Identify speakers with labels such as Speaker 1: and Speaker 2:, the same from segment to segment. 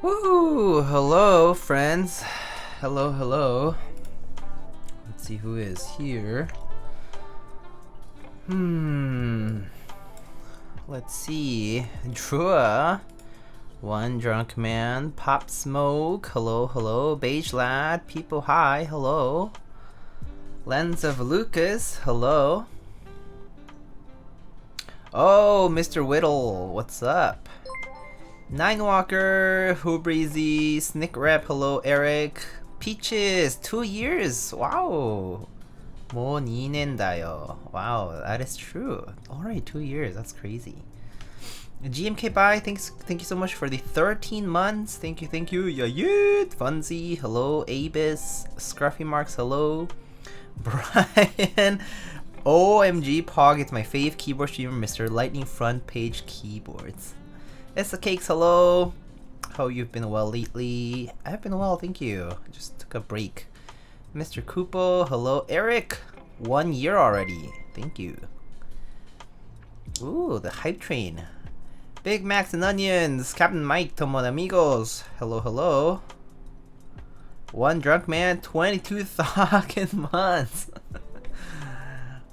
Speaker 1: Woo! Hello, friends. Hello, hello. Let's see who is here. Let's see. Drua. One drunk man. Pop Smoke. Hello, hello. Beige Lad. People, hi. Hello. Lens of Lucas. Hello. Oh, Mr. Whittle. What's up? Ninewalker, Breezy, Snick Rep, hello Eric, Peaches, 2 years, wow. 뭐 2년다요. Wow, that is true. Alright, 2 years, that's crazy. GMK Bye, thank you so much for the 13 months. Thank you. Yayit, Funzy, hello, Abis, Scruffy Marks, hello. Brian, OMG Pog, it's my fave keyboard streamer, Mr. Lightning Front Page Keyboards. It's the Cakes, hello. How you've been well lately? I've been well, thank you. Just took a break. Mr. Kupo, hello. Eric, 1 year already. Thank you. Ooh, the hype train. Big Max and Onions, Captain Mike, Thoma amigos. Hello, hello. One drunk man, 22 fucking months.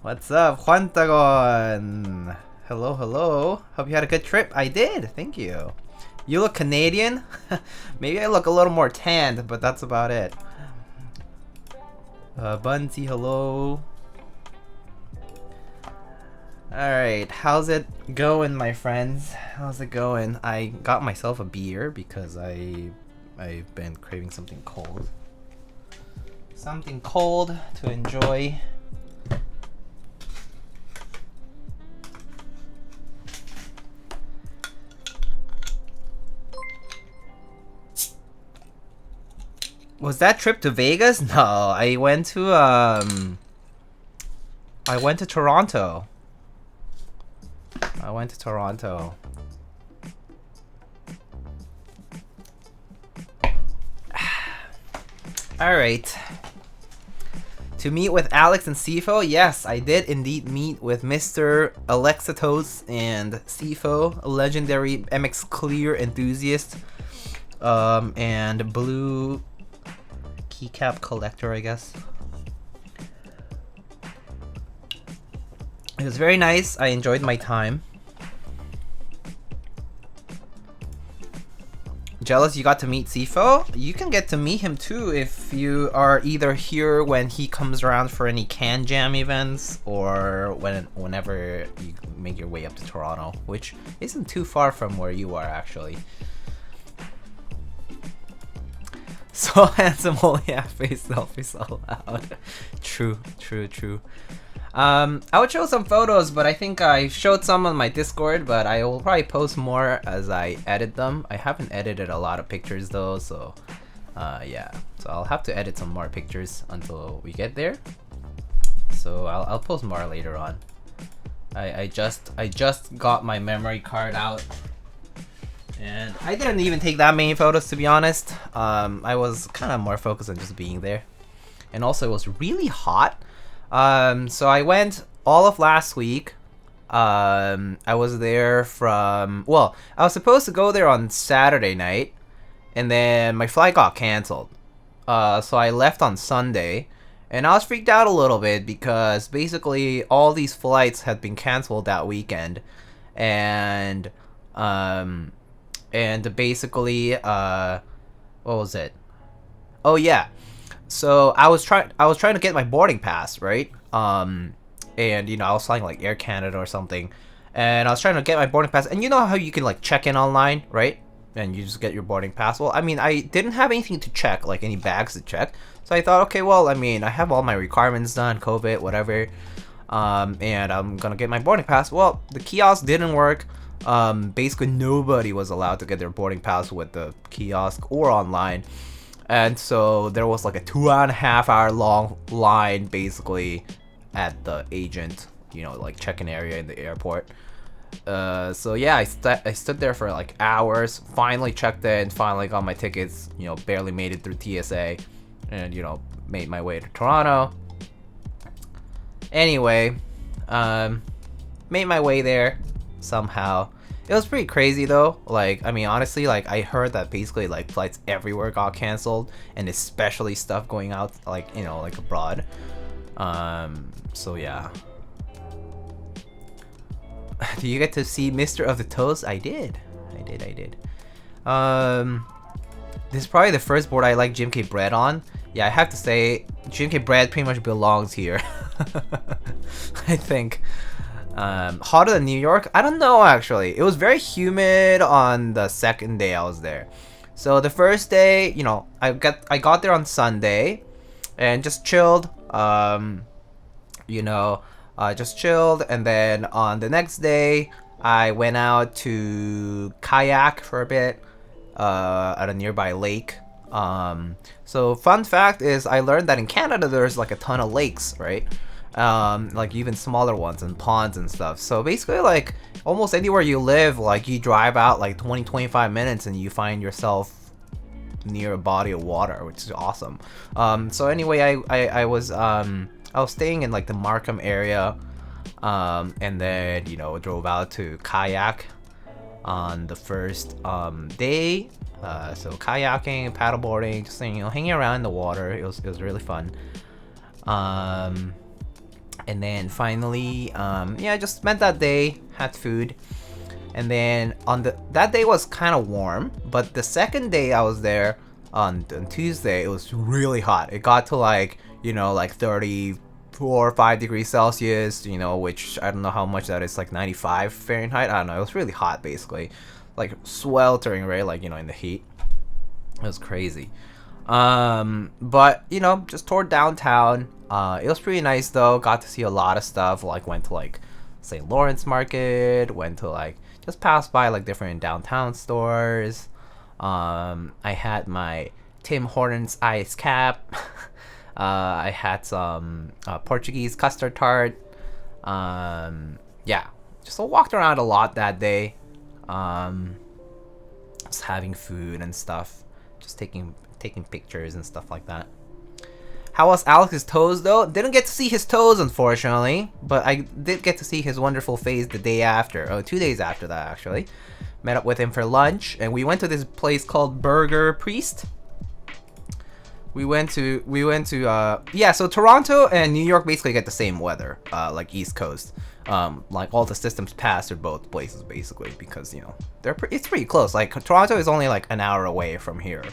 Speaker 1: What's up, Juantagon? Hello, hello. Hope you had a good trip. I did, thank you. You look Canadian? Maybe I look a little more tanned, but that's about it. Bunty, hello. Alright, how's it going, my friends? How's it going? I got myself a beer because I've been craving something cold. Something cold to enjoy. Was that trip to Vegas? No, I went to Toronto. Alright. To meet with Alex and Sifo? Yes, I did indeed meet with Mr. Alexitos and Sifo, a legendary MX Clear enthusiast, and blue Keycap collector, I guess. It was very nice. I enjoyed my time. Jealous you got to meet Sifo? You can get to meet him too if you are either here when he comes around for any Can Jam events or whenever you make your way up to Toronto, which isn't too far from where you are actually. So handsome, only half-face selfies allowed. True. I would show some photos, but I think I showed some on my Discord, but I will probably post more as I edit them. I haven't edited a lot of pictures though, so yeah. So I'll have to edit some more pictures until we get there. So I'll post more later on. I just got my memory card out. And I didn't even take that many photos, to be honest. I was kind of more focused on just being there. And also it was really hot. So I went all of last week. I was there from... Well, I was supposed to go there on Saturday night. And then my flight got cancelled. So I left on Sunday. And I was freaked out a little bit because basically all these flights had been cancelled that weekend. And basically what was it? Oh yeah, so I was trying to get my boarding pass, right? And you know, I was flying like Air Canada or something, and I was trying to get my boarding pass, and you know how you can like check in online, right? And you just get your boarding pass. Well, I mean, I didn't have anything to check, like any bags to check, so I thought, okay, well, I mean, I have all my requirements done, COVID, whatever, and I'm gonna get my boarding pass. Well, the kiosk didn't work. Basically nobody was allowed to get their boarding pass with the kiosk or online, and so there was like a 2.5 hour long line basically at the agent, you know, like check-in area in the airport. So yeah, I stood there for like hours, finally checked in, finally got my tickets, you know, barely made it through TSA, and you know, made my way to Toronto. Anyway, made my way there somehow, It was pretty crazy though. Like, I mean, honestly, like I heard that basically like flights everywhere got canceled, and especially stuff going out like, you know, like abroad. So yeah. Do you get to see Mr. of the Toes? I did. This is probably the first board I like GMK Bread on. Yeah, I have to say, GMK Bread pretty much belongs here. I think. Hotter than New York? I don't know actually. It was very humid on the second day I was there. So the first day, you know, I got there on Sunday and just chilled. You know, just chilled, and then on the next day I went out to kayak for a bit at a nearby lake. So fun fact is I learned that in Canada there's like a ton of lakes, right? Like even smaller ones and ponds and stuff. So basically like almost anywhere you live, like you drive out like 20-25 minutes and you find yourself near a body of water, which is awesome. So anyway, I was staying in like the Markham area, and then, you know, drove out to kayak on the first day. So kayaking, paddleboarding, just, you know, hanging around in the water. It was really fun. And then finally, yeah, I just spent that day, had food, and then that day was kind of warm, but the second day I was there on Tuesday, it was really hot. It got to like, you know, like 34 or 5 degrees Celsius, you know, which I don't know how much that is, like 95 Fahrenheit. I don't know. It was really hot, basically, like sweltering, right? Like, you know, in the heat. It was crazy. But you know, just toured downtown. It was pretty nice though. Got to see a lot of stuff. Like went to like St. Lawrence Market. Went to like just passed by like different downtown stores. I had my Tim Hortons ice cap. I had some Portuguese custard tart. Yeah, just walked around a lot that day. Just having food and stuff. Just taking pictures and stuff like that. How was Alex's toes though? Didn't get to see his toes, unfortunately, but I did get to see his wonderful face the day after. Oh, 2 days after that, actually. Met up with him for lunch, and we went to this place called Burger Priest. We went to yeah, so Toronto and New York basically get the same weather, like East Coast. Like all the systems pass through both places basically, because, you know, it's pretty close. Like Toronto is only like an hour away from here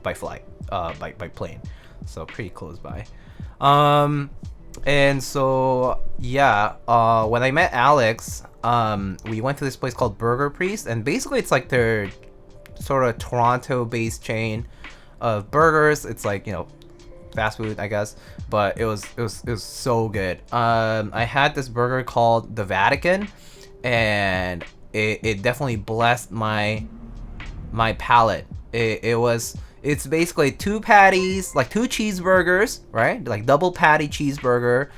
Speaker 1: by flight, by plane, so pretty close by. And so yeah, when I met Alex, we went to this place called Burger Priest, and basically it's like their sort of Toronto-based chain of burgers. It's like, you know, fast food, I guess, but it was so good. I had this burger called the Vatican, and it definitely blessed my palate. It's basically 2 patties, like 2 cheeseburgers, right? Like double patty cheeseburger.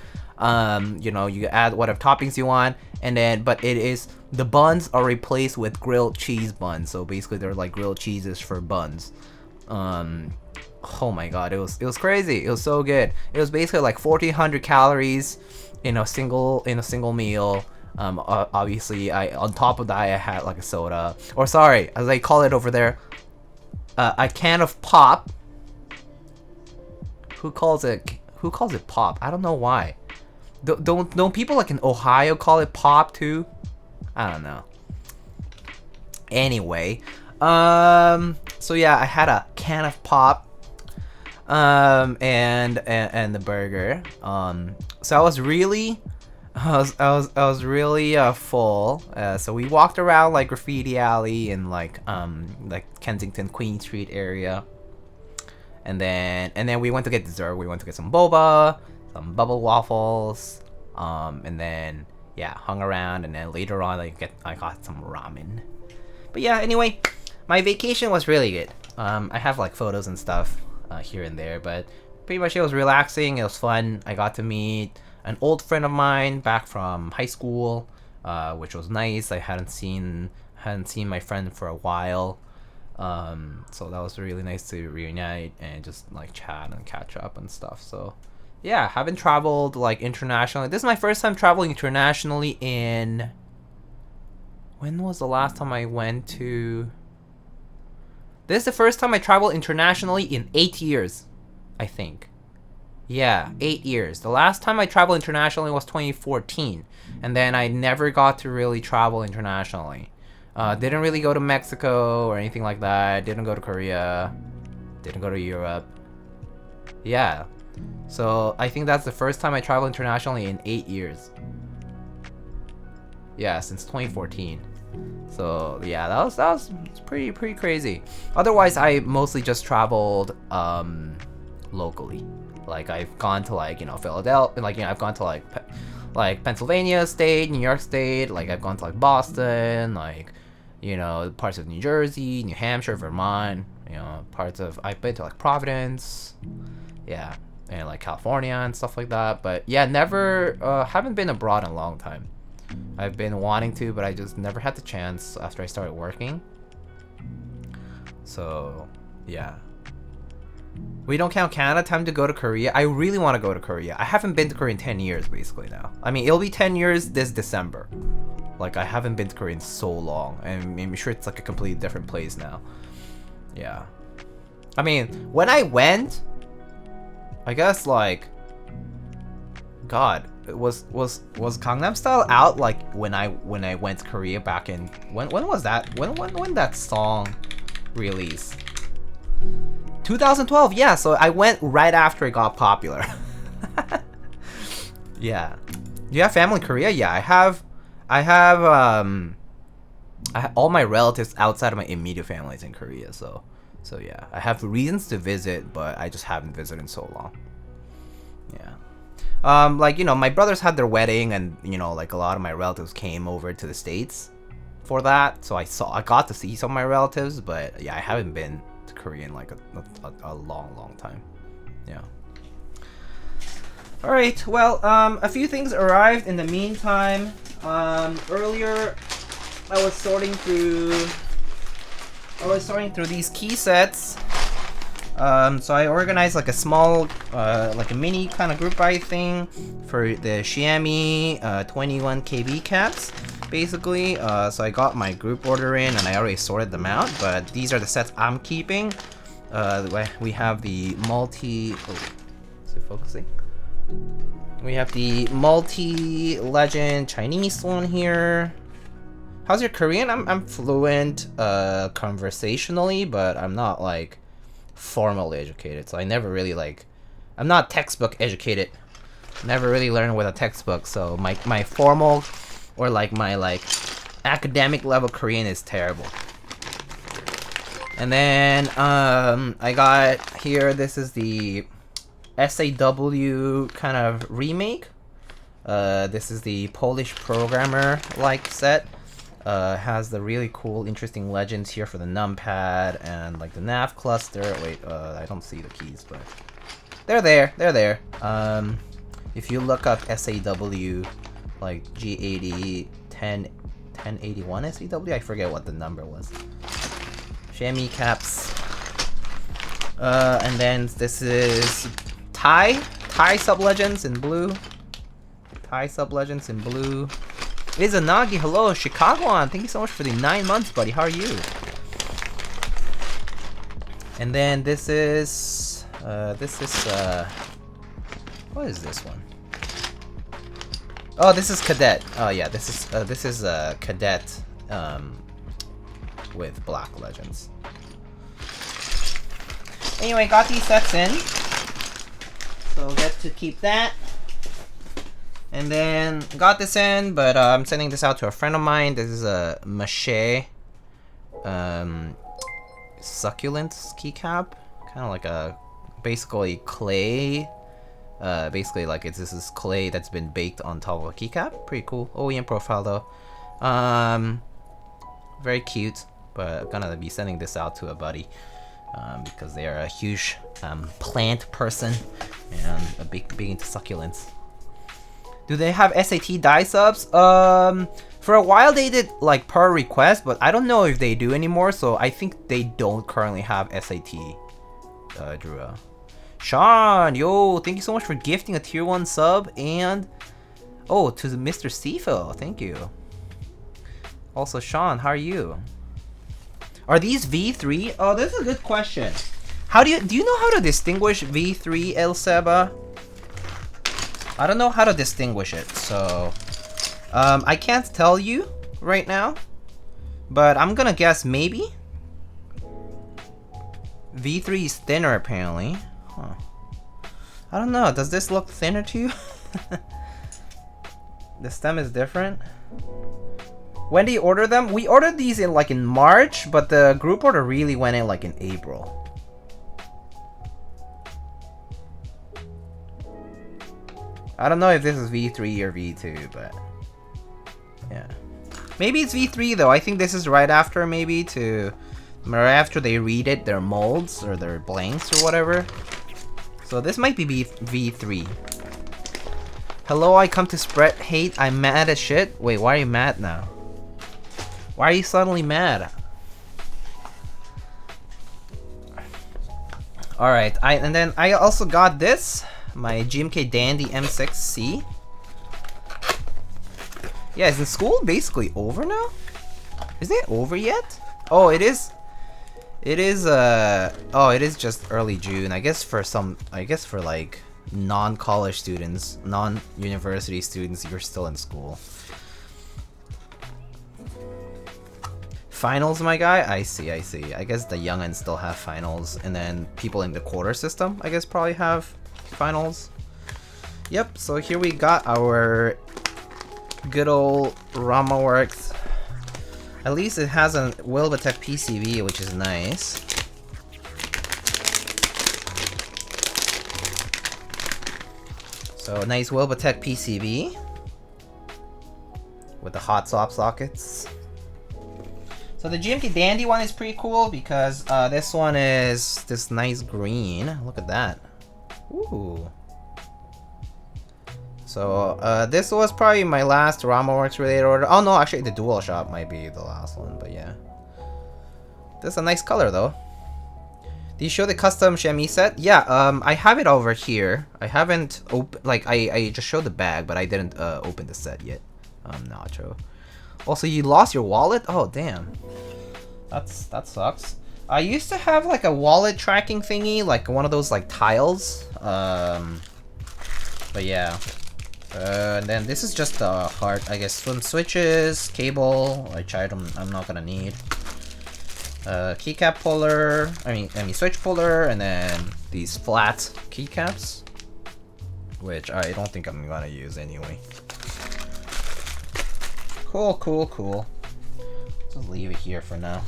Speaker 1: You know, you add whatever toppings you want, and then but the buns are replaced with grilled cheese buns. So basically they're like grilled cheeses for buns. Oh my god, it was crazy. It was so good. It was basically like 1,400 calories in a single meal. Obviously, on top of that I had like a soda, or sorry, as I call it over there, a can of pop. Who calls it pop? I don't know why. Don't people like in Ohio call it pop too? I don't know. Anyway, so yeah, I had a can of pop, and the burger. So I was really full. So we walked around like Graffiti Alley and like Kensington Queen Street area, and then we went to get dessert. We went to get some boba, some bubble waffles, and then yeah, hung around, and then later on I got some ramen. But yeah, anyway, my vacation was really good. I have like photos and stuff here and there, but pretty much it was relaxing. It was fun. I got to meet an old friend of mine back from high school, which was nice. I hadn't seen my friend for a while, so that was really nice to reunite and just like chat and catch up and stuff. So yeah, haven't traveled like internationally. This is my first time traveling internationally in When was the last time I went to... This is the first time I traveled internationally in 8 years, I think. Yeah, 8 years. The last time I traveled internationally was 2014. And then I never got to really travel internationally. Didn't really go to Mexico or anything like that. Didn't go to Korea. Didn't go to Europe. Yeah. So I think that's the first time I traveled internationally in 8 years. Yeah, since 2014. So yeah, that was pretty crazy. Otherwise, I mostly just traveled locally. Like I've gone to like, you know, Philadelphia, like, you know, I've gone to like Pennsylvania State, New York State, like I've gone to like Boston, like, you know, parts of New Jersey, New Hampshire, Vermont, you know, parts of, I've been to like Providence, yeah, and like California and stuff like that. But yeah, never haven't been abroad in a long time. I've been wanting to, but I just never had the chance after I started working. So yeah, we don't count Canada. Time to go to Korea. I really want to go to Korea. I haven't been to Korea in 10 years basically now. I mean, it'll be 10 years this December. Like I haven't been to Korea in so long, and I'm sure it's like a completely different place now. Yeah, I mean, when I went, I guess like, God, was Gangnam Style out like when I went to Korea back in when was that? When that song released? 2012. Yeah, so I went right after it got popular. Yeah. Do you have family in Korea? Yeah, I have all my relatives outside of my immediate families in Korea, so yeah, I have reasons to visit, but I just haven't visited in so long. Yeah. Like, you know, my brothers had their wedding, and, you know, like a lot of my relatives came over to the States for that, so I got to see some of my relatives, but yeah, I haven't been to Korea in like a long time. Yeah. Alright, well, a few things arrived in the meantime. Earlier I was sorting through these key sets. So I organized like a small, like a mini kind of group buy thing for the Xiaomi 21 kV caps, basically. So I got my group order in, and I already sorted them out, but these are the sets I'm keeping. We have the multi... Oh, is it focusing? We have the multi-legend Chinese one here. How's your Korean? I'm fluent conversationally, but I'm not like formally educated, so I never really like, I'm not textbook educated, never really learned with a textbook, so my formal or like my like academic level Korean is terrible. And then I got here, this is the SAW kind of remake. This is the Polish programmer like set. Has the really cool, interesting legends here for the numpad and like the nav cluster. Wait, I don't see the keys, but they're there. They're there. If you look up SAW, like G80-1081 SAW, I forget what the number was. Xiaomi caps. And then this is Thai sub legends in blue. Thai sub legends in blue. Izanagi, hello, Chicagoan. Thank you so much for the 9 months, buddy. How are you? And then this is what is this one? Oh, this is Cadet. Oh yeah, this is Cadet with black legends. Anyway, got these sets in, so get to keep that. And then got this in, but I'm sending this out to a friend of mine. This is a mache succulent keycap, kind of like a basically clay. Basically like this is clay that's been baked on top of a keycap. Pretty cool. OEM profile though. Very cute. But I'm gonna be sending this out to a buddy because they are a huge plant person and a big into succulents. Do they have SAT dye subs? For a while they did like per request, but I don't know if they do anymore, so I think they don't currently have SAT, Drew. Sean, yo, thank you so much for gifting a tier 1 sub, and oh, to Mr. Sifo, thank you. Also, Sean, how are you? Are these V3? Oh, this is a good question. Do you know how to distinguish V3 El Seba? I don't know how to distinguish it, so I can't tell you right now, but I'm gonna guess maybe. V3 is thinner apparently. Huh. I don't know, does this look thinner to you? The stem is different. When do you order them? We ordered these in March, but the group order really went in like in April. I don't know if this is V3 or V2, but yeah. Maybe it's V3 though. I think this is right after right after they redid their molds or their blanks or whatever. So this might be V3. Hello, I come to spread hate. I'm mad as shit. Wait, why are you mad now? Why are you suddenly mad? Alright, and then I also got this. My GMK Dandy M6C. Yeah, is the school basically over now? Isn't it over yet? Oh, it is. It is just early June. I guess for like non-college students, non-university students, you're still in school. Finals, my guy? I see. I guess the young'uns still have finals, and then people in the quarter system, I guess, probably have finals. Yep, so here we got our good old RamaWorks. At least it has a Wilbatech PCB, which is nice. So a nice Wilbatech PCB with the hot swap sockets. So the GMK Dandy one is pretty cool because this one is this nice green. Look at that. Ooh. So this was probably my last RamaWorks related order. Oh no, actually the DualShock might be the last one, but yeah. This is a nice color though. Do you show the custom chamois set? Yeah, I have it over here. I haven't I just showed the bag, but I didn't open the set yet. Nacho. Also, you lost your wallet? Oh damn. That sucks. I used to have like a wallet tracking thingy, like one of those like tiles. But yeah. And then this is just the heart, I guess, some switches, cable, which I'm not gonna need. Keycap puller, I mean switch puller, and then these flat keycaps, which I don't think I'm gonna use anyway. Cool. Just leave it here for now.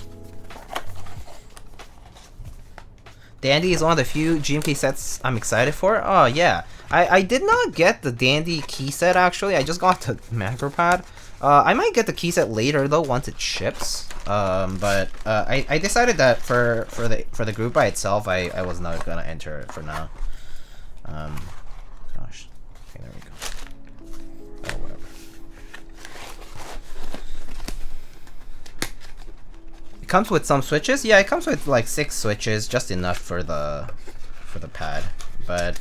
Speaker 1: Dandy is one of the few GMK sets I'm excited for. Oh yeah, I did not get the Dandy key set actually. I just got the macro pad. I might get the key set later though once it ships. But I decided that for the group by itself, I was not gonna enter it for now. Gosh, okay, there we go. Oh, whatever. It comes with some switches. Yeah, it comes with like 6 switches, just enough for the pad. But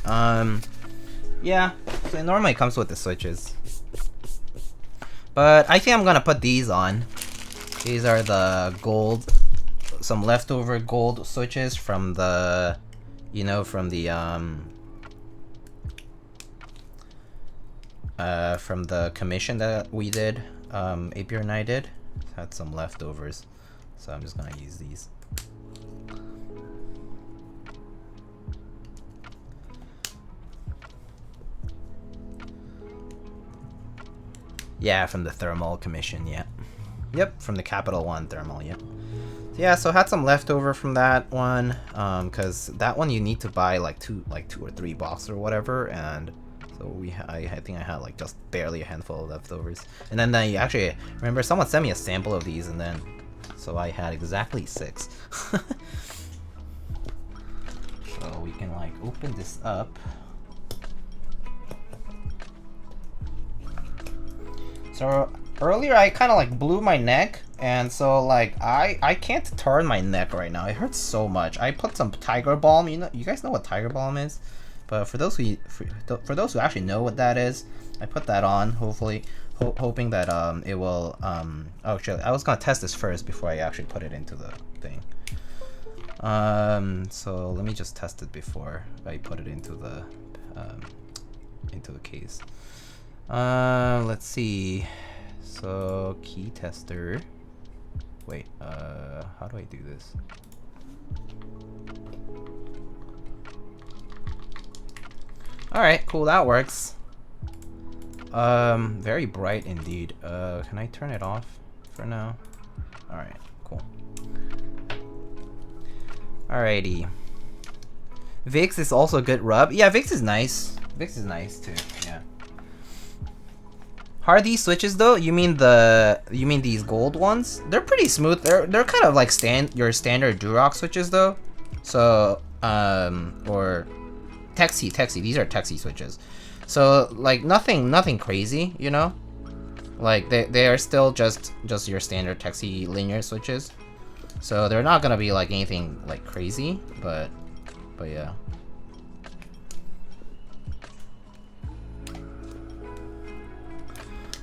Speaker 1: yeah, so it normally comes with the switches. But I think I'm gonna put these on. These are the gold, some leftover gold switches from the, from the commission that we did, AP and I did. Had some leftovers, so I'm just gonna use these. Yeah, from the thermal commission, yeah. Yep, from the Capital One thermal, yep. So yeah, so I had some leftover from that one, because that one you need to buy like two or three boxes or whatever, and so I think I had like just barely a handful of leftovers. And then I actually remember someone sent me a sample of these, and then so I had exactly 6. So we can like open this up. So earlier I kind of like blew my neck, and so like I can't turn my neck right now. It hurts so much. I put some Tiger Balm. You guys know what Tiger Balm is, but for those who actually know what that is, I put that on. Hopefully hoping that it will oh, actually I was gonna test this first before I actually put it into the thing. So let me just test it before I put it into the case. Let's see. So key tester. Wait, how do I do this? Alright, cool, that works. Very bright indeed. Can I turn it off for now? Alright, cool. Alrighty. Vix is also a good rub. Yeah, Vix is nice. Vix is nice too, yeah. Are these switches though? You mean these gold ones? They're pretty smooth. They're kind of like your standard Durock switches though. So or Texi. These are Texi switches. So like nothing crazy, you know? Like they are still just your standard Texi linear switches. So they're not gonna be like anything like crazy, but yeah.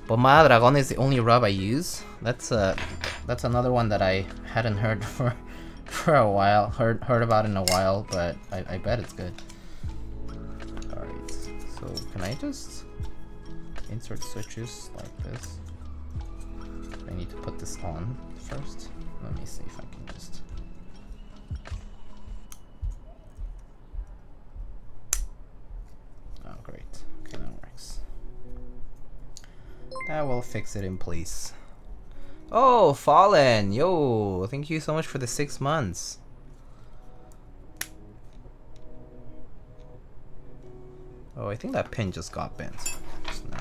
Speaker 1: Pomada Dragon is the only rub I use. That's another one that I hadn't heard for a while. Heard about in a while, but I bet it's good. Alright, so can I just insert switches like this? I need to put this on first. Let me see if I can just. Oh great. Okay, that works. That will fix it in place. Oh, Fallen! Yo! Thank you so much for the 6 months. Oh, I think that pin just got bent just now.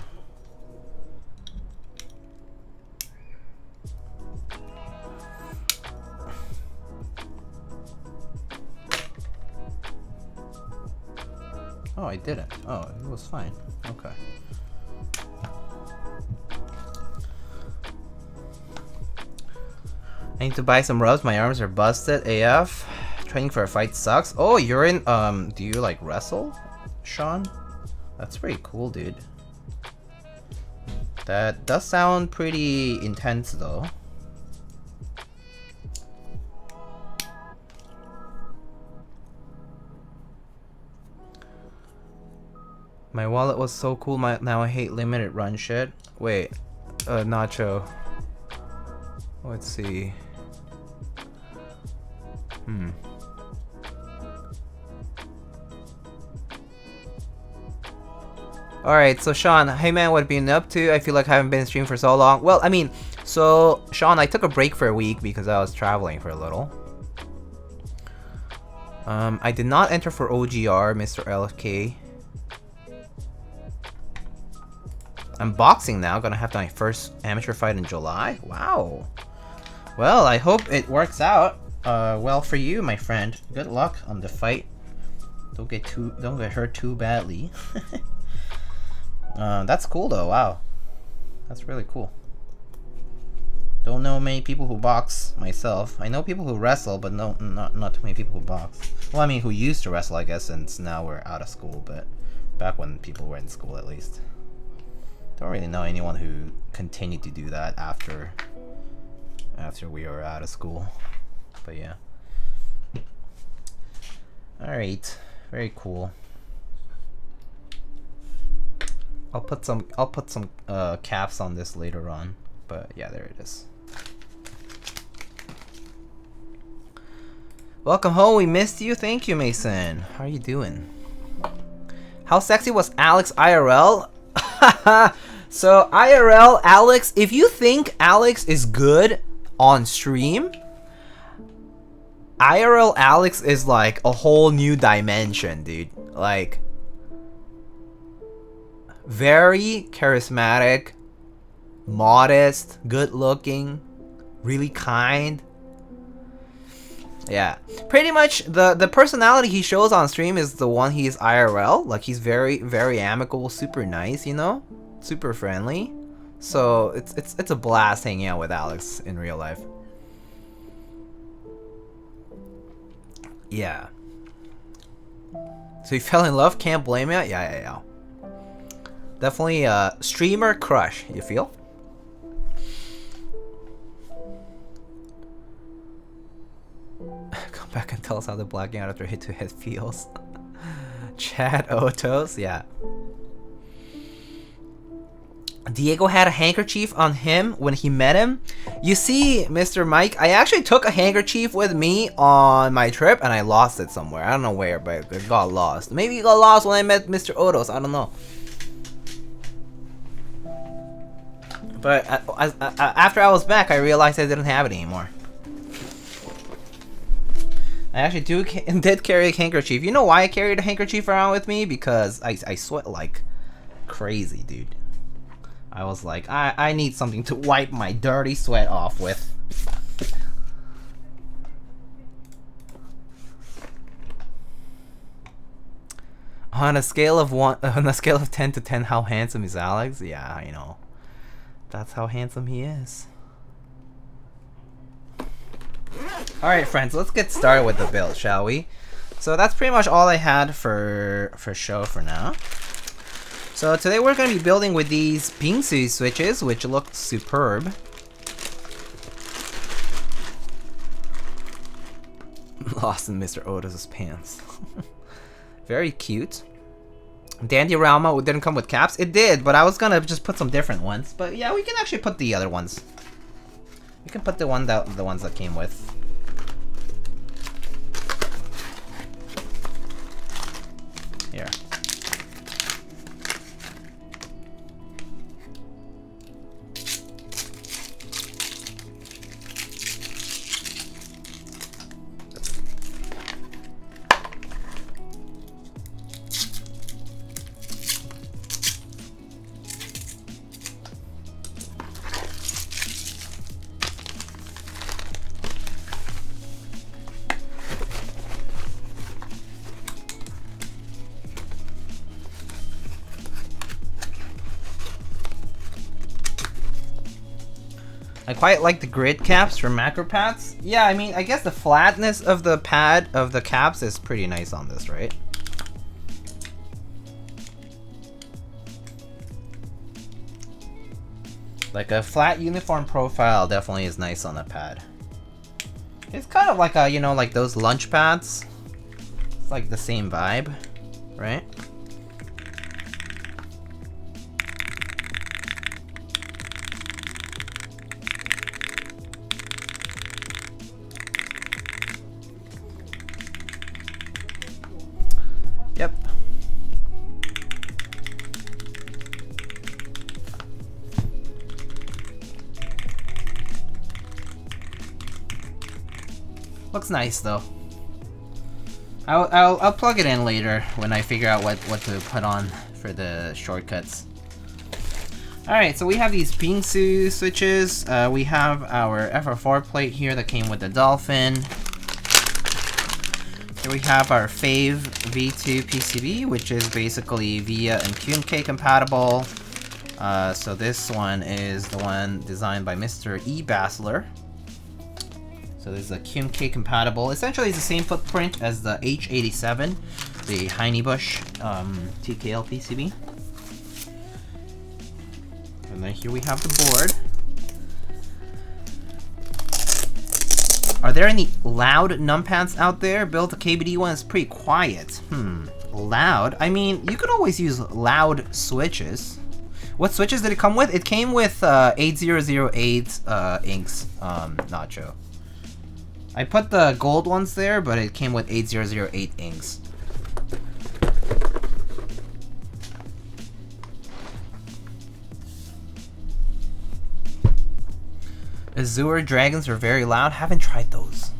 Speaker 1: Oh, I didn't. Oh, it was fine. Okay. I need to buy some rubs. My arms are busted AF. Training for a fight sucks. Oh, you're in, do you like wrestle, Sean? That's pretty cool, dude. That does sound pretty intense though. My wallet was so cool, now I hate limited run shit. Wait, Nacho. Let's see. Alright, so Sean, hey man, what have you been up to? I feel like I haven't been streaming for so long. Well, I mean, so Sean, I took a break for a week because I was traveling for a little. I did not enter for OGR, Mr. LFK. I'm boxing now, gonna have my first amateur fight in July. Wow. Well, I hope it works out well for you, my friend. Good luck on the fight. Don't get hurt too badly. That's cool though. Wow, that's really cool. Don't know many people who box myself. I know people who wrestle, but no, not too many people who box. Well, I mean, who used to wrestle, I guess, since now we're out of school. But back when people were in school, at least. Don't really know anyone who continued to do that after we were out of school. But yeah. Alright, very cool. I'll put some caps on this later on. But yeah, there it is. Welcome home, we missed you. Thank you, Mason. How are you doing? How sexy was Alex IRL? So IRL, Alex, if you think Alex is good on stream, IRL Alex is like a whole new dimension, dude. Like, very charismatic, modest, good looking, really kind. Yeah, pretty much the personality he shows on stream is the one he is IRL. Like, he's very amicable, super nice, you know, super friendly. So it's a blast hanging out with Alex in real life. Yeah. So you fell in love? Can't blame you. Yeah. Definitely a streamer crush, you feel? Come back and tell us how the blacking out after hit-to-hit feels. Chad Otos, yeah. Diego had a handkerchief on him when he met him. You see, Mr. Mike, I actually took a handkerchief with me on my trip and I lost it somewhere. I don't know where, but it got lost. Maybe it got lost when I met Mr. Otos. I don't know. But after I was back, I realized I didn't have it anymore. I actually did carry a handkerchief. You know why I carried a handkerchief around with me? Because I sweat like crazy, dude. I was like, I need something to wipe my dirty sweat off with. On a scale of 10 to 10, how handsome is Alex? Yeah, I know. That's how handsome he is. Alright, friends, let's get started with the build, shall we? So that's pretty much all I had for show for now. So today we're going to be building with these Bingsu switches, which look superb. Lost in Mr. Otis' pants. Very cute. Dandy Ralma didn't come with caps. It did, but I was gonna just put some different ones. But yeah, we can actually put the other ones. We can put the ones that came with. Here. I quite like the grid caps for macro pads. Yeah, I mean, I guess the flatness of the pad of the caps is pretty nice on this, right? Like a flat uniform profile definitely is nice on a pad. It's kind of like a, you know, like those lunch pads. It's like the same vibe, right? Yep. Looks nice though. I'll plug it in later when I figure out what to put on for the shortcuts. Alright, so we have these Bingsu switches. We have our FR4 plate here that came with the Dolphin. Here we have our Fave V2 PCB, which is basically VIA and QMK compatible. So this one is the one designed by Mr. E. Bassler. So this is a QMK compatible. Essentially, it's the same footprint as the H87, the Heinebusch TKL PCB. And then here we have the board. Are there any loud numpads out there? Built a KBD one is pretty quiet. Loud? I mean, you could always use loud switches. What switches did it come with? It came with 8008 inks, Nacho. I put the gold ones there, but it came with 8008 inks. Azure Dragons are very loud. Haven't tried those.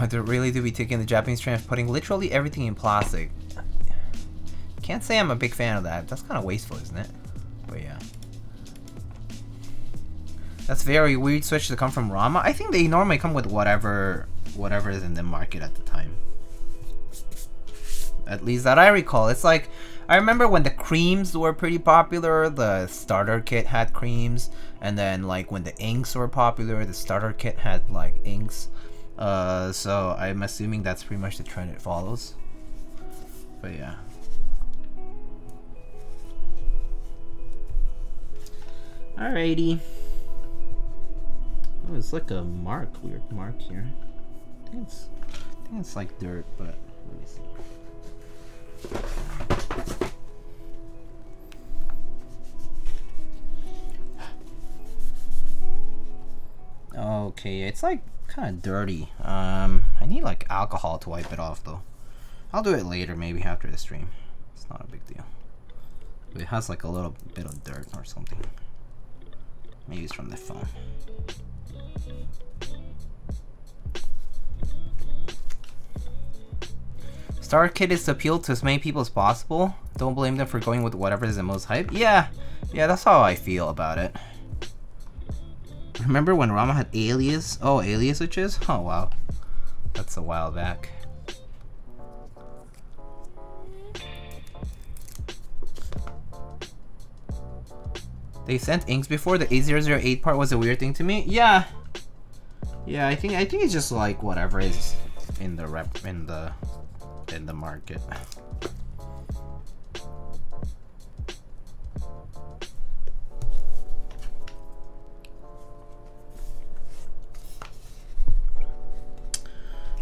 Speaker 1: They really do be taking the Japanese trend of putting literally everything in plastic. Can't say I'm a big fan of that. That's kind of wasteful, isn't it? But yeah. That's very weird switch to come from Rama. I think they normally come with whatever is in the market at the time. At least that I recall. It's like, I remember when the creams were pretty popular, the starter kit had creams, and then like when the inks were popular, the starter kit had like inks. So I'm assuming that's pretty much the trend it follows. But yeah. Alrighty. Oh, it's like a weird mark here. I think it's like dirt, but let me see. Okay, it's like kind of dirty. I need like alcohol to wipe it off though. I'll do it later, maybe after the stream. It's not a big deal. But it has like a little bit of dirt or something. Maybe it's from the phone. Starter kit is to appeal to as many people as possible. Don't blame them for going with whatever is the most hype. Yeah, that's how I feel about it. Remember when Rama had alias? Oh, alias switches? Oh wow, that's a while back. They sent inks before. The A008 part was a weird thing to me. Yeah, I think it's just like whatever is in the market.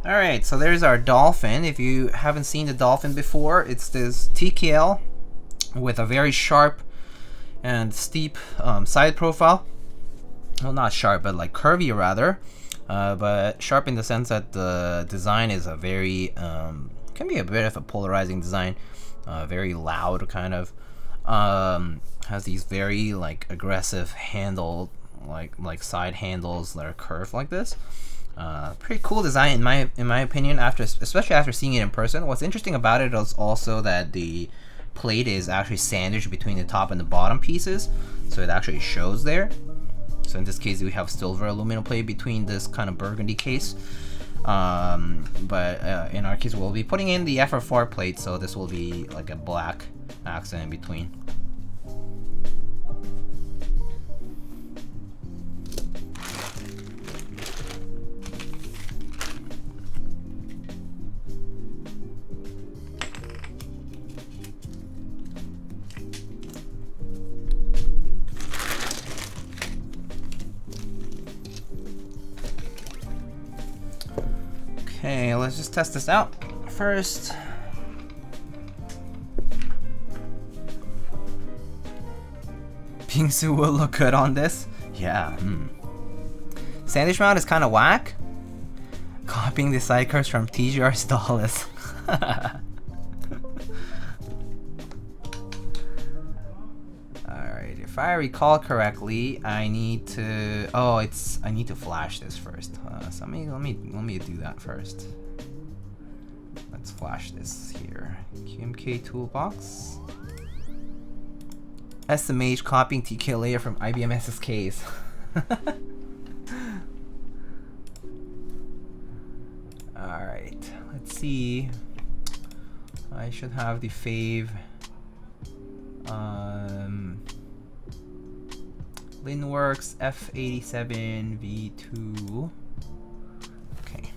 Speaker 1: Alright, so there's our Dolphin. If you haven't seen the Dolphin before, it's this TKL with a very sharp and steep side profile. Well, not sharp, but like curvy rather. But sharp in the sense that the design is a very, can be a bit of a polarizing design. Very loud kind of. Has these very like aggressive handle, like side handles that are curved like this. Pretty cool design in my opinion, especially after seeing it in person. What's interesting about it is also that the plate is actually sandwiched between the top and the bottom pieces, so it actually shows there. So in this case we have silver aluminum plate between this kind of burgundy case, but in our case we'll be putting in the FR4 plate, so this will be like a black accent in between. Okay, let's just test this out first. Bingsu will look good on this. Yeah. Sandwich mount is kind of whack. Copying the side curves from TGR Stallus. Alright, if I recall correctly, I need to I need to flash this first. So let me do that first. Let's flash this here. GMK toolbox. SMH copying TK layer from IBM SSKs. Alright, let's see. I should have the fave Linworks F87 V2. Okay.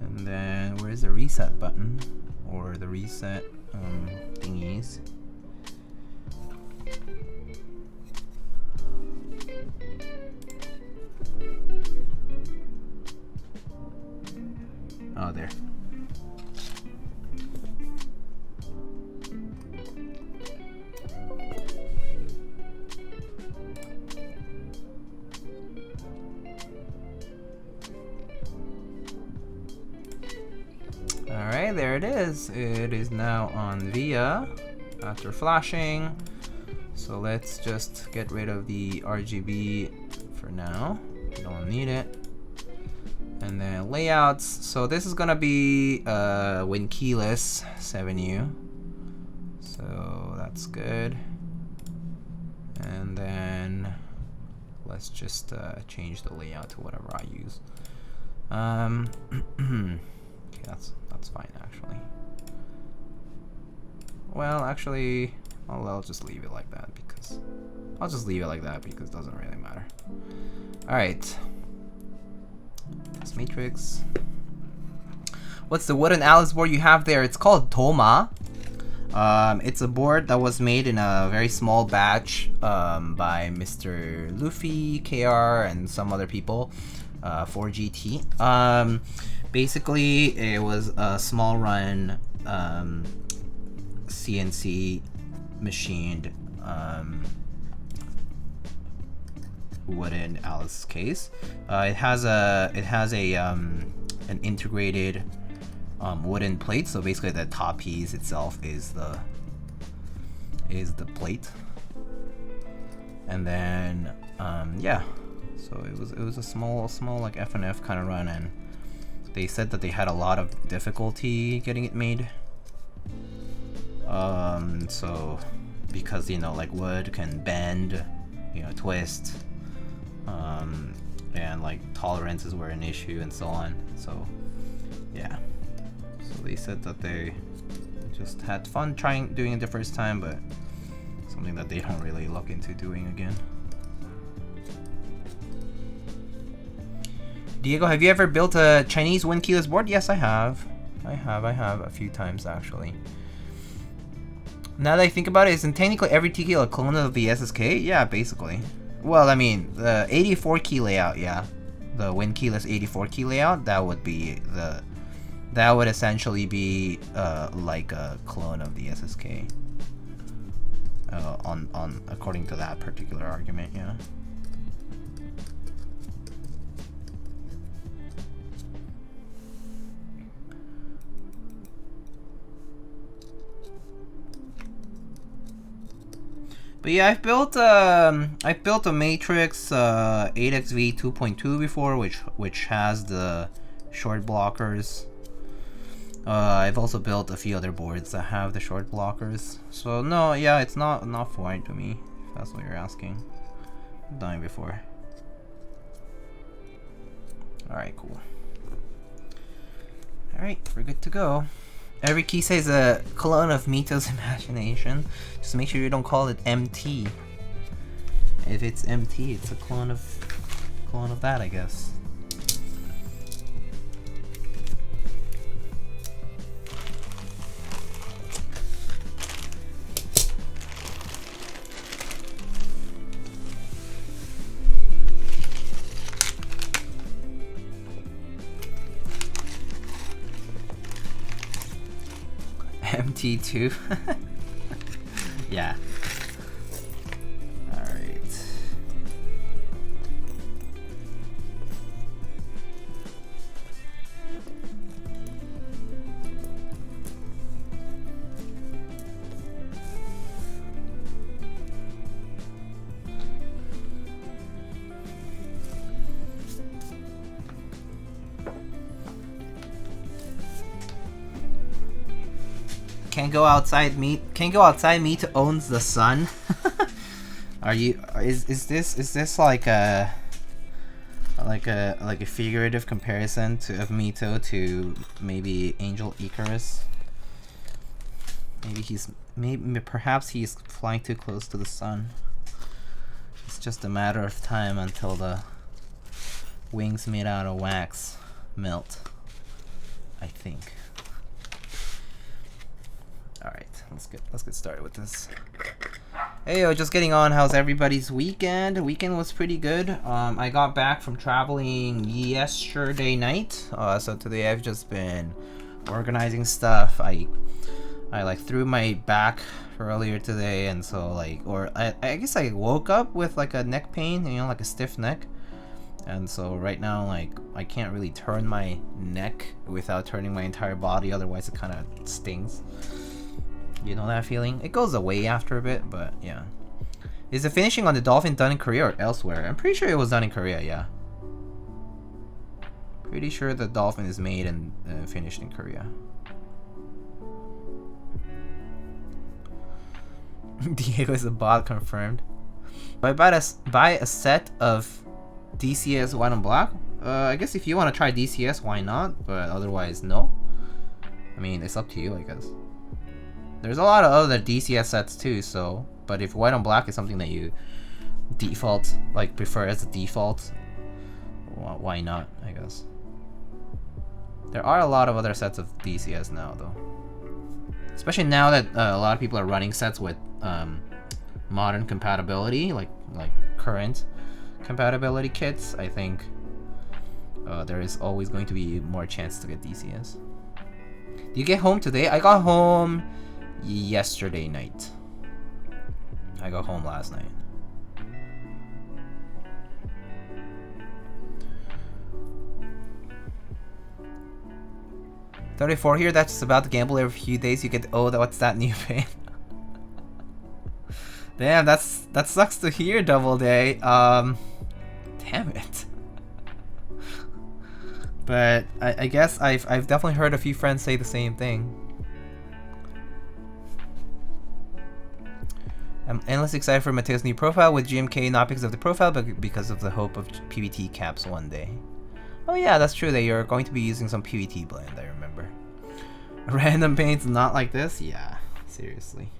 Speaker 1: And then where's the reset button? Or the reset thingies? Oh, there. Alright, there it is. It is now on VIA after flashing. So let's just get rid of the RGB for now. We don't need it. And then layouts. So this is gonna be when keyless 7U. So that's good. And then let's just change the layout to whatever I use. Okay, that's fine actually. Well, actually, I'll just leave it like that because it doesn't really matter. All right. This matrix. What's the wooden Alice board you have there? It's called Thoma. It's a board that was made in a very small batch by Mr. Luffy, KR, and some other people for GT. Basically, it was a small run CNC machined wooden Alice case. It has an integrated wooden plate, so basically the top piece itself is the plate, and then yeah, so it was a small like F&F kind of run, and they said that they had a lot of difficulty getting it made. So because, you know, like wood can bend, you know, twist, and like tolerances were an issue and so on. So yeah, so they said that they just had fun doing it the first time, but something that they don't really look into doing again. Diego, have you ever built a Chinese wind keyless board? Yes, I have. I have a few times actually. Now that I think about it, isn't technically every T-key a clone of the SSK? Yeah, basically. Well, I mean, the 84 key layout, yeah. The wind keyless 84 key layout, that would essentially be like a clone of the SSK. According to that particular argument, yeah. But yeah, I've built a Matrix 8XV 2.2 before, which has the short blockers. I've also built a few other boards that have the short blockers. So no, yeah, it's not foreign to me, if that's what you're asking. I've done it before. Alright, cool. Alright, we're good to go. Every key says a clone of Mito's imagination. Just make sure you don't call it MT. If it's MT, it's a clone of that, I guess. MT2. Yeah. Alright. Can't go outside me to owns the sun. Is this like a figurative comparison of Mito to maybe Angel Icarus? Perhaps he's flying too close to the sun. It's just a matter of time until the wings made out of wax melt, I think. Alright, let's get started with this. Hey yo, just getting on. How's everybody's weekend? The weekend was pretty good. I got back from traveling yesterday night. So today I've just been organizing stuff. I like threw my back earlier today, and so I guess I woke up with like a neck pain, you know, like a stiff neck. And so right now, like, I can't really turn my neck without turning my entire body, otherwise it kind of stings. You know that feeling? It goes away after a bit, but yeah. Is the finishing on the Dolphin done in Korea or elsewhere? I'm pretty sure it was done in Korea, yeah. Pretty sure the Dolphin is made and finished in Korea. Diego is a bot, confirmed. Buy a set of DCS white and black? I guess if you want to try DCS, why not? But otherwise, no. I mean, it's up to you, I guess. There's a lot of other DCS sets too, so, but if white on black is something that you prefer as a default, why not, I guess. There are a lot of other sets of DCS now, though. Especially now that a lot of people are running sets with modern compatibility, like current compatibility kits. I think there is always going to be more chance to get DCS. Did you get home today? I got home yesterday night. I got home last night. $34 here, that's just about to gamble every few days. You get, oh, what's that new pain? Damn, that sucks to hear, Double Day. Damn it. But I guess I've definitely heard a few friends say the same thing. I'm endlessly excited for Mateo's new profile with GMK, not because of the profile, but because of the hope of PVT caps one day. Oh yeah, that's true that you're going to be using some PVT blend, I remember. Random paints not like this? Yeah, seriously.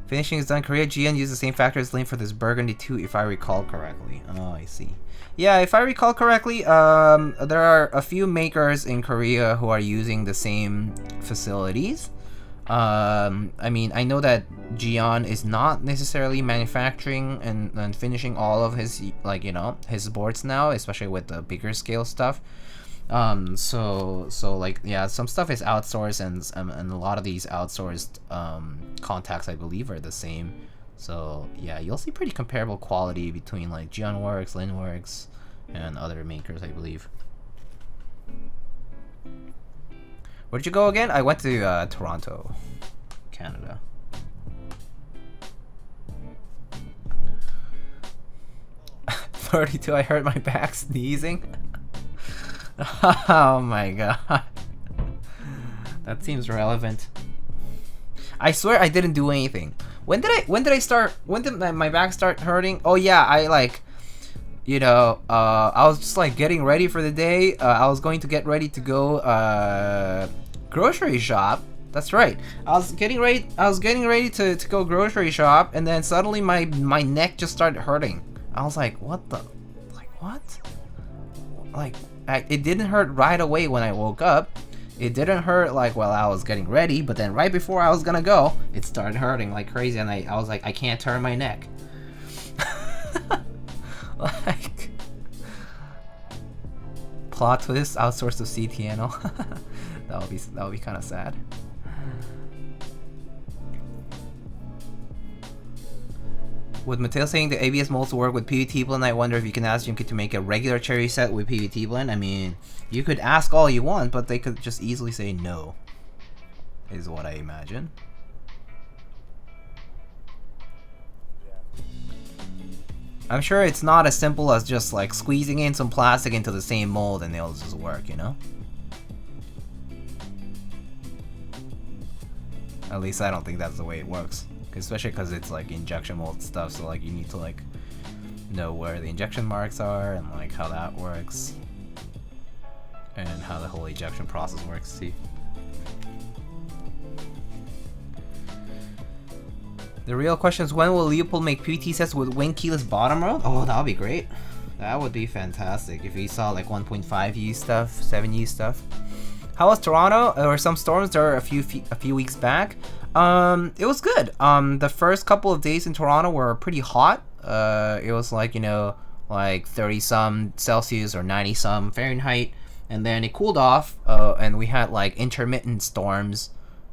Speaker 1: Finishing is done. Korea GN used the same factor as Lane for this Burgundy too, if I recall correctly. Oh, I see. Yeah, if I recall correctly, there are a few makers in Korea who are using the same facilities. I mean, I know that Gion is not necessarily manufacturing and finishing all of his, like, you know, his boards now, especially with the bigger scale stuff. So like, yeah, some stuff is outsourced, and a lot of these outsourced contacts, I believe, are the same. So yeah, you'll see pretty comparable quality between like GeonWorks, Linworks, and other makers, I believe. Where'd you go again? I went to Toronto, Canada. $32, I hurt my back sneezing. Oh my god. That seems relevant. I swear I didn't do anything. When did my back start hurting? Oh yeah, I like, you know, I was just like getting ready for the day. I was going to get ready to go grocery shop. That's right. I was getting ready to go grocery shop, and then suddenly my neck just started hurting. I was like, what the, like what? Like, it didn't hurt right away when I woke up. It didn't hurt like while I was getting ready, but then right before I was gonna go, it started hurting like crazy, and I was like, I can't turn my neck. Like, plot twist, outsourced to CTNO. that would be kind of sad. With Mateo saying the ABS molds work with PVT blend, I wonder if you can ask GMK to make a regular cherry set with PVT blend. I mean, you could ask all you want, but they could just easily say no, is what I imagine. I'm sure it's not as simple as just like squeezing in some plastic into the same mold and it'll just work, you know? At least I don't think that's the way it works. Especially because it's like injection mold stuff, so like you need to like know where the injection marks are and like how that works and how the whole ejection process works. See, the real question is, when will Leopold make PVT sets with wing keyless bottom road? Oh, that would be great. That would be fantastic if we saw like 1.5U stuff, 7U stuff. How was Toronto? There were some storms there a few weeks back. It was good. The first couple of days in Toronto were pretty hot. It was like, you know, like 30 some Celsius or 90 some Fahrenheit, and then it cooled off, and we had like intermittent storms,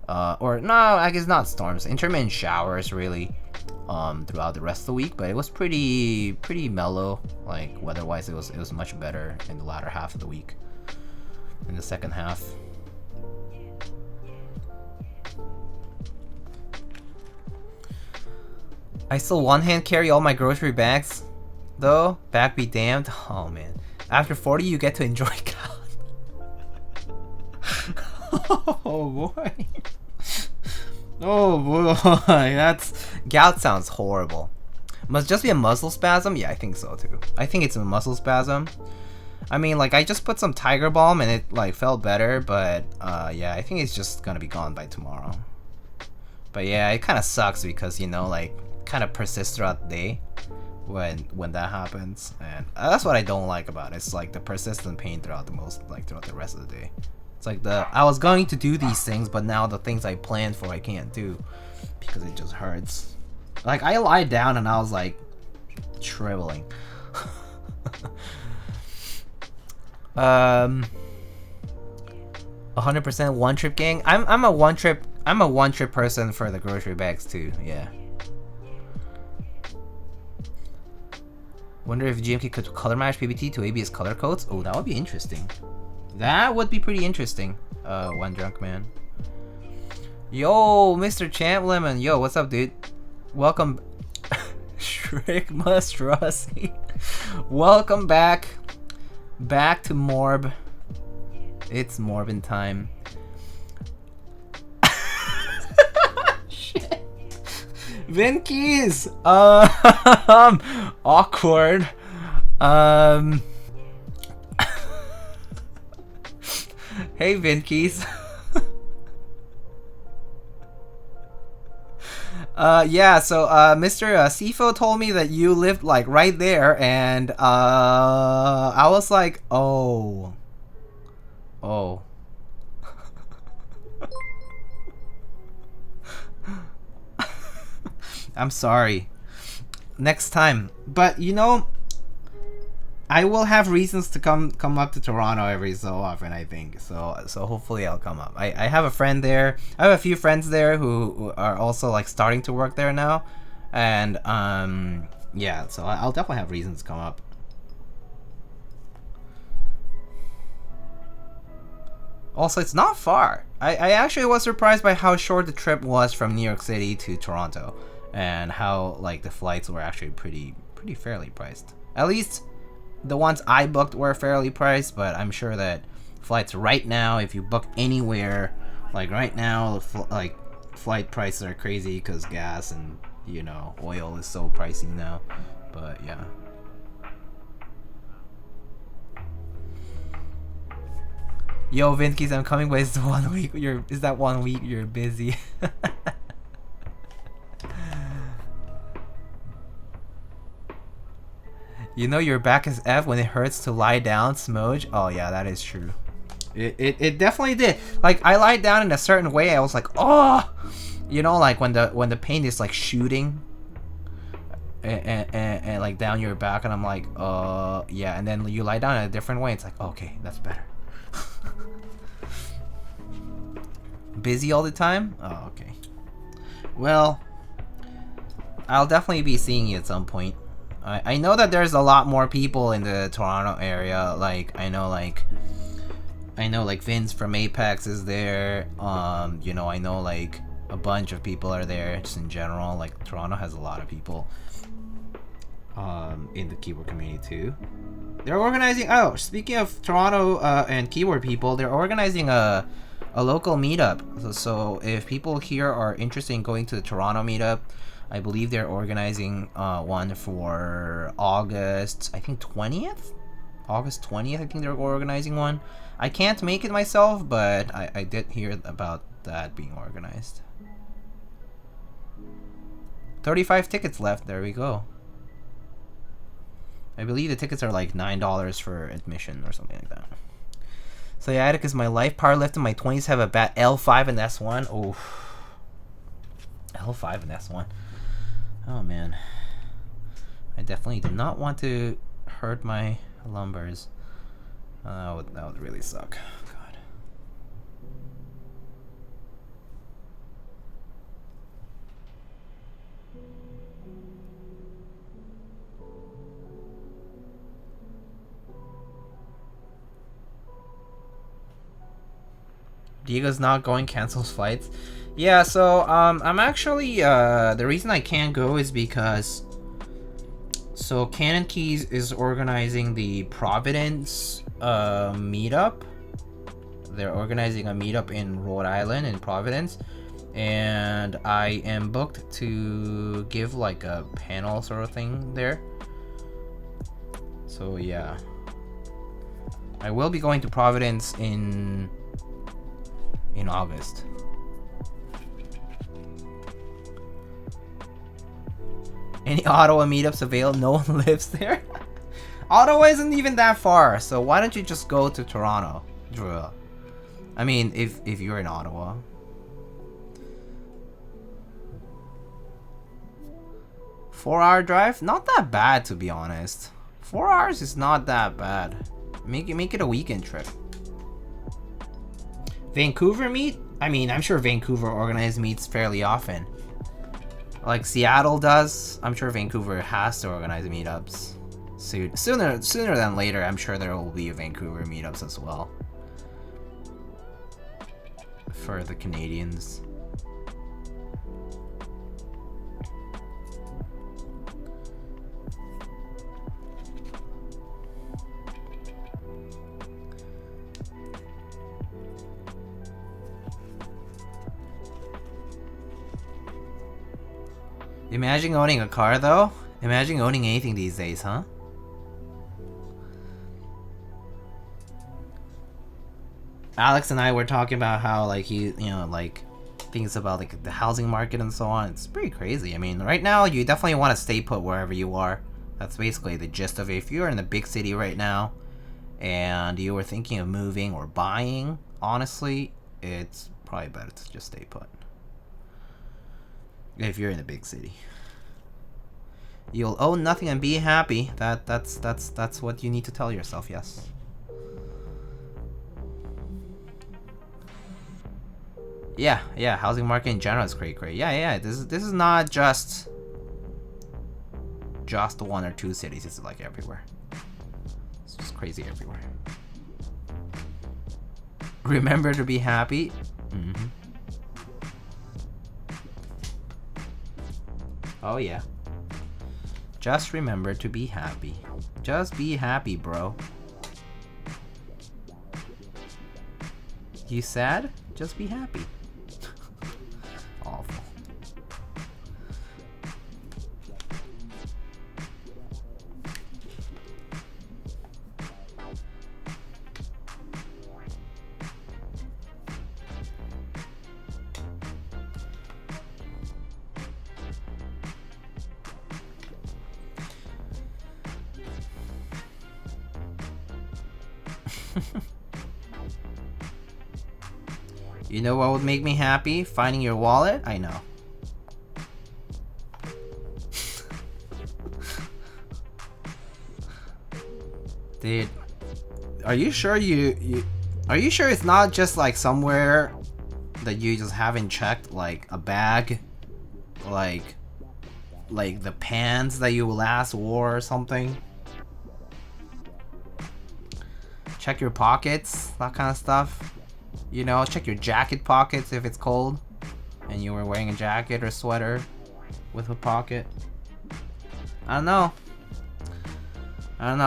Speaker 1: or no, I guess not storms, intermittent showers really, throughout the rest of the week. But it was pretty mellow. Like weather-wise, it was much better in the latter half of the week. In the second half. I still one-hand carry all my grocery bags, though. Back be damned. Oh man. After 40, you get to enjoy gout. Oh boy. Oh boy. That's gout sounds horrible. Must just be a muscle spasm? Yeah, I think so too. I think it's a muscle spasm. I mean, like, I just put some Tiger Balm and it like felt better, but yeah, I think it's just gonna be gone by tomorrow. But yeah, it kind of sucks because, you know, like, kind of persists throughout the day when that happens, and that's what I don't like about it. It's like the persistent pain throughout the rest of the day. It's like I was going to do these things, but now the things I planned for I can't do because it just hurts. Like I lied down and I was like shriveling. 100% one trip gang. I'm a one trip person for the grocery bags too. Yeah. Wonder if GMK could color match PBT to ABS color codes. Oh, that would be interesting. That would be pretty interesting. One drunk man. Yo, Mr. Champ Lemon. Yo, what's up, dude? Welcome, Shrek Must Rossi. Welcome back to Morb. It's Morbin time. Shit. Vinkeys. Awkward. Hey, Vinkeys. Yeah, so Mr. Sifo told me that you lived like right there, and I was like, oh. I'm sorry. Next time. But you know, I will have reasons to come up to Toronto every so often, I think. So hopefully I'll come up. I have a friend there. I have a few friends there who are also like starting to work there now. And yeah, so I'll definitely have reasons to come up. Also, it's not far. I actually was surprised by how short the trip was from New York City to Toronto, and how like the flights were actually pretty fairly priced. At least the ones I booked were fairly priced, but I'm sure that flights right now, if you book anywhere, like right now, like flight prices are crazy because gas and, you know, oil is so pricey now. But yeah. Yo, Vinkeys, I'm coming, but it's 1 week. Is that 1 week you're busy? You know your back is F when it hurts to lie down, Smoj? Oh yeah, that is true. It definitely did. Like I lied down in a certain way, I was like, oh, you know, like when the pain is like shooting and like down your back, and I'm like, yeah, and then you lie down in a different way, it's like, okay, that's better. Busy all the time? Oh, okay. Well, I'll definitely be seeing you at some point. I know that there's a lot more people in the Toronto area. Like I know like Vince from Apex is there. You know, I know like a bunch of people are there just in general. Like Toronto has a lot of people in the keyboard community too. They're organizing, oh, speaking of Toronto and keyboard people, they're organizing a local meetup. So if people here are interested in going to the Toronto meetup, I believe they're organizing one for August, I think 20th? August 20th, I think they're organizing one. I can't make it myself, but I did hear about that being organized. 35 tickets left, there we go. I believe the tickets are like $9 for admission or something like that. Sciatic is my life. Powerlifting in my 20s have a bad L5 and S1. Oh, L5 and S1. Oh man, I definitely do not want to hurt my lumbars. That would really suck. God. Diego's not going, cancels flights. Yeah, so I'm actually the reason I can't go is because so Canon Keys is organizing the Providence meetup. They're organizing a meetup in Rhode Island in Providence, and I am booked to give like a panel sort of thing there. So yeah, I will be going to Providence in August. Any Ottawa meetups available? No one lives there. Ottawa isn't even that far, so why don't you just go to Toronto, Drew? I mean, if you're in Ottawa. Four-hour drive? Not that bad, to be honest. 4 hours is not that bad. Make it a weekend trip. Vancouver meet? I mean, I'm sure Vancouver organizes meets fairly often. Like Seattle does. I'm sure Vancouver has to organize meetups. Sooner than later, I'm sure there will be Vancouver meetups as well. For the Canadians. Imagine owning a car though. Imagine owning anything these days, huh? Alex and I were talking about how like you know like things about like the housing market and so on. It's pretty crazy. I mean, right now you definitely want to stay put wherever you are. That's basically the gist of it. If you're in the big city right now and you were thinking of moving or buying, honestly, it's probably better to just stay put. If you're in a big city, you'll own nothing and be happy. That's what you need to tell yourself. Yes. Yeah. Housing market in general is great. Yeah. This is not just one or two cities. It's like everywhere. It's just crazy everywhere. Remember to be happy. Mm-hmm. Oh yeah. Just remember to be happy. Just be happy, bro. You sad? Just be happy. Awful. You know what would make me happy? Finding your wallet? I know. Dude, are you sure are you sure it's not just like somewhere that you just haven't checked, like a bag, like the pants that you last wore or something? Check your pockets, that kind of stuff. You know, check your jacket pockets if it's cold and you were wearing a jacket or sweater with a pocket. I don't know.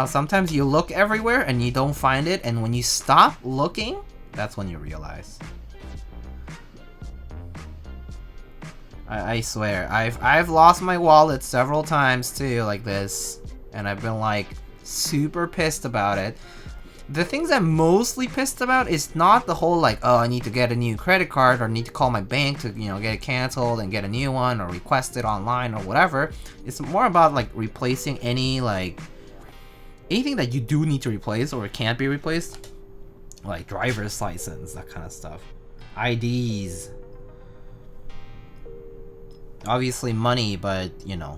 Speaker 1: Sometimes you look everywhere and you don't find it, and when you stop looking, that's when you realize. I swear, I've lost my wallet several times too, like this, and I've been like super pissed about it. The things I'm mostly pissed about is not the whole like, oh, I need to get a new credit card or need to call my bank to, you know, get it canceled and get a new one or request it online or whatever. It's more about like replacing any like anything that you do need to replace or can't be replaced, like driver's license, that kind of stuff, IDs, obviously money, but you know,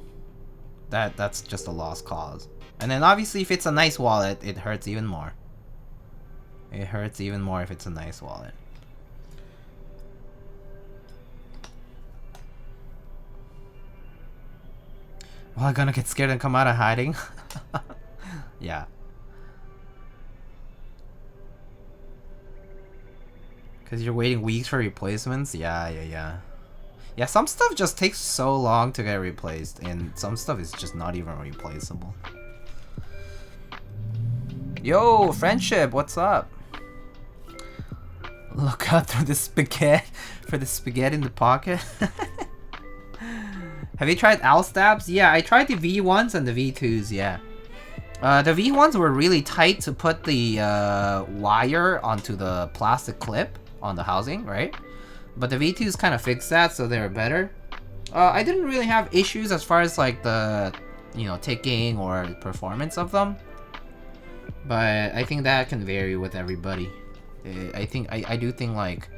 Speaker 1: that's just a lost cause. And then obviously if it's a nice wallet, it hurts even more. It hurts even more if it's a nice wallet. Well, I'm gonna get scared and come out of hiding. Yeah. Cause you're waiting weeks for replacements? Yeah. Yeah, some stuff just takes so long to get replaced, and some stuff is just not even replaceable. Yo, friendship, what's up? Look out through the spaghetti for the spaghetti in the pocket. Have you tried owl stabs? Yeah, I tried the V1s and the V2s, yeah. The V1s were really tight to put the wire onto the plastic clip on the housing, right? But the V2s kind of fixed that, so they were better. I didn't really have issues as far as like the, you know, ticking or performance of them. But I think that can vary with everybody. I do think like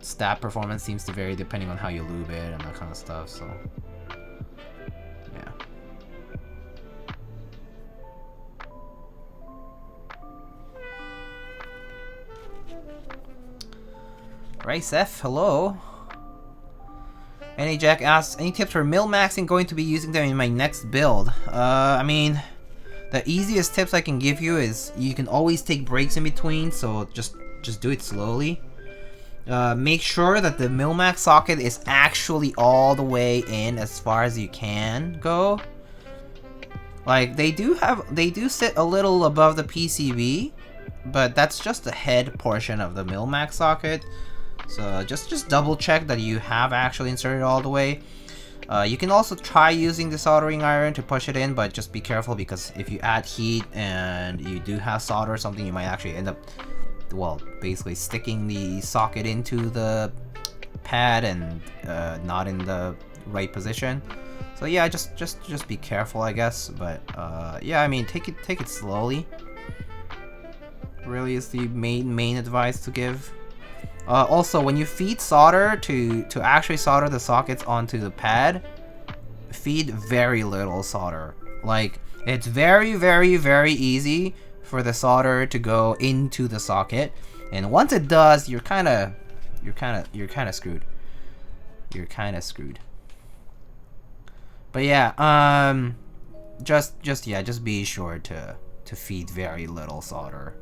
Speaker 1: stat performance seems to vary depending on how you lube it and that kind of stuff, so yeah. Right, Seth, hello. Jack asks, any tips for Milmaxing? Going to be using them in my next build. I mean, the easiest tips I can give you is you can always take breaks in between, so just do it slowly. Make sure that the Milmax socket is actually all the way in as far as you can go. Like they do sit a little above the PCB, but that's just the head portion of the Milmax socket. So just double check that you have actually inserted all the way. You can also try using the soldering iron to push it in, but just be careful because if you add heat and you do have solder or something, you might actually end up, well, basically sticking the socket into the pad and not in the right position. So yeah, just be careful, I guess. But yeah, I mean, take it slowly. Really is the main advice to give. Also, when you feed solder to actually solder the sockets onto the pad, feed very little solder. Like, it's very easy for the solder to go into the socket, and once it does, you're kind of screwed. You're kind of screwed. But yeah, just be sure to feed very little solder.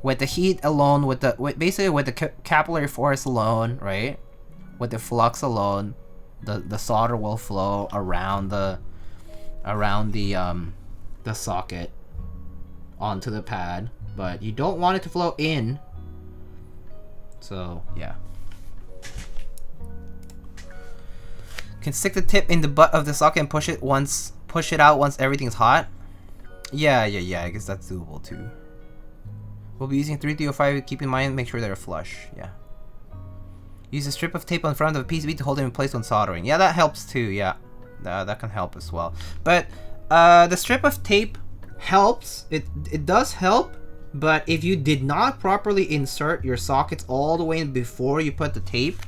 Speaker 1: With the heat alone, basically with the capillary force alone, right? With the flux alone, the solder will flow around the socket onto the pad, but you don't want it to flow in. So yeah. Can stick the tip in the butt of the socket and push it out once everything's hot. Yeah. I guess that's doable too. We'll be using 3305. Keep in mind, make sure they're flush. Yeah. Use a strip of tape on front of the PCB to hold them in place when soldering. Yeah, that helps too. Yeah, that can help as well. But the strip of tape helps. It does help. But if you did not properly insert your sockets all the way in before you put the tape,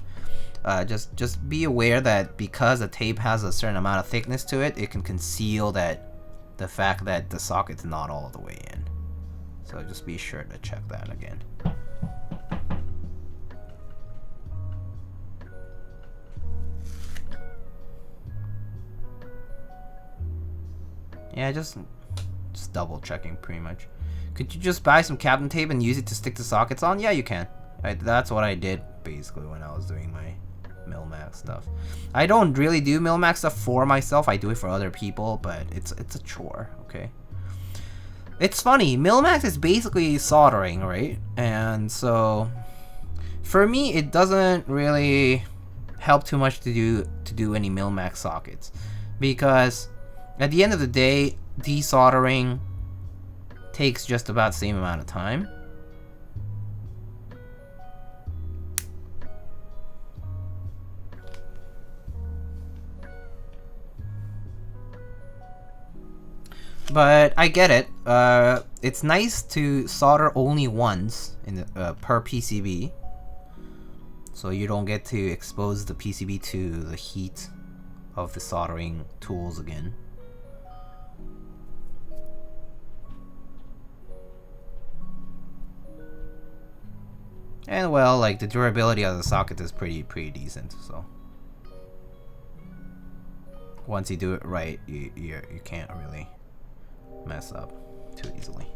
Speaker 1: just be aware that because the tape has a certain amount of thickness to it, it can conceal the fact that the socket's not all the way in. So just be sure to check that again. Yeah, just double checking pretty much. Could you just buy some Kapton tape and use it to stick the sockets on? Yeah, you can. That's what I did basically when I was doing my Milmax stuff. I don't really do Milmax stuff for myself. I do it for other people, but it's a chore, okay? It's funny, Milmax is basically soldering, right? And so for me, it doesn't really help too much to do any Milmax sockets, because at the end of the day, desoldering takes just about the same amount of time. But I get it. It's nice to solder only once in the, per PCB, so you don't get to expose the PCB to the heat of the soldering tools again. And well, like, the durability of the socket is pretty decent, so once you do it right, you can't really mess up too easily.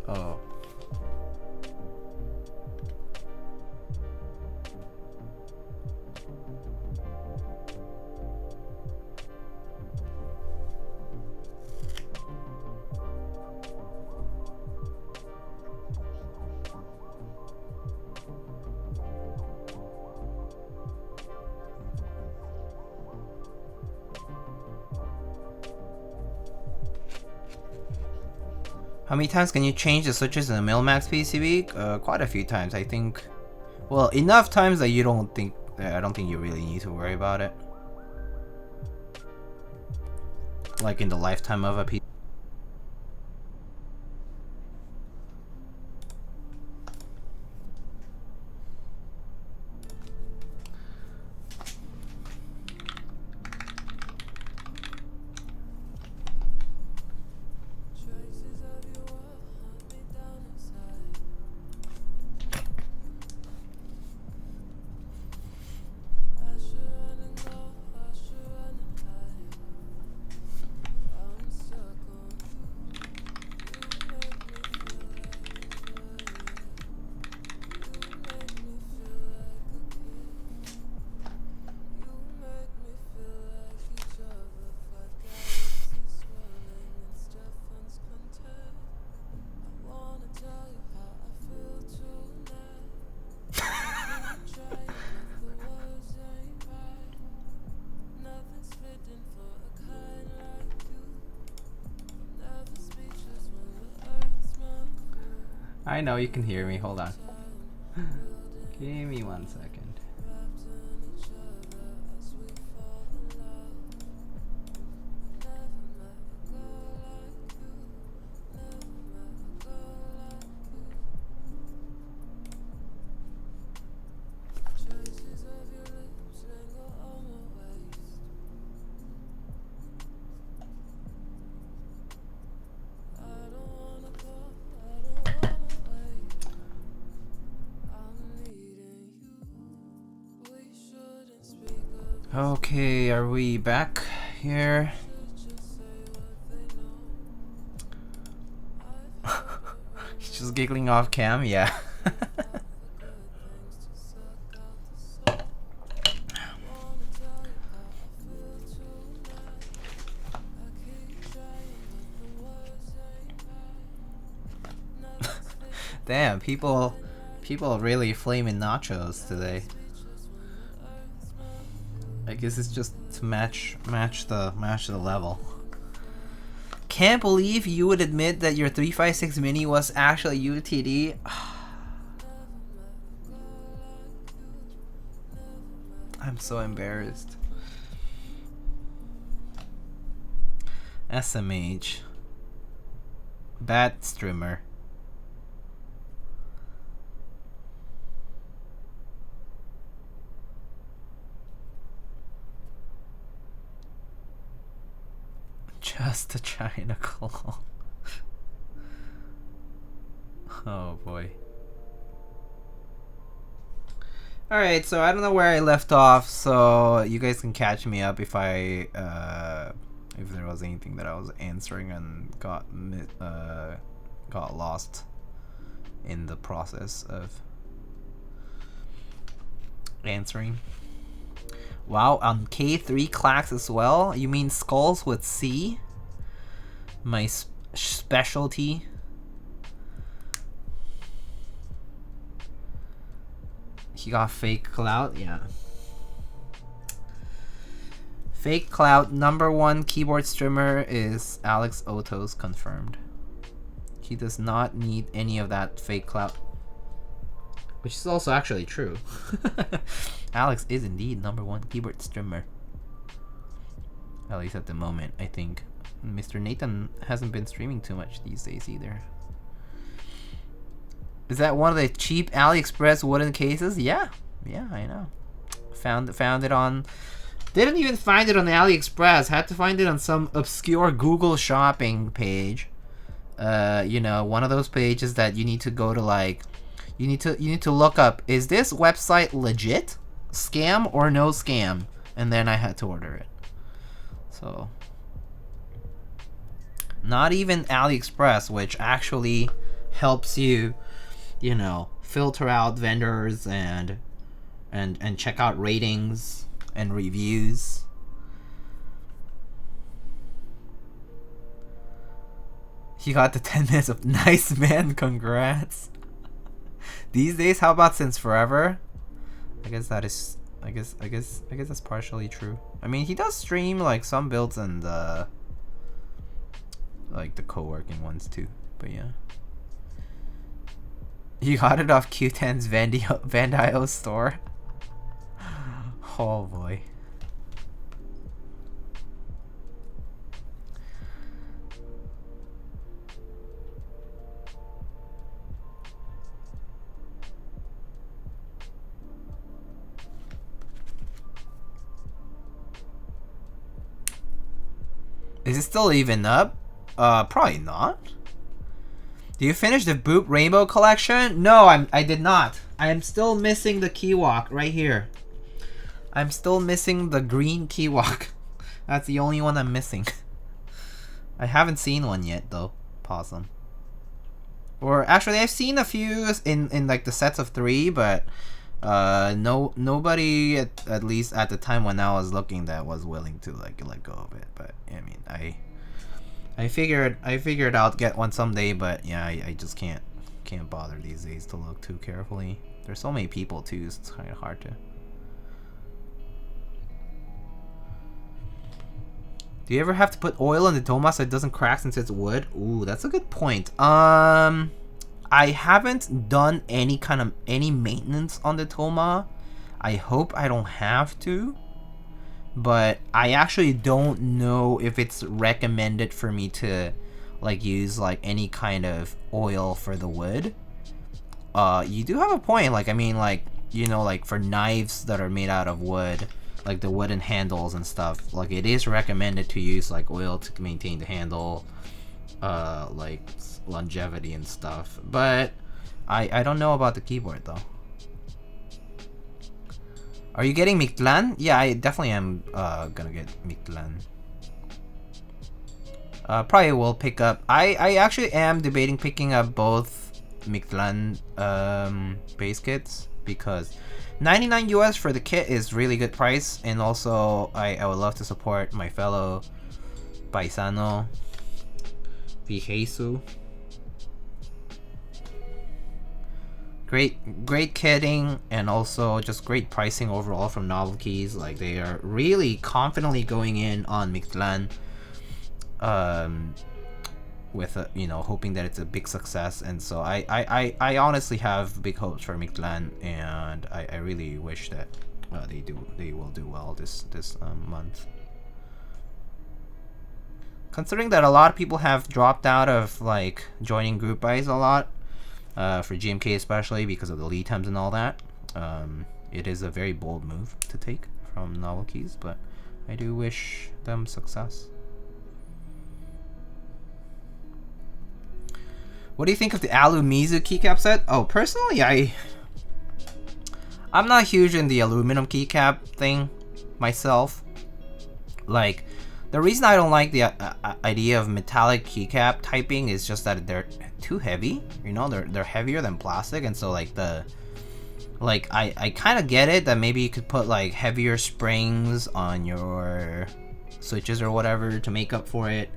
Speaker 1: Oh. How many times can you change the switches in a Milmax PCB? Quite a few times, I think. Well, enough times that you don't think, I don't think you really need to worry about it. Like in the lifetime of a PC. I know you can hear me, hold on. Give me 1 second. Okay, are we back here? He's just giggling off cam, yeah. Damn, people really flaming nachos today. I guess it's just to match the level. Can't believe you would admit that your 356 mini was actually UTD. I'm so embarrassed. SMH. Bad streamer. Just a China clone. Oh boy. Alright, so I don't know where I left off, so you guys can catch me up if I if there was anything that I was answering and got lost in the process of answering. Wow, on K3 clacks as well? You mean skulls with C? My specialty. He got fake clout, yeah. Fake clout #1 keyboard streamer is Alex Otos, confirmed. He does not need any of that fake clout. Which is also actually true. Alex is indeed #1 keyboard streamer. At least at the moment, I think. Mr. Nathan hasn't been streaming too much these days either. Is that one of the cheap AliExpress wooden cases? Yeah, yeah, I know. Found it on. Didn't even find it on AliExpress. Had to find it on some obscure Google shopping page. You know, one of those pages that you need to go to, like, you need to look up, is this website legit? Scam or no scam? And then I had to order it. So not even AliExpress, which actually helps you, you know, filter out vendors and check out ratings and reviews. You got the 10 minutes of nice, man, congrats. These days, how about since forever? I guess that is, I guess that's partially true. I mean, he does stream like some builds and like the co-working ones too, But yeah. You got it off Q10's Vandio store? Oh boy. Is it still even up? Probably not. Do you finish the Boop Rainbow collection? No, I did not. I am still missing the Keywalk right here. I'm still missing the green Keywalk. That's the only one I'm missing. I haven't seen one yet though. Possum. Or actually, I've seen a few in like the sets of 3, but nobody at least at the time when I was looking that was willing to like let go of it. But I mean, I figured I'll get one someday, but yeah, I just can't bother these days to look too carefully. There's so many people too, so it's kind of hard to. Do you ever have to put oil in the Thoma so it doesn't crack since it's wood? Ooh, that's a good point. I haven't done any maintenance on the Thoma. I hope I don't have to. But I actually don't know if it's recommended for me to like use like any kind of oil for the wood. You do have a point. Like, I mean, like, you know, like for knives that are made out of wood, like the wooden handles and stuff, like it is recommended to use like oil to maintain the handle, like longevity and stuff. But I don't know about the keyboard though. Are you getting Mictlan? Yeah, I definitely am gonna get Mictlan. Probably will pick up. I actually am debating picking up both Mictlan base kits because 99 US for the kit is really good price, and also I would love to support my fellow paisano Vijesu. Great kitting, and also just great pricing overall from Novel Keys. Like, they are really confidently going in on Mictlan, with you know, hoping that it's a big success. And so I honestly have big hopes for Mictlan, and I really wish that they will do well this month. Considering that a lot of people have dropped out of like joining group buys a lot. For GMK especially because of the lead times and all that, it is a very bold move to take from Novel Keys, but I do wish them success. What do you think of the Alu Mizu keycap set? Oh, personally, I'm not huge in the aluminum keycap thing myself. Like, the reason I don't like the idea of metallic keycap typing is just that they're too heavy. You know, they're heavier than plastic, and so like I kind of get it that maybe you could put like heavier springs on your switches or whatever to make up for it.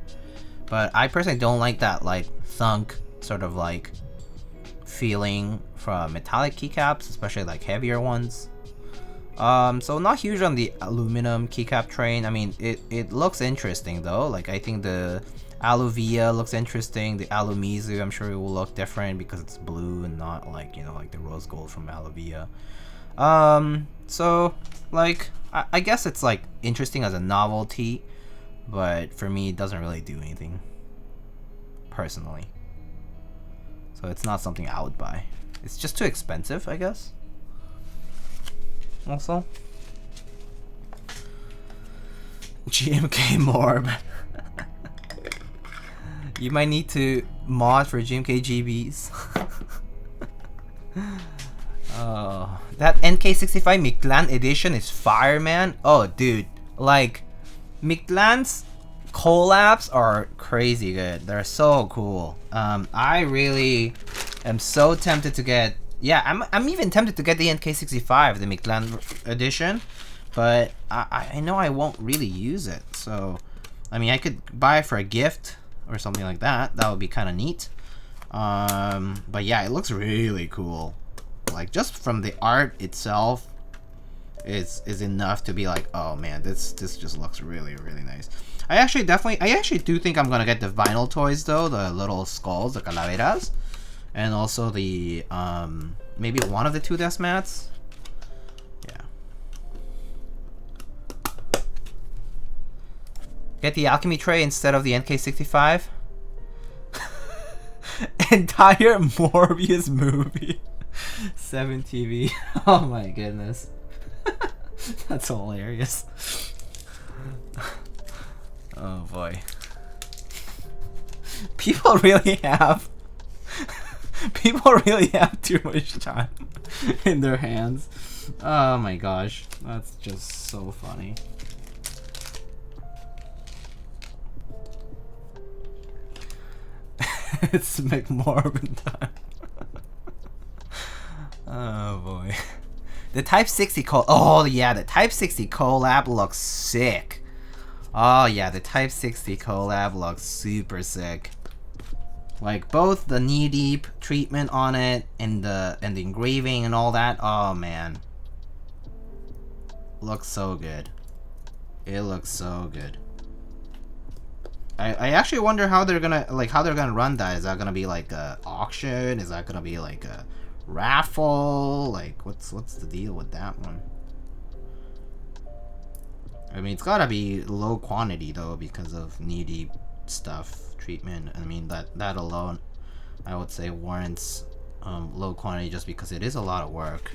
Speaker 1: But I personally don't like that like thunk sort of like feeling from metallic keycaps, especially like heavier ones. So not huge on the aluminum keycap train. I mean, it looks interesting though. Like, I think the Aluvia looks interesting. The Alumizu, I'm sure it will look different because it's blue and not like, you know, like the rose gold from Aluvia. So like, I guess it's like interesting as a novelty, but for me it doesn't really do anything personally. So it's not something I would buy. It's just too expensive, I guess. Also, GMK Morb. You might need to mod for GMK GBs. Oh, that NK65 Mictlan edition is fire, man. Oh, dude, like Mictlan's collabs are crazy good. They're so cool. I really am so tempted to get. Yeah, I'm even tempted to get the NK65, the Mictlan edition, but I know I won't really use it. So, I mean, I could buy it for a gift or something like that. That would be kind of neat. But yeah, it looks really cool. Like, just from the art itself, is enough to be like, oh man, this just looks really nice. I actually do think I'm gonna get the vinyl toys though, the little skulls, the calaveras, and also the maybe one of the 2 desk mats. Yeah. Get the alchemy tray instead of the NK65. Entire Morbius movie. 7 TV. Oh my goodness. That's hilarious. Oh boy. People really have too much time in their hands. Oh my gosh. That's just so funny. It's McMorgan time. Oh boy. The Type 60 oh yeah, the Type 60 collab looks sick. Oh yeah, the Type 60 collab looks super sick. Like both the knee deep treatment on it and the engraving and all that. Oh man. Looks so good. It looks so good. I actually wonder how they're gonna run that. Is that gonna be like a auction? Is that gonna be like a raffle? Like what's the deal with that one? I mean, it's gotta be low quantity though because of knee-deep stuff treatment. I mean that alone, I would say warrants low quantity just because it is a lot of work.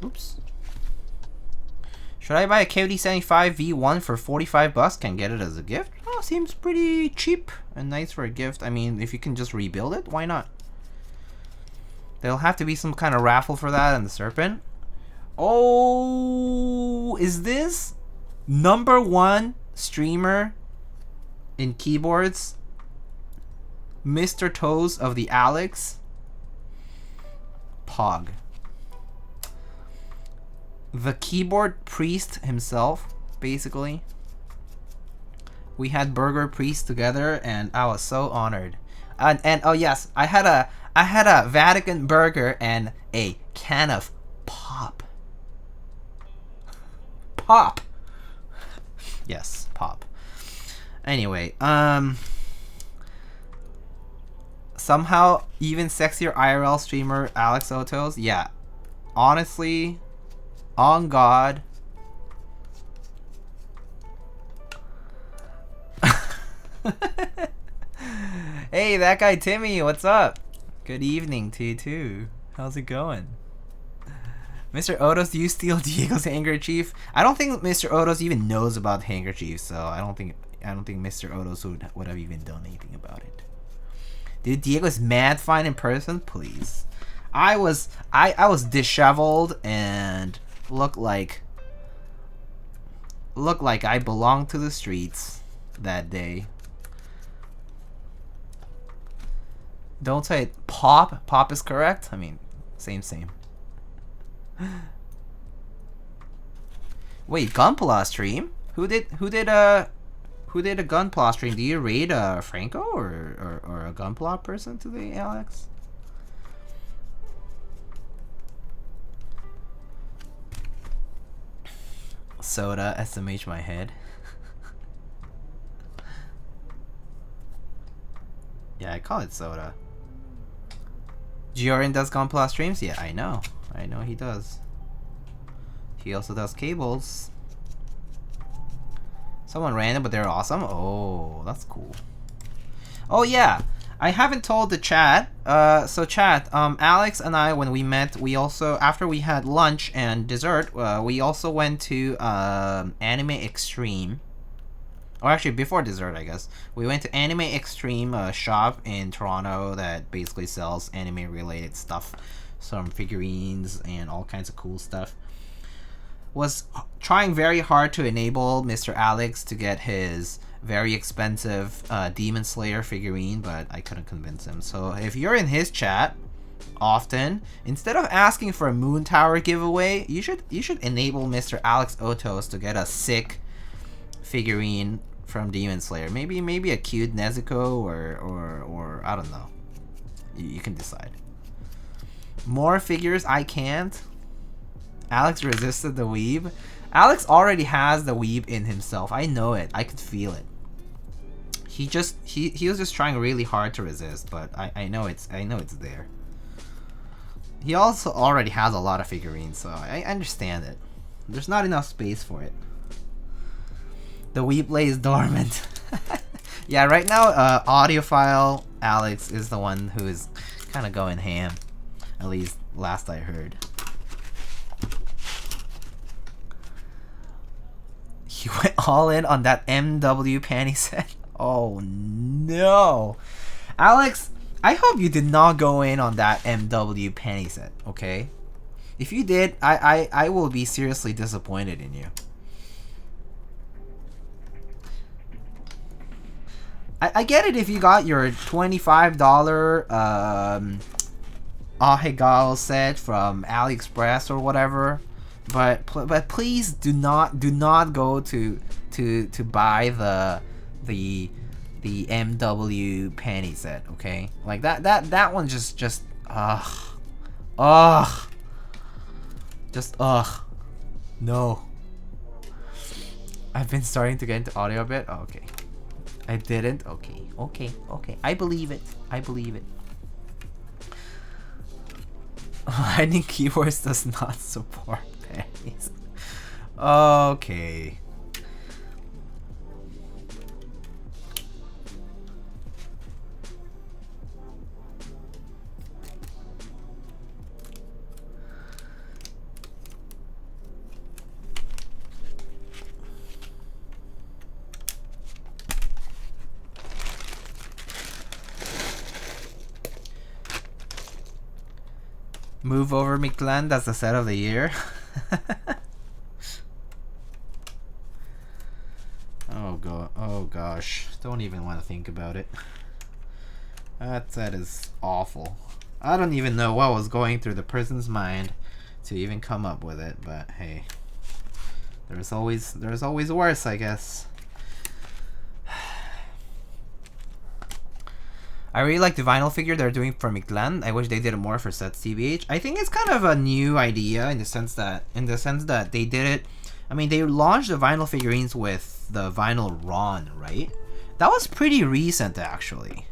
Speaker 1: Oops. Should I buy a KD75 V1 for 45 bucks? Can get it as a gift? Oh, seems pretty cheap and nice for a gift. I mean, if you can just rebuild it, why not? There'll have to be some kind of raffle for that and the Serpent. Oh, is this #1 streamer in keyboards? Mr. Toes of the Alex? Pog. The keyboard priest himself, basically. We had Burger Priest together, and I was so honored. And oh yes, I had a Vatican burger and a can of pop. Pop. Yes, pop. Anyway, somehow even sexier IRL streamer Alex Otos. Yeah, honestly. On God. Hey, that guy Timmy, what's up? Good evening to you too. How's it going? Mr. Otos, do you steal Diego's handkerchief? I don't think Mr. Otos even knows about handkerchiefs, so I don't think Mr. Otos would have even done anything about it. Dude, Diego's mad fine in person, please. I was disheveled and look like I belonged to the streets that day. Don't say it. Pop. Pop is correct. I mean, same. Wait, Gunpla stream? Who did a Gunpla stream? Do you raid Franco or a Gunpla person today, Alex? Soda, SMH my head. Yeah, I call it soda. Giorin does Gunpla streams? Yeah, I know he does. He also does cables. Someone random, but they're awesome. Oh, that's cool. Oh yeah, I haven't told the chat. So chat, Alex and I, when we met, we also, after we had lunch and dessert, we also went to Anime Extreme. Or actually, before dessert, I guess. We went to Anime Extreme, a shop in Toronto that basically sells anime-related stuff. Some figurines and all kinds of cool stuff. Was trying very hard to enable Mr. Alex to get his very expensive Demon Slayer figurine, but I couldn't convince him. So if you're in his chat often, instead of asking for a Moon Tower giveaway, you should enable Mr. Alex Otos to get a sick figurine from Demon Slayer. Maybe a cute Nezuko or I don't know. You can decide. More figures, I can't. Alex resisted the weeb. Alex already has the weeb in himself. I know it. I could feel it. He was just trying really hard to resist, but I know it's there. He also already has a lot of figurines, so I understand it. There's not enough space for it. The weeb lays dormant. Yeah, right now, audiophile Alex is the one who is kind of going ham. At least last I heard. He went all in on that MW panty set. Oh no. Alex, I hope you did not go in on that MW panty set, okay? If you did, I will be seriously disappointed in you. I get it if you got your $25 Ahegao set from AliExpress or whatever, but please do not go to buy the MW panty set, okay? Like that one just no. I've been starting to get into audio a bit. Oh, okay. I didn't. Okay. I believe it. Lightning keywords does not support panties. Okay. Move over Mictlan, that's the set of the year. Oh gosh, don't even want to think about it. That set is awful. I don't even know what was going through the person's mind to even come up with it, but hey, there's always worse, I guess. I really like the vinyl figure they're doing for Mictlan. I wish they did it more for sets TBH. I think it's kind of a new idea in the sense that they did it. I mean, they launched the vinyl figurines with the vinyl Ron, right? That was pretty recent actually.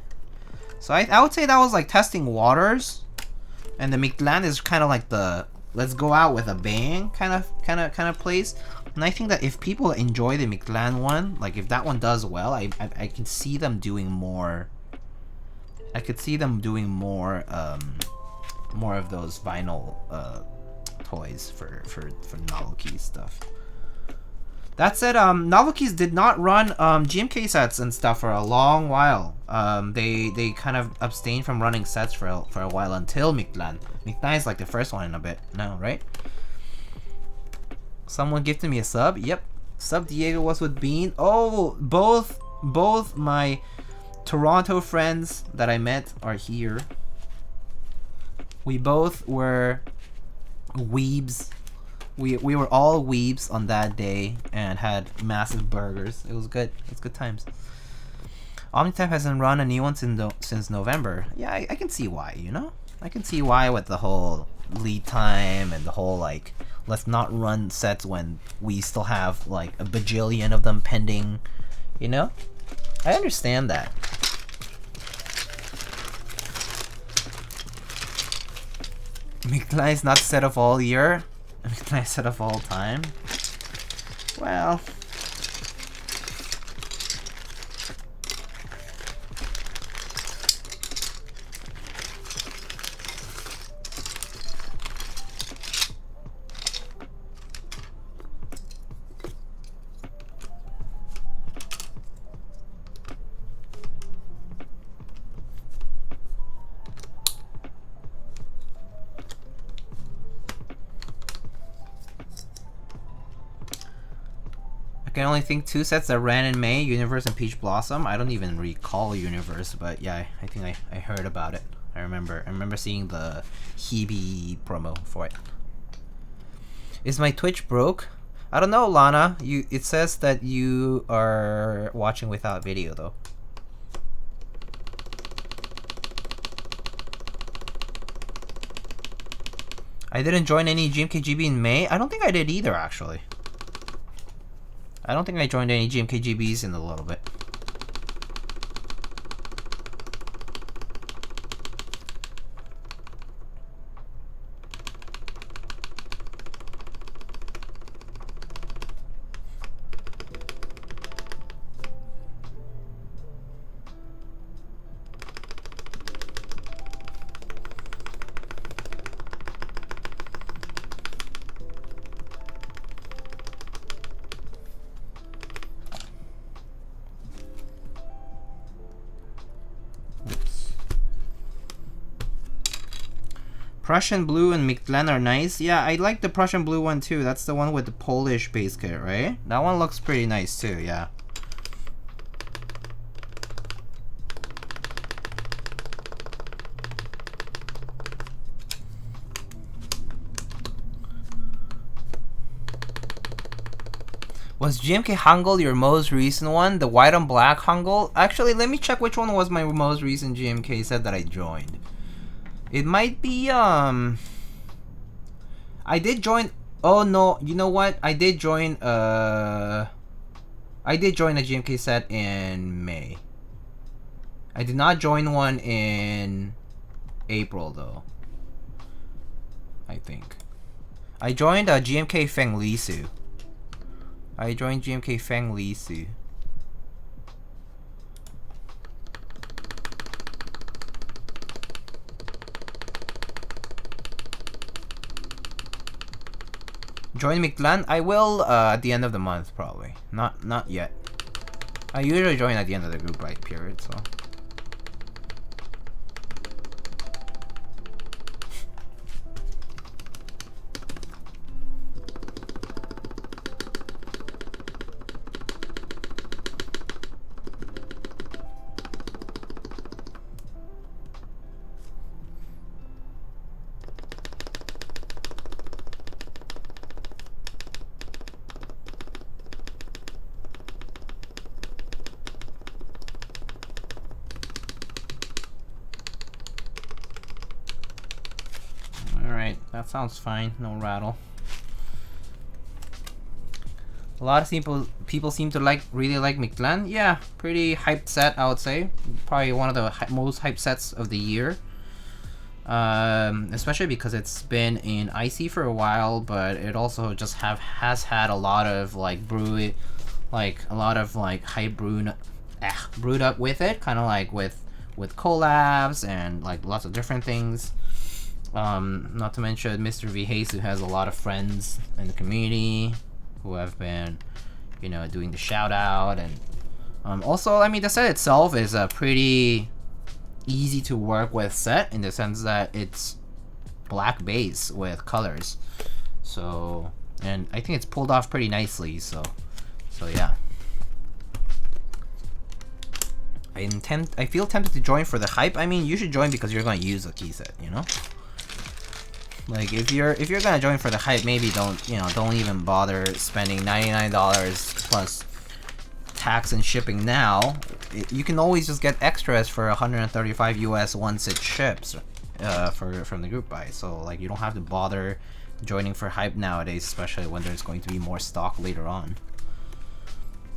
Speaker 1: So I would say that was like testing waters, and the Mictlan is kind of like the let's go out with a bang kind of place. And I think that if people enjoy the Mictlan one, like if that one does well, I can see them doing more. I could see them doing more of those vinyl toys for novelty stuff. That said, Novelties did not run GMK sets and stuff for a long while. They kind of abstained from running sets for a while until Mictlan. Mictlan is like the first one in a bit now, right? Someone gifted me a sub. Yep, sub Diego was with Bean. Oh, both my Toronto friends that I met are here. We both were weebs. We were all weebs on that day and had massive burgers. It was good. It's good times. Omnitype hasn't run a new one since November. Yeah, I can see why, you know? I can see why with the whole lead time and the whole like, let's not run sets when we still have like a bajillion of them pending, you know? I understand that. Mictlan is not set of all year. Mictlan is set of all time. Well, I can only think two sets that ran in May, Universe and Peach Blossom. I don't even recall Universe, but yeah, I think I heard about it. I remember seeing the Hebe promo for it. Is my Twitch broke? I don't know, Lana. It says that you are watching without video though. I didn't join any GMKGB in May. I don't think I did either, actually. I don't think I joined any GMKGBs in a little bit. Prussian Blue and Mictlan are nice. Yeah, I like the Prussian Blue one too. That's the one with the Polish base kit, right? That one looks pretty nice too, yeah. Was GMK Hangul your most recent one? The white on black Hangul? Actually, let me check which one was my most recent GMK set that I joined. It might be, I did join, oh no, you know what? I did join a GMK set in May. I did not join one in April though. I think. I joined a GMK Feng Lisu. I joined GMK Feng Lisu. Join Mictlan? I will at the end of the month probably. Not yet. I usually join at the end of the group right period, so. That sounds fine, no rattle. A lot of people seem to really like Mictlan. Yeah, pretty hyped set, I would say. Probably one of the most hyped sets of the year. Especially because it's been in IC for a while, but it also just has had a lot of hype brewed up with it, kind of like with collabs and like lots of different things. Not to mention Mr. Vihase, who has a lot of friends in the community who have been, you know, doing the shout out, and also, I mean, the set itself is a pretty easy to work with set in the sense that it's black base with colors, so, and I think it's pulled off pretty nicely, so yeah. I feel tempted to join for the hype. I mean, you should join because you're going to use a key set, you know. Like if you're gonna join for the hype, maybe don't even bother spending $99 plus tax and shipping now. You can always just get extras for 135 US once it ships from the group buy. So like you don't have to bother joining for hype nowadays, especially when there's going to be more stock later on.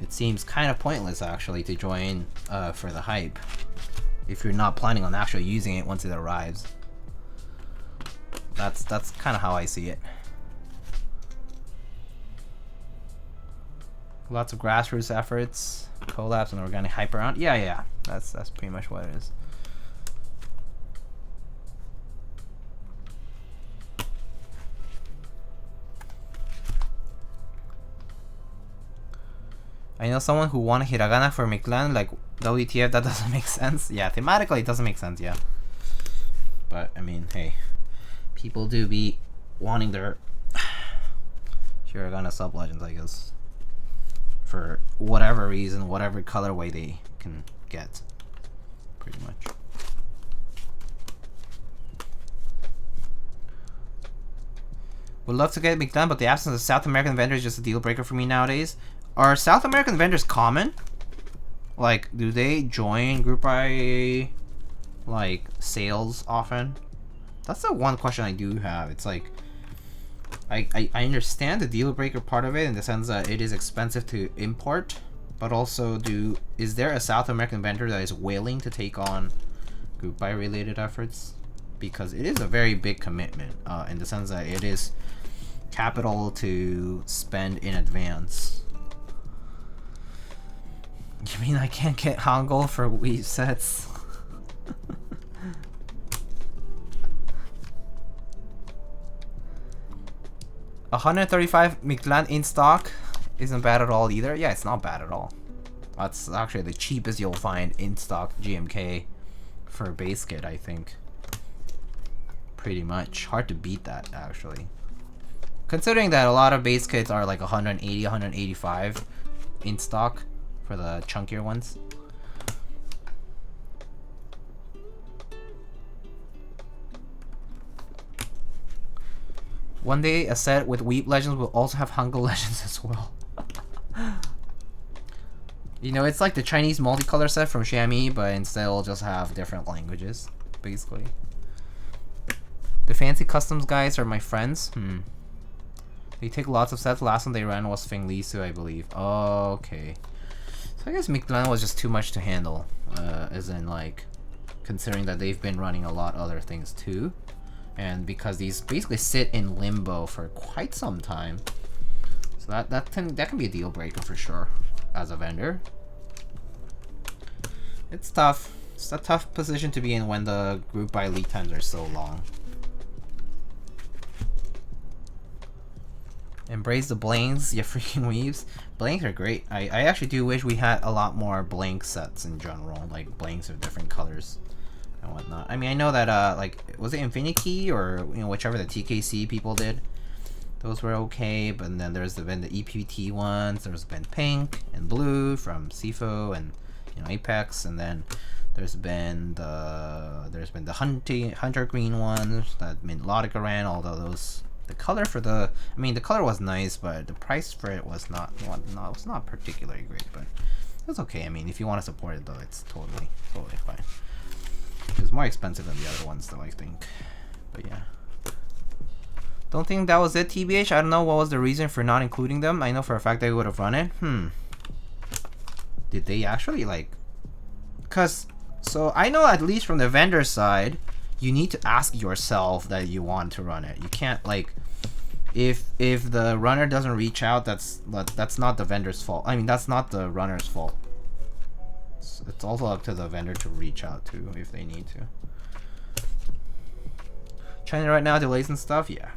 Speaker 1: It seems kind of pointless actually to join for the hype if you're not planning on actually using it once it arrives. That's kind of how I see it. Lots of grassroots efforts, collabs, and organic hype around. Yeah. That's pretty much what it is. I know someone who won hiragana for Mictlan, like WTF, that doesn't make sense. Yeah, thematically it doesn't make sense, yeah. But I mean, hey. People do be wanting their hiragana sub-legends, I guess. For whatever reason, whatever colorway they can get. Pretty much. Would love to get Mictlan, but the absence of South American vendors is just a deal breaker for me nowadays. Are South American vendors common? Like, do they join Group I like sales often? That's the one question I do have. It's like, I understand the deal breaker part of it in the sense that it is expensive to import, but also is there a South American vendor that is willing to take on group buy related efforts? Because it is a very big commitment in the sense that it is capital to spend in advance. You mean I can't get Hangul for weave sets? $135 Mictlan in stock isn't bad at all either. Yeah, it's not bad at all. That's actually the cheapest you'll find in stock GMK for a base kit, I think. Pretty much. Hard to beat that, actually. Considering that a lot of base kits are like 180, 185 in stock for the chunkier ones. One day, a set with Weep Legends will also have Hangul Legends as well. You know, it's like the Chinese multicolor set from Xiaomi, but instead it'll just have different languages, basically. The fancy customs guys are my friends. They take lots of sets. Last one they ran was Feng Lisu, I believe. Oh, okay. So I guess Mictlan was just too much to handle. As in, like, considering that they've been running a lot other things too. And because these basically sit in limbo for quite some time. So that can be a deal breaker for sure as a vendor. It's tough. It's a tough position to be in when the group buy lead times are so long. Embrace the blanks, you freaking weaves. Blanks are great. I actually do wish we had a lot more blank sets in general, like blanks of different colors and whatnot. I mean, I know that like, was it Infinity or, you know, whichever the TKC people did, those were okay. But then there's been the EPT ones. There's been pink and blue from Sifo and, you know, Apex, and then there's been the hunter green ones that Melodica ran. Although those, the color for the, I mean, the color was nice, but the price for it was not particularly great. But it was okay. I mean, if you want to support it though, it's totally fine. It's more expensive than the other ones though, I think. But yeah. Don't think that was it, TBH. I don't know what was the reason for not including them. I know for a fact they would have run it. Did they actually, like... So I know at least from the vendor side, you need to ask yourself that you want to run it. You can't, like... If the runner doesn't reach out, that's not the vendor's fault. I mean, that's not the runner's fault. It's also up to the vendor to reach out to if they need to. China right now, delays and stuff, yeah.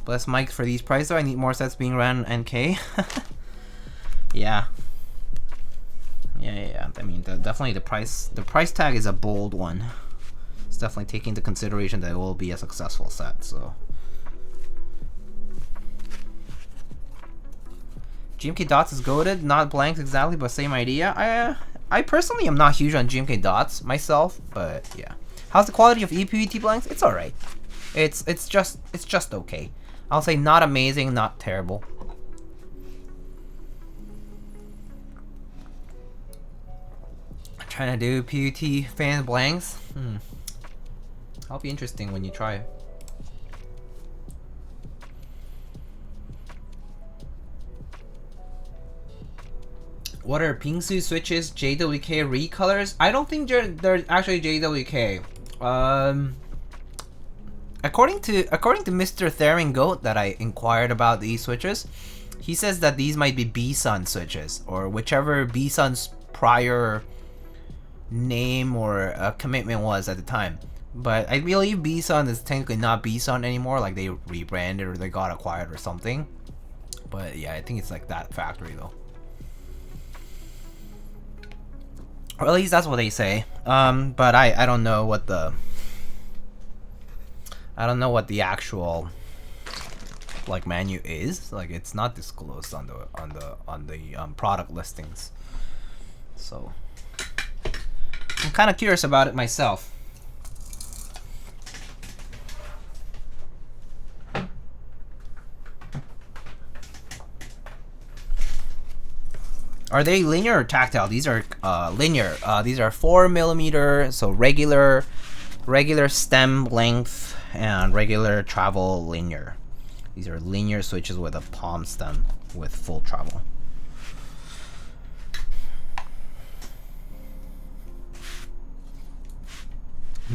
Speaker 1: Bless Mike for these prices though. I need more sets being ran NK. Yeah. I mean, definitely the price tag is a bold one. It's definitely taking into consideration that it will be a successful set, so. GMK Dots is goated, not blanks exactly, but same idea. I personally am not huge on GMK Dots myself, but yeah. How's the quality of EPVT blanks? It's alright. It's just okay. I'll say not amazing, not terrible. Trying to do PVT fan blanks. That'll be interesting when you try it. What are Bingsu switches JWK recolors? I don't think they're actually JWK. According to Mr. Theron Goat that I inquired about these switches, he says that these might be B-Sun switches, or whichever B-Sun's prior name or commitment was at the time. But I believe B-Sun is technically not B-Sun anymore, like they rebranded or they got acquired or something. But yeah, I think it's like that factory though. Or at least that's what they say. But I don't know what the actual like menu is. Like it's not disclosed on the product listings. So I'm kind of curious about it myself. Are they linear or tactile? These are linear. These are 4mm, so regular regular stem length and regular travel linear. These are linear switches with a POM stem with full travel.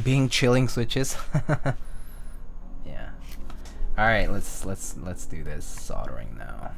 Speaker 1: Being chilling switches. Yeah. All right, let's do this soldering now.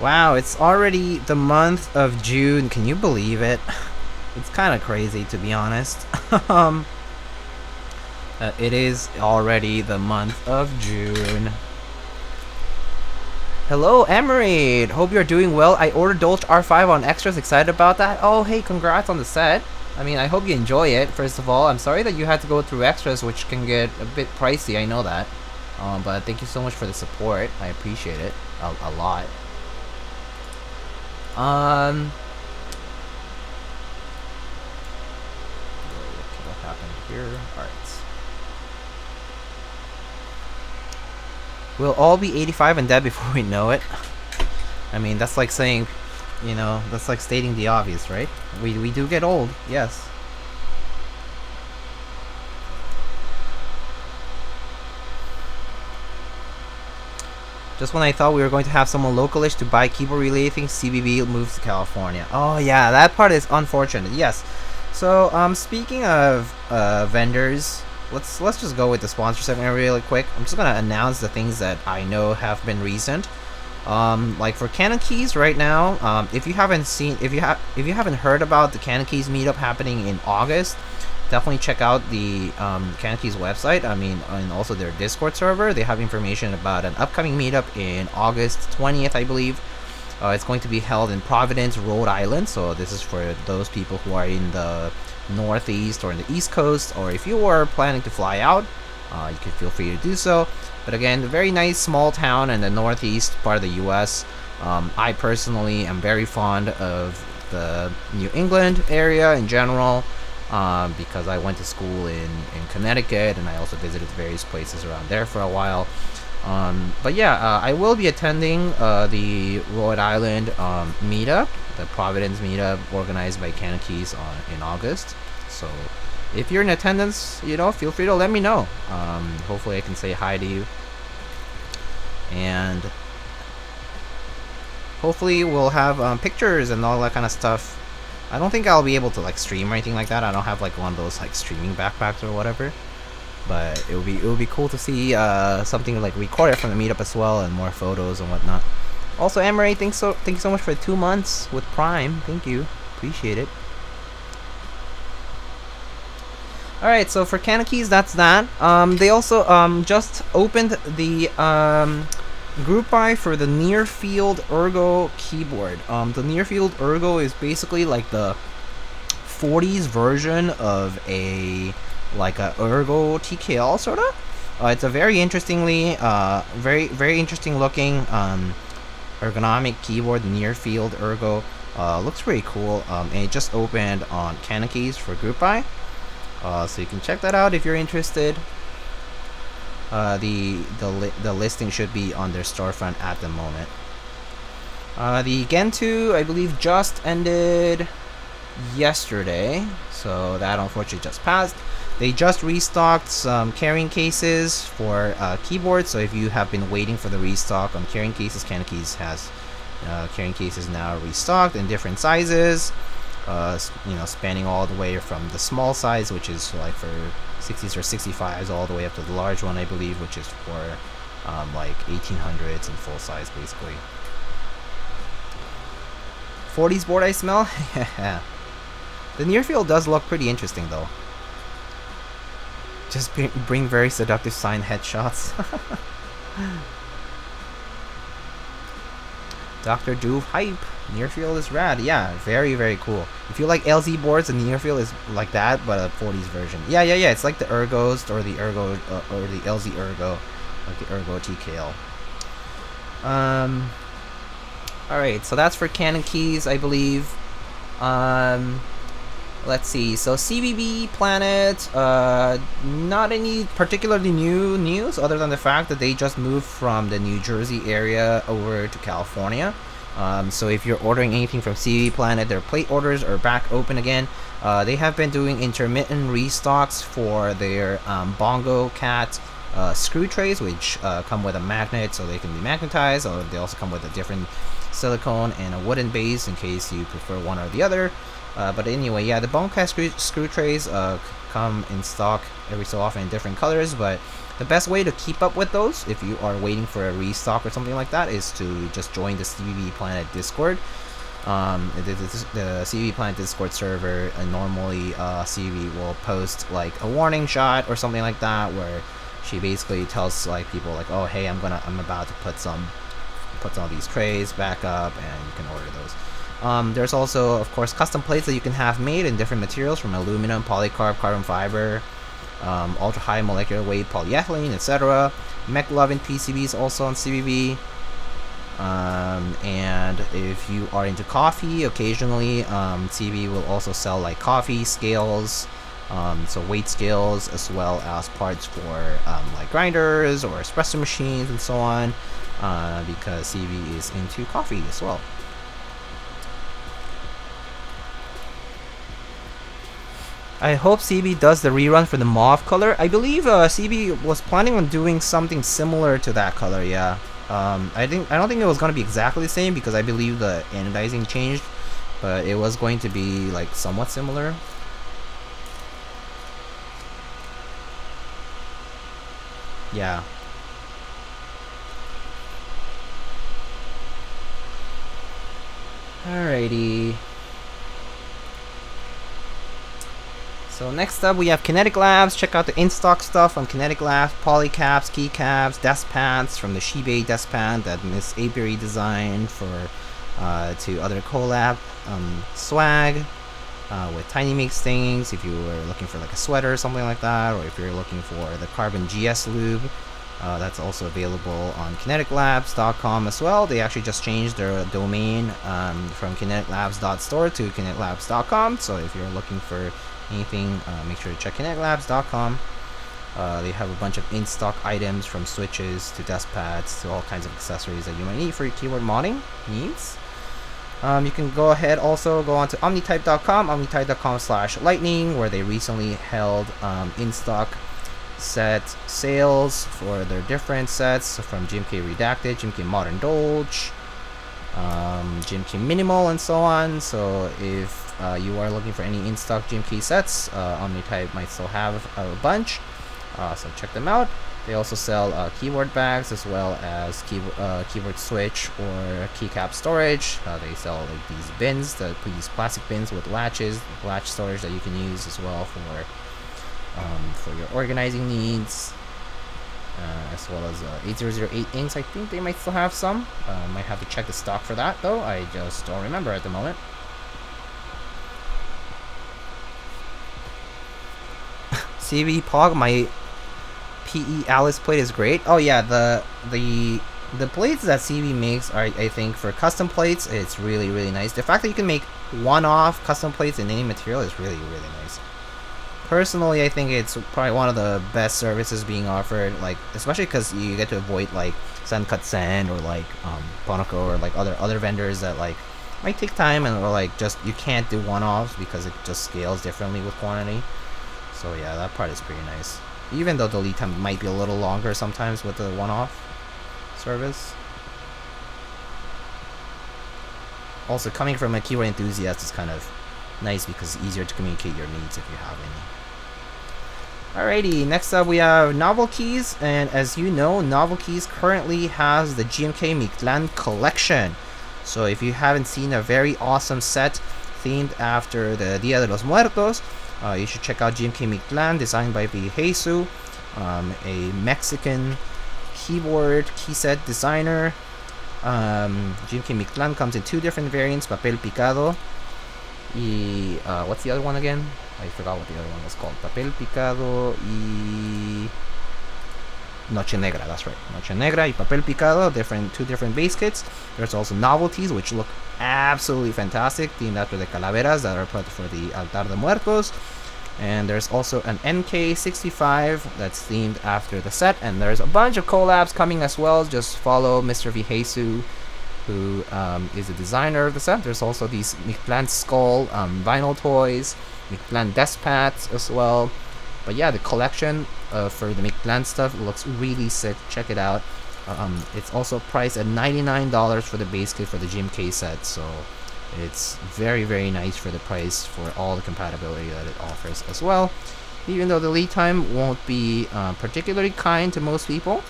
Speaker 1: Wow, it's already the month of June. Can you believe it? It's kind of crazy, to be honest. It is already the month of June. Hello, Emerald. Hope you're doing well. I ordered Dolphin R5 on Extras. Excited about that? Oh, hey, congrats on the set. I mean, I hope you enjoy it, first of all. I'm sorry that you had to go through Extras, which can get a bit pricey. I know that. But thank you so much for the support. I appreciate it a lot. What happened here? Alright. We'll all be 85 and dead before we know it. I mean, that's like saying, you know, that's like stating the obvious, right? We do get old, yes. Just when I thought we were going to have someone localish to buy keyboard related things, CBB moves to California. Oh yeah, that part is unfortunate. Yes. So speaking of vendors, let's just go with the sponsor segment really quick. I'm just gonna announce the things that I know have been recent. Like for Canon Keys right now, if you haven't heard about the Canon Keys meetup happening in August, definitely check out the Canon Keys website. I mean, and also their Discord server. They have information about an upcoming meetup in August 20th, I believe. It's going to be held in Providence, Rhode Island. So this is for those people who are in the Northeast or in the East Coast, or if you are planning to fly out, you can feel free to do so. But again, a very nice small town in the Northeast part of the U.S. I personally am very fond of the New England area in general. Because I went to school in Connecticut, and I also visited various places around there for a while. But yeah, I will be attending the Rhode Island meetup, the Providence meetup organized by Canon Keys in August. So if you're in attendance, you know, feel free to let me know. Hopefully I can say hi to you. And hopefully we'll have pictures and all that kind of stuff. I don't think I'll be able to like stream or anything like that. I don't have like one of those like streaming backpacks or whatever. But it would be cool to see something like recorded from the meetup as well, and more photos and whatnot. Also, Emery, thank you so much for 2 months with Prime. Thank you, appreciate it. All right, so for Canon Keys, that's that. They also just opened the group buy for the Near Field Ergo keyboard. The Near Field Ergo is basically like the 40s version of a Ergo TKL sort of. It's a very interestingly, very interesting looking ergonomic keyboard. The Near Field Ergo looks pretty cool. And it just opened on Canon Keys for group buy. So you can check that out if you're interested. The listing should be on their storefront at the moment. The Gen 2, I believe, just ended yesterday, so that unfortunately just passed. They just restocked some carrying cases for keyboards, so if you have been waiting for the restock on carrying cases, Canon Keys has carrying cases now restocked in different sizes. You know, spanning all the way from the small size, which is like for 60s or 65s, all the way up to the large one, I believe, which is for like 1800s and full size, basically. 40s board I smell? Yeah. The Near Field does look pretty interesting, though. Just bring very seductive sign headshots. Dr. Doove hype. Near Field is rad. Yeah, very, very cool. If you like LZ boards, the Near Field is like that, but a 40s version. Yeah. It's like the Ergos or the Ergo or the LZ Ergo. like the Ergo TKL. Alright, so that's for Canon keys, I believe. Let's see, so CBB Planet, not any particularly new news other than the fact that they just moved from the New Jersey area over to California. So if you're ordering anything from CBB Planet, their plate orders are back open again. They have been doing intermittent restocks for their Bongo Cat screw trays, which come with a magnet so they can be magnetized, or they also come with a different silicone and a wooden base in case you prefer one or the other. But anyway, yeah, the Bongo Cat screw trays come in stock every so often in different colors, but the best way to keep up with those, if you are waiting for a restock or something like that, is to just join the CBB Planet Discord. The CBB Planet Discord server, and normally CBB will post like a warning shot or something like that, where she basically tells like people like, oh hey, I'm about to put some of these trays back up, and you can order those. There's also, of course, custom plates that you can have made in different materials, from aluminum, polycarb, carbon fiber, ultra high molecular weight polyethylene, etc. McLovin PCBs also on CBB. And if you are into coffee, occasionally CBB will also sell like coffee scales, so weight scales, as well as parts for like grinders or espresso machines and so on, because CBB is into coffee as well. I hope CB does the rerun for the mauve color. I believe CB was planning on doing something similar to that color, yeah. I don't think it was gonna be exactly the same, because I believe the anodizing changed, but it was going to be like somewhat similar. Yeah. Alrighty. So next up we have Kinetic Labs. Check out the in-stock stuff on Kinetic Labs. Polycaps, keycaps, desk pads from the Shibe desk pad that Miss Apiary designed for to other collab swag with tiny mix things. If you were looking for like a sweater or something like that, or if you're looking for the Carbon GS Lube, that's also available on kineticlabs.com as well. They actually just changed their domain from kineticlabs.store to kineticlabs.com. So if you're looking for anything, make sure to check kineticlabs.com. They have a bunch of in-stock items, from switches to desk pads to all kinds of accessories that you might need for your keyboard modding needs. You can go ahead, also go on to omnitype.com, omnitype.com/lightning, where they recently held in-stock set sales for their different sets, from GMK Redacted, GMK Modern Dolge, GMK Minimal, and so on. So if you are looking for any in-stock GMK sets, Omnitype might still have a bunch, so check them out. They also sell keyboard bags, as well as keyboard switch or keycap storage. They sell like these bins, these plastic bins with latch storage that you can use as well for your organizing needs, as well as 8008 inks. I think they might still have some. Might have to check the stock for that though. I just don't remember at the moment. CB Pog, my PE Alice plate is great. Oh yeah, the plates that CB makes are, I think, for custom plates, it's really nice. The fact that you can make one-off custom plates in any material is really nice. Personally, I think it's probably one of the best services being offered, like especially because you get to avoid like Sankatsen or like Bonoko or like other vendors that like might take time, and or like just you can't do one-offs because it just scales differently with quantity. So yeah, that part is pretty nice. Even though the lead time might be a little longer sometimes with the one-off service. Also, coming from a keyboard enthusiast is kind of nice because it's easier to communicate your needs if you have any. Alrighty, next up we have Novel Keys, and as you know, Novel Keys currently has the GMK Mictlan collection. So if you haven't seen a very awesome set themed after the Dia de los Muertos, you should check out GMK Mictlan, designed by Viejesu, a Mexican keyboard keyset designer. GMK Mictlan comes in two different variants, Papel Picado. What's the other one again? I forgot what the other one was called. Papel Picado y Noche Negra, that's right. Noche Negra y Papel Picado, two different base kits. There's also novelties, which look absolutely fantastic, themed after the calaveras that are put for the Altar de Muertos. And there's also an NK65 that's themed after the set. And there's a bunch of collabs coming as well. Just follow Mr. Vijesu, who is the designer of the set. There's also these Mictlan Skull vinyl toys, Mictlan desk pads as well. But yeah, the collection for the Mictlan stuff looks really sick. Check it out. It's also priced at $99 for the base kit for the GMK set, so it's very, very nice for the price for all the compatibility that it offers as well. Even though the lead time won't be particularly kind to most people,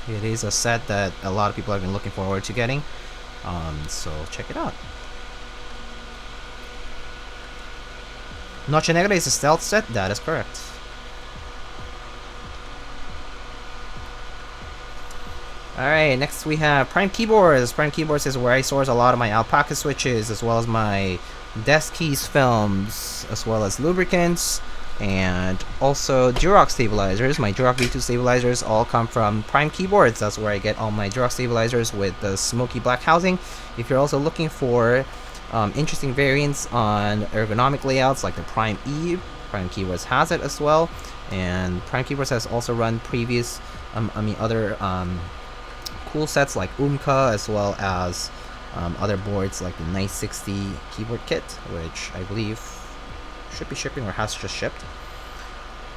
Speaker 1: it is a set that a lot of people have been looking forward to getting. So check it out. Noche Negra is a stealth set, that is correct. Alright, next we have Prime Keyboards. Prime Keyboards is where I source a lot of my alpaca switches, as well as my desk keys films, as well as lubricants, and also Durock stabilizers. My Durock V2 stabilizers all come from Prime Keyboards. That's where I get all my Durock stabilizers with the smoky black housing. If you're also looking for interesting variants on ergonomic layouts like the Prime E, Prime Keyboards has it as well. And Prime Keyboards has also run previous, other cool sets like Umka, as well as other boards like the Nice 60 keyboard kit, which I believe should be shipping or has just shipped.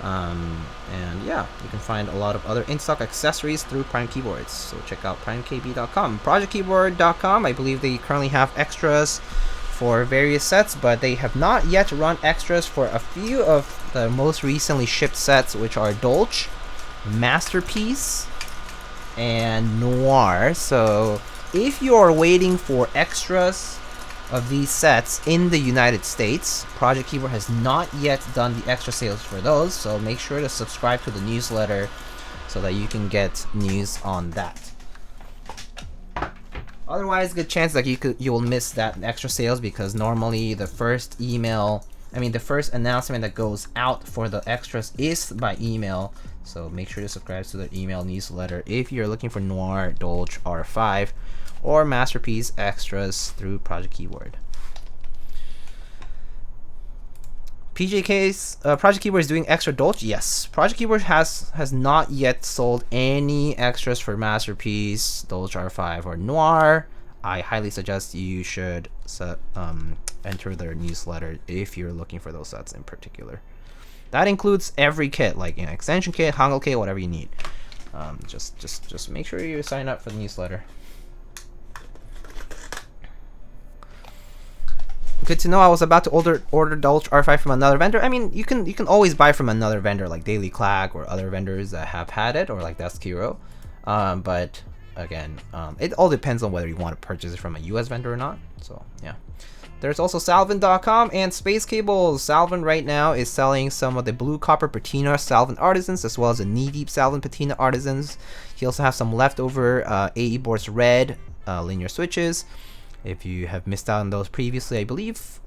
Speaker 1: And yeah, you can find a lot of other in-stock accessories through Prime Keyboards, so check out primekb.com. projectkeyboard.com, I believe they currently have extras for various sets, but they have not yet run extras for a few of the most recently shipped sets, which are Dolch, Masterpiece, and Noir. So if you're waiting for extras of these sets in the United States, Project Keyboard has not yet done the extra sales for those, so make sure to subscribe to the newsletter so that you can get news on that. Otherwise, good chance that you will miss that extra sales, because normally the first announcement that goes out for the extras is by email. So make sure to subscribe to the email newsletter if you're looking for Noir, Dolch, R5, or Masterpiece extras through Project Keyboard. Project Keyboard is doing extra Dolch? Yes. Project Keyboard has not yet sold any extras for Masterpiece, Dolch R5, or Noir. I highly suggest you should enter their newsletter if you're looking for those sets in particular. That includes every kit, like extension kit, Hangul kit, whatever you need. Just make sure you sign up for the newsletter. Good to know. I was about to order Dolch R5 from another vendor. I mean, you can always buy from another vendor like Daily Clack or other vendors that have had it, or like Desk Hero. But again, it all depends on whether you want to purchase it from a US vendor or not. So yeah. There's also Salvin.com and Space Cables. Salvin right now is selling some of the blue copper patina Salvin artisans, as well as the knee-deep Salvin patina artisans. He also has some leftover AE Boards red linear switches. If you have missed out on those previously, I believe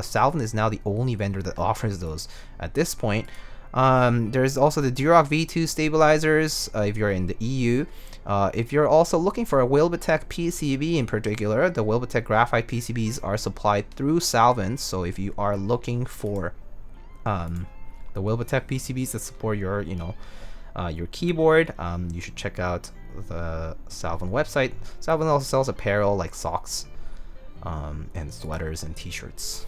Speaker 1: Salvin is now the only vendor that offers those at this point. There's also the Durock V2 stabilizers if you're in the EU. If you're also looking for a Wilbitech PCB in particular, the Wilbitech graphite PCBs are supplied through Salvin. So if you are looking for the Wilbitech PCBs that support your your keyboard, you should check out the Salvin website. Salvin also sells apparel like socks and sweaters and t-shirts.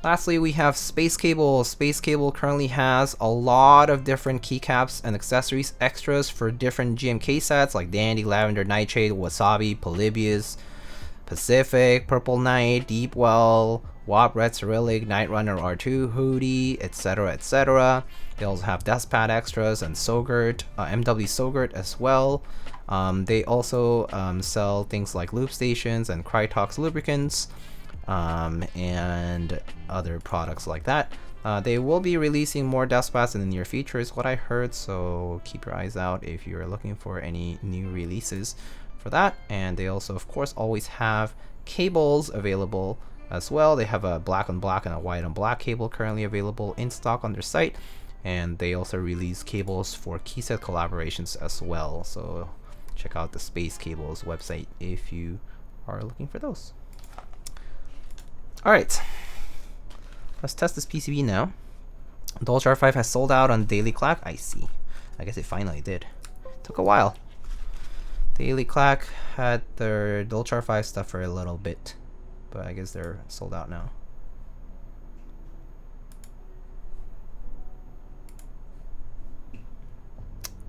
Speaker 1: Lastly, we have Space Cable. Space Cable currently has a lot of different keycaps and accessories extras for different GMK sets like Dandy, Lavender, Nightshade, Wasabi, Polybius, Pacific, Purple Knight, Deepwell, WAP, Red Cyrillic, Night Runner R2, Hoodie, etc, etc. They also have Deskpad extras and Sogurt, MW Sogurt as well. They also sell things like lube stations and Krytox lubricants, and other products like that. They will be releasing more deskpads in the near future is what I heard, so keep your eyes out if you're looking for any new releases for that. And they also of course always have cables available as well. They have a black on black and a white on black cable currently available in stock on their site. and they also release cables for keyset collaborations as well. So check out the Space Cables website if you are looking for those. Alright, let's test this PCB now. Dolphin R5 has sold out on Daily Clack. I see. I guess it finally did. Took a while. Daily Clack had their Dolphin R5 stuff for a little bit, but I guess they're sold out now.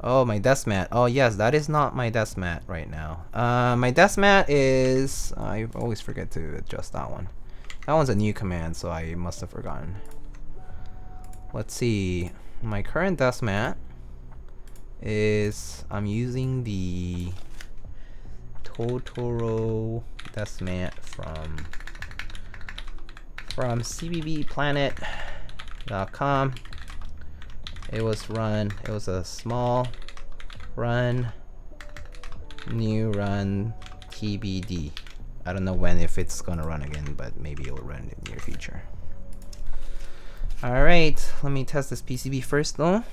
Speaker 1: Oh, my desk mat. Oh yes, that is not my desk mat right now. My desk mat is... I always forget to adjust that one. That one's a new command, so I must have forgotten. Let's see. My current desk mat is... I'm using the Totoro desk mat from cbbplanet.com. It was a small run, new run TBD. I don't know when, if it's gonna run again, but maybe it will run in the near future. Alright, let me test this PCB first though.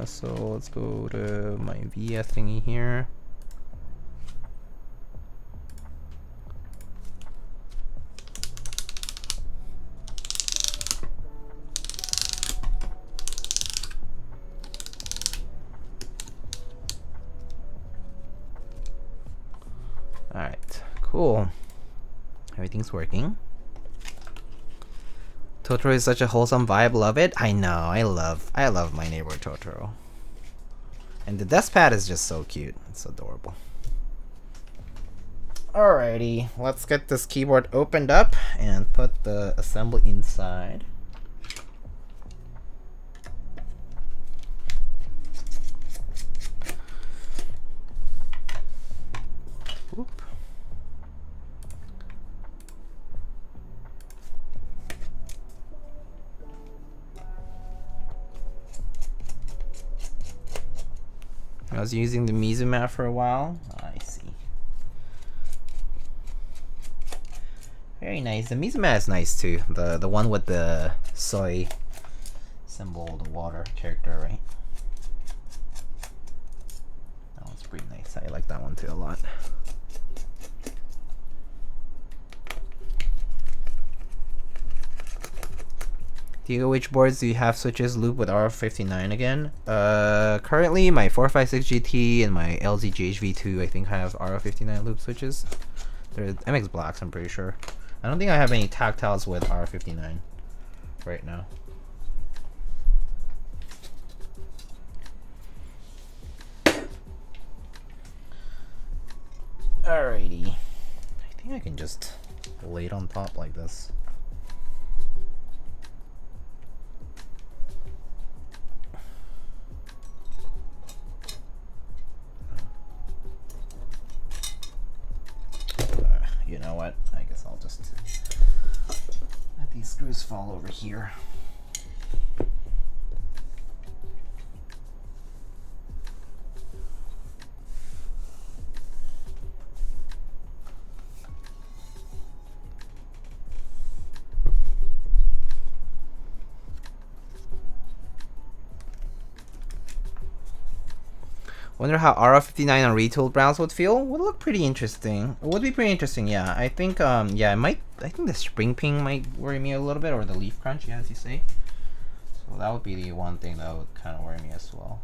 Speaker 1: So let's go to my VIA thingy here. Alright, cool. Everything's working. Totoro is such a wholesome vibe, love it. I know, I love my neighbor Totoro. And the desk pad is just so cute. It's adorable. Alrighty, let's get this keyboard opened up and put the assembly inside. Oop. I was using the Mizu mat for a while. I see. Very nice. The Mizu mat is nice too. The one with the soy symbol, the water character, right? That one's pretty nice. I like that one too a lot. Diego, which boards do you have switches loop with R59 again? Currently my 456 GT and my LZ GHV2 I think have R59 loop switches. They're MX Blacks, I'm pretty sure. I don't think I have any tactiles with R59 right now. Alrighty. I think I can just lay it on top like this. You know what? I guess I'll just let these screws fall over here. Wonder how RO59 on retooled browns would feel. Would look pretty interesting. It would be pretty interesting, yeah. I think yeah, I think the spring ping might worry me a little bit, or the leaf crunch, yeah, as you say. So that would be the one thing that would kind of worry me as well.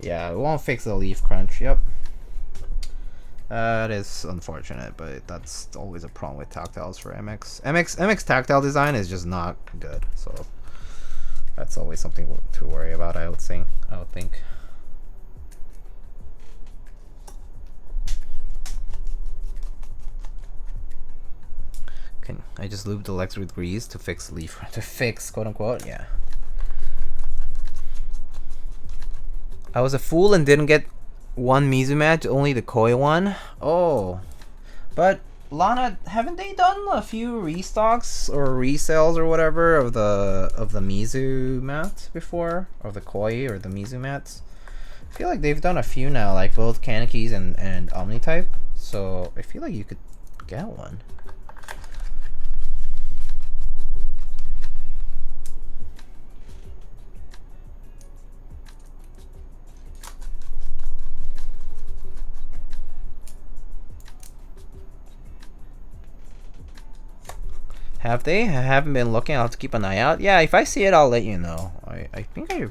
Speaker 1: Yeah, it won't fix the leaf crunch, yep. That is unfortunate, but that's always a problem with tactiles for MX. MX tactile design is just not good, so that's always something to worry about, I would think. Can I just lube the legs with grease to fix quote unquote? Yeah. I was a fool and didn't get one Mizu match, only the Koi one. Oh, but Lana, haven't they done a few restocks or resales or whatever of the Mizu mats before, or the Koi or the Mizu mats? I feel like they've done a few now, like both Kanekis and Omnitype. So I feel like you could get one. Have they? I haven't been looking. I'll have to keep an eye out. Yeah, if I see it, I'll let you know. I think I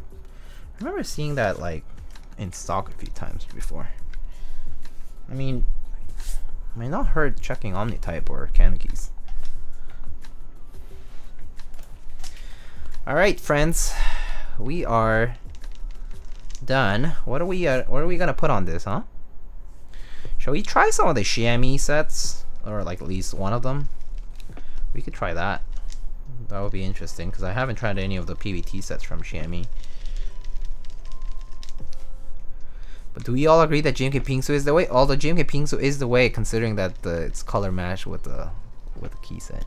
Speaker 1: remember seeing that like in stock a few times before. I mean, I may not hurt checking Omnitype or Kanekys. All right, friends, we are done. What are we gonna put on this, huh? Shall we try some of the Xiaomi sets, or like at least one of them? We could try that. That would be interesting because I haven't tried any of the PVT sets from Xiaomi. But do we all agree that GMK Bingsu is the way? Although GMK Bingsu is the way, considering that it's color matched with the key set.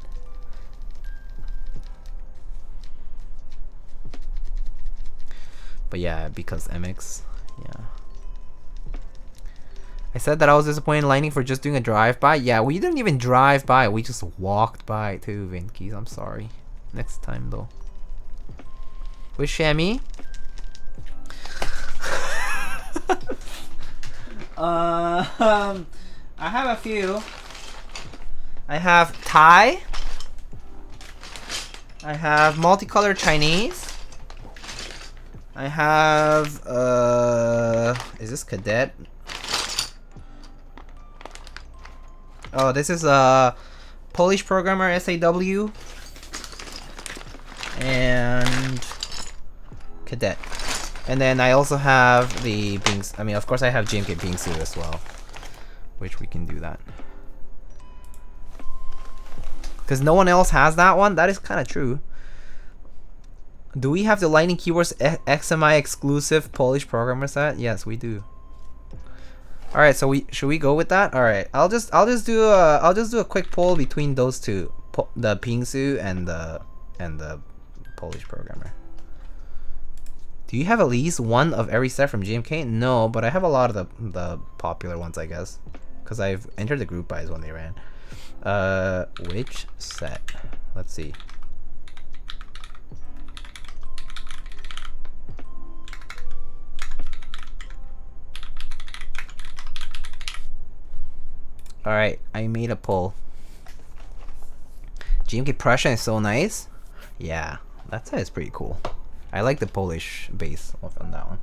Speaker 1: But yeah, because MX, yeah. I said that I was disappointed in Lightning for just doing a drive-by. Yeah, we didn't even drive by. We just walked by too, Vinkies. I'm sorry. Next time though. With Xiaomi. I have a few. I have Thai. I have multicolored Chinese. I have is this Cadet? Oh, this is a Polish programmer SAW and Cadet. And then I also have the Bingsu. I mean, of course, I have GMK Bingsu as well, which we can do that. Because no one else has that one. That is kind of true. Do we have the Lightning Keywords XMI exclusive Polish programmer set? Yes, we do. All right, so should we go with that? All right, I'll just do a quick poll between those two, the Bingsu and the Polish programmer. Do you have at least one of every set from GMK? No, but I have a lot of the popular ones, I guess, because I've entered the group buys when they ran. Which set? Let's see. All right, I made a poll. GMK Prussia is so nice. Yeah, that set is pretty cool. I like the Polish base on that one.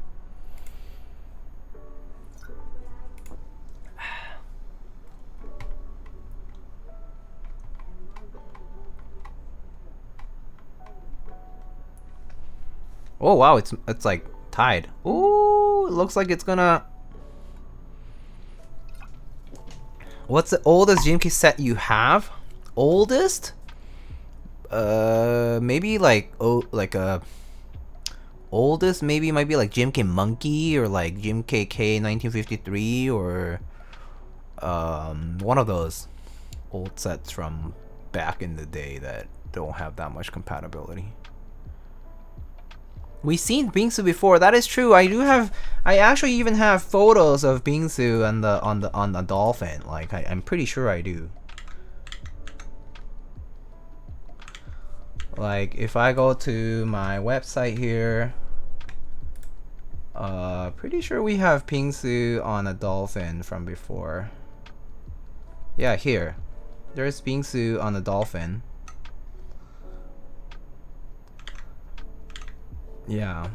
Speaker 1: Oh wow, it's like tied. Ooh, it looks like it's gonna. What's the oldest GMK set you have? Oldest? Maybe like a. Oldest maybe might be like GMK Monkey or like GMK K1953 or one of those old sets from back in the day that don't have that much compatibility. We've seen Bingsu before. That is true. I actually even have photos of Bingsu on the Dolphin. Like I'm pretty sure I do. Like if I go to my website here, pretty sure we have Bingsu on a Dolphin from before. Yeah, here. There's Bingsu on the Dolphin. Yeah.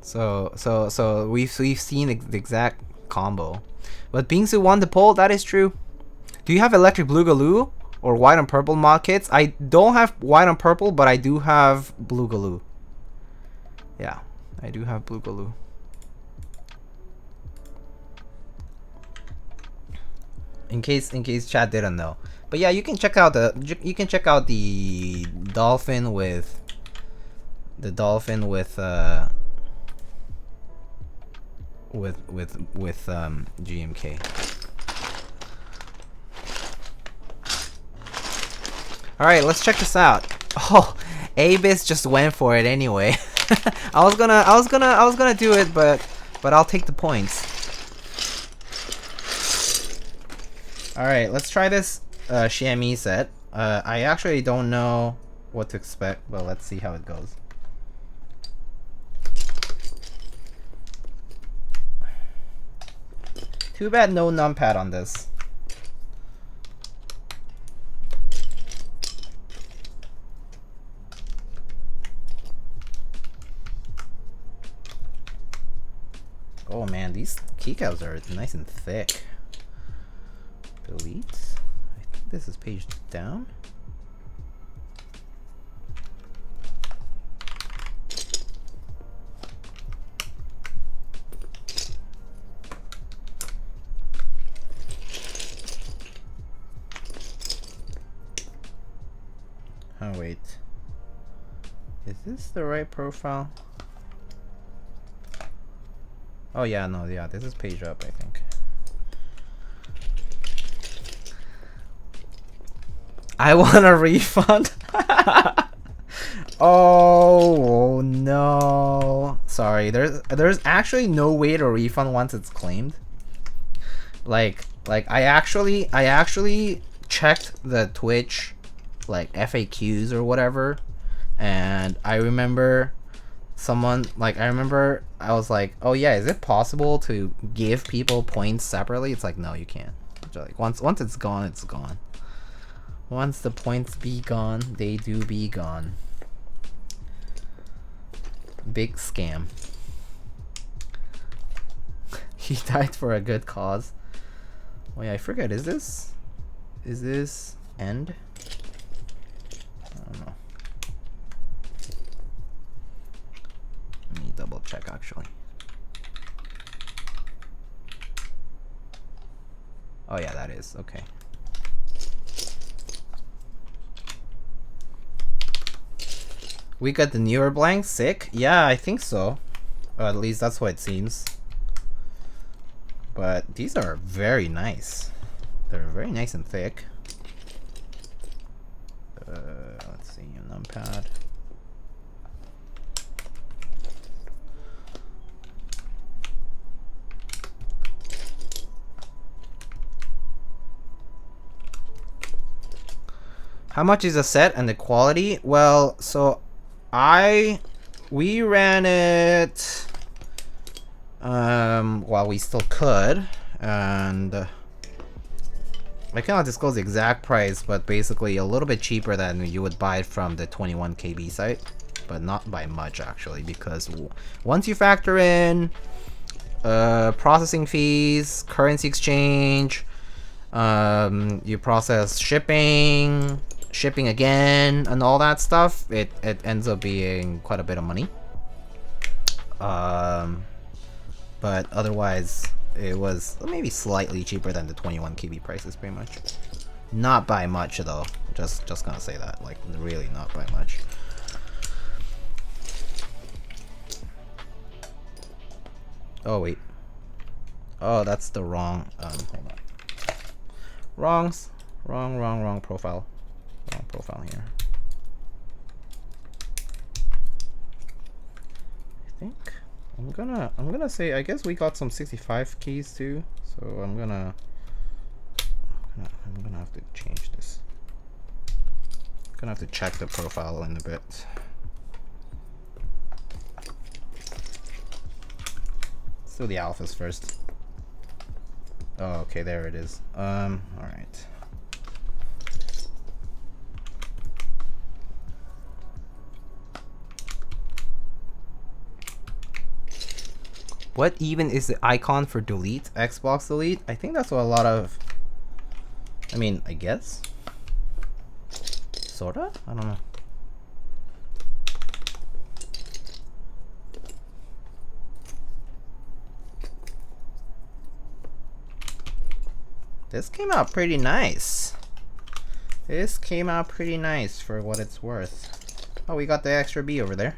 Speaker 1: So we've seen the exact combo. But Bingsu won the poll, that is true. Do you have electric blue galoo or white and purple mod kits? I don't have white and purple, but I do have blue galoo. Yeah, I do have blue galoo. In case chat didn't know. But yeah, you can check out the Dolphin with GMK. All right, let's check this out. Oh, Abis just went for it anyway. I was gonna do it, but I'll take the points. All right, let's try this Xiaomi set. I actually don't know what to expect, but let's see how it goes. . Too bad no numpad on this. Oh man, these keycaps are nice and thick. Delete. I think this is page down. Oh wait. Is this the right profile? Oh yeah, no, yeah, this is page up, I think. I want a refund. Oh no. Sorry, there's actually no way to refund once it's claimed. Like I actually checked the Twitch like FAQs or whatever, and I remember someone I was like, oh yeah, is it possible to give people points separately? It's like, no, you can't. Like once it's gone, it's gone. Once the points be gone, they do be gone. Big scam. He died for a good cause. Wait, I forget, is this end? I don't know. Let me double check actually. Oh yeah, that is okay. We got the newer blank, sick. Yeah, I think so. Or at least that's what it seems. But these are very nice. They're very nice and thick. Let's see, a numpad. How much is a set and the quality? Well, so we ran it while we still could, and I cannot disclose the exact price, but basically a little bit cheaper than you would buy it from the 21 KB site, but not by much actually, because once you factor in processing fees, currency exchange, you process shipping again, and all that stuff, it ends up being quite a bit of money. But otherwise it was maybe slightly cheaper than the 21 KB prices, pretty much. Not by much though, just gonna say that, like really not by much. Oh wait, oh that's the wrong hold on, wrong profile. Wrong profile here. I think I'm gonna say, I guess we got some 65 keys too, so I'm gonna have to change this. I'm gonna have to check the profile in a bit. Let's do the alphas first. Oh, okay, there it is. All right. What even is the icon for delete? Xbox delete? I think that's what a lot of... I mean, I guess? Sorta? I don't know. This came out pretty nice. This came out pretty nice for what it's worth. Oh, we got the extra B over there.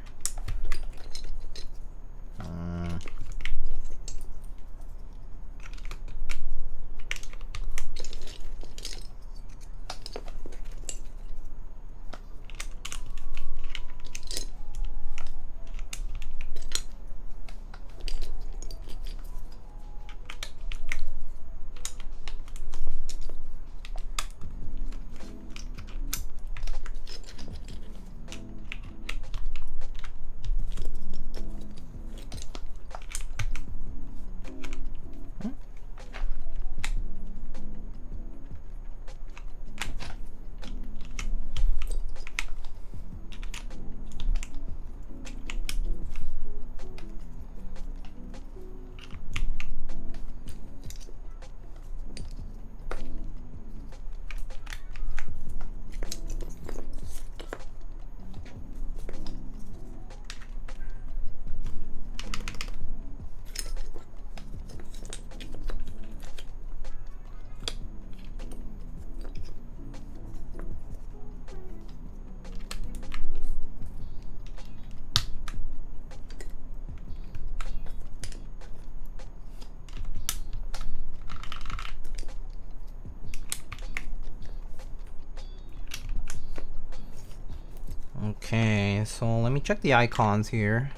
Speaker 1: Okay, so let me check the icons here.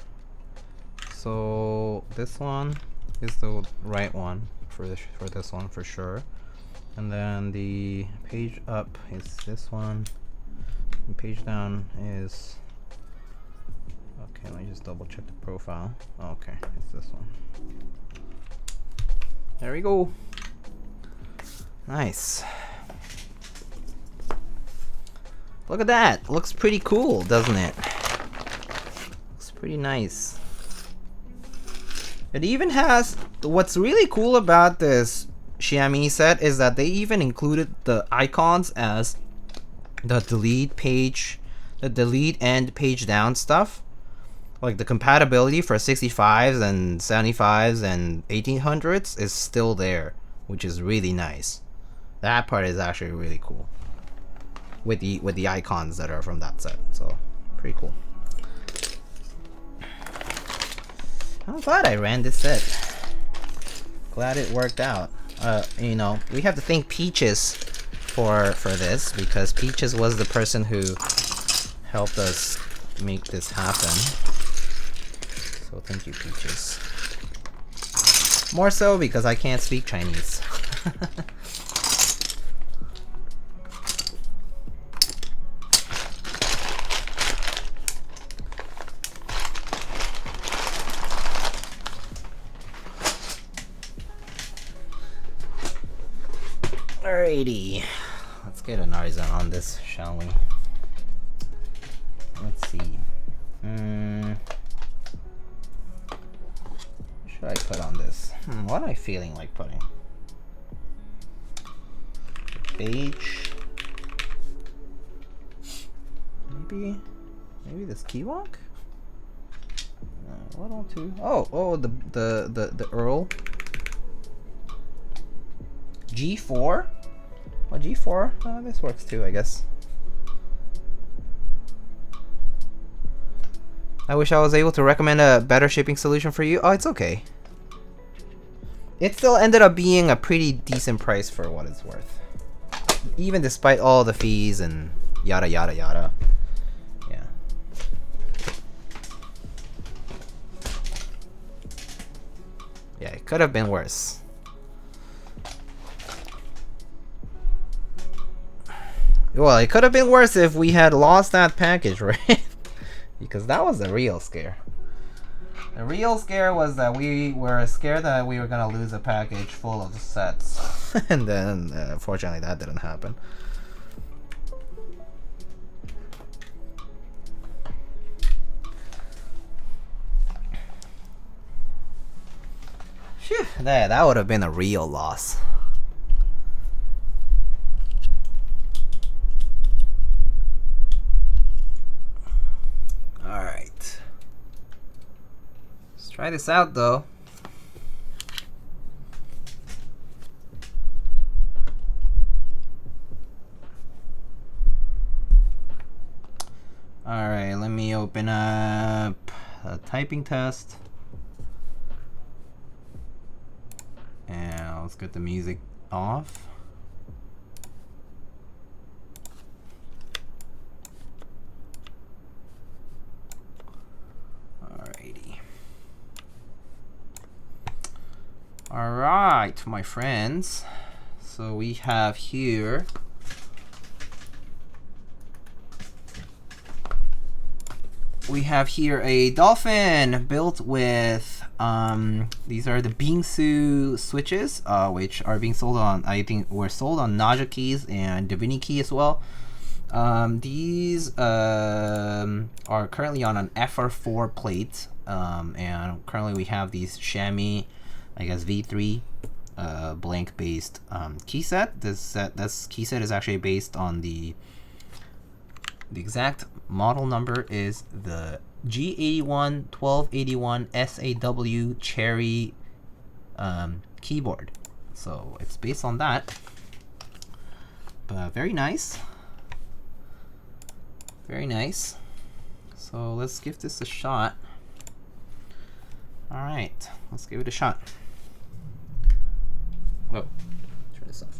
Speaker 1: So this one is the right one for this one for sure. And then the page up is this one. And page down is, okay, let me just double check the profile. Okay, it's this one. There we go. Nice. Look at that. Looks pretty cool, doesn't it? Looks pretty nice. It even has, what's really cool about this Xiaomi set is that they even included the icons as the delete page, the delete and page down stuff. Like the compatibility for 65s and 75s and 1800s is still there, which is really nice. That part is actually really cool. With the icons that are from that set, so pretty cool. I'm glad I ran this set. Glad it worked out. You know, we have to thank Peaches for this, because Peaches was the person who helped us make this happen. So thank you, Peaches. More so because I can't speak Chinese. Alrighty, let's get an Artisan on this, shall we? Let's see. What should I put on this? What am I feeling like putting? Beige. Maybe this Keylock? What on to? Oh, the Earl. G4? Oh, G4? This works too, I guess. I wish I was able to recommend a better shipping solution for you. Oh, it's okay. It still ended up being a pretty decent price for what it's worth. Even despite all the fees and yada yada yada. Yeah. Yeah, it could have been worse. Well, it could have been worse if we had lost that package, right? Because that was the real scare. The real scare was that we were scared that we were gonna lose a package full of sets. And then, fortunately, that didn't happen. Phew, that would have been a real loss. Alright. Let's try this out though. Alright, let me open up a typing test. And let's get the music off. Alright, my friends. So we have here a Dolphin built with these are the Bingsu switches, which are being sold on, I think were sold on Naja keys and Divinity key as well. These are currently on an FR4 plate, and currently we have these Xiaomi, I guess, V3 blank based key set. This key set is actually based on the exact model number is the G81-1281SAW Cherry keyboard. So it's based on that. But very nice. Very nice. So let's give this a shot. Alright, let's give it a shot. Whoa, turn this off.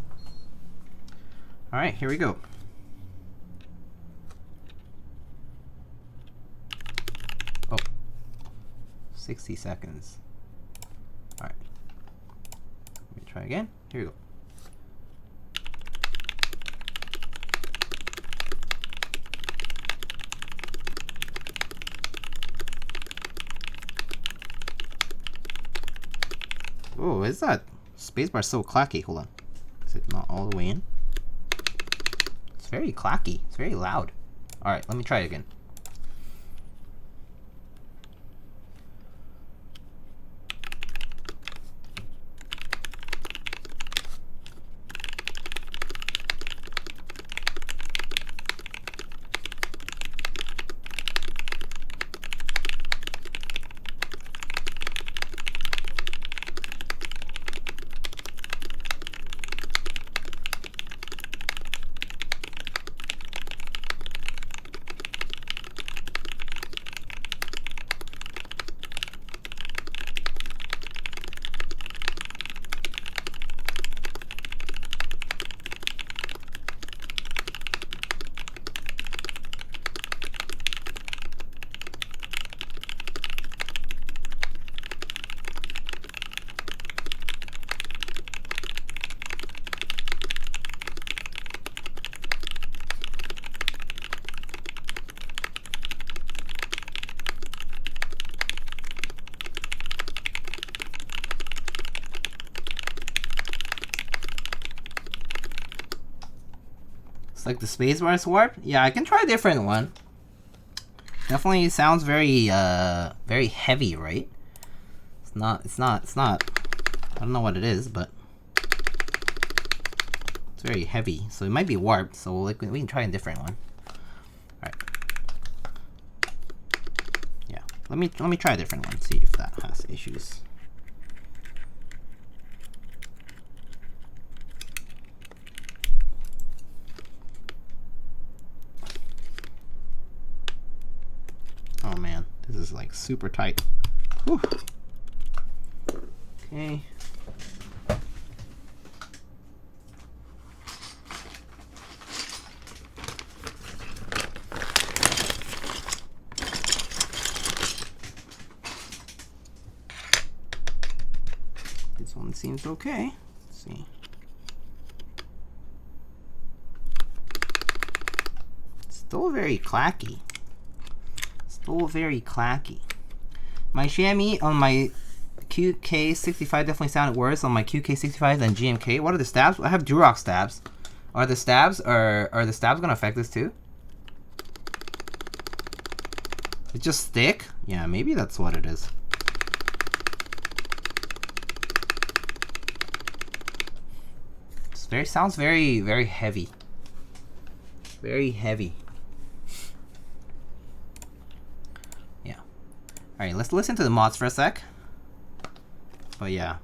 Speaker 1: Alright, here we go. 60 seconds. Alright. Let me try again. Here we go. Oh, is that spacebar so clacky? Hold on. Is it not all the way in? It's very clacky. It's very loud. Alright, let me try it again. It's like the spacebar is warped. Yeah, I can try a different one. Definitely sounds very very heavy, right? It's not. I don't know what it is, but it's very heavy. So it might be warped. So like we can try a different one. All right. Yeah. Let me try a different one. See if that has issues. Oh man, this is like super tight. Whew. Okay. This one seems okay. Let's see. Still very clacky. Still very clacky. My chamois on my QK65 definitely sounded worse on my QK65 than GMK. What are the stabs? I have Durock stabs. Are the stabs gonna affect this too? It just stick? Yeah, maybe that's what it is. It's sounds very heavy. Very heavy. Alright, let's listen to the mods for a sec. But yeah.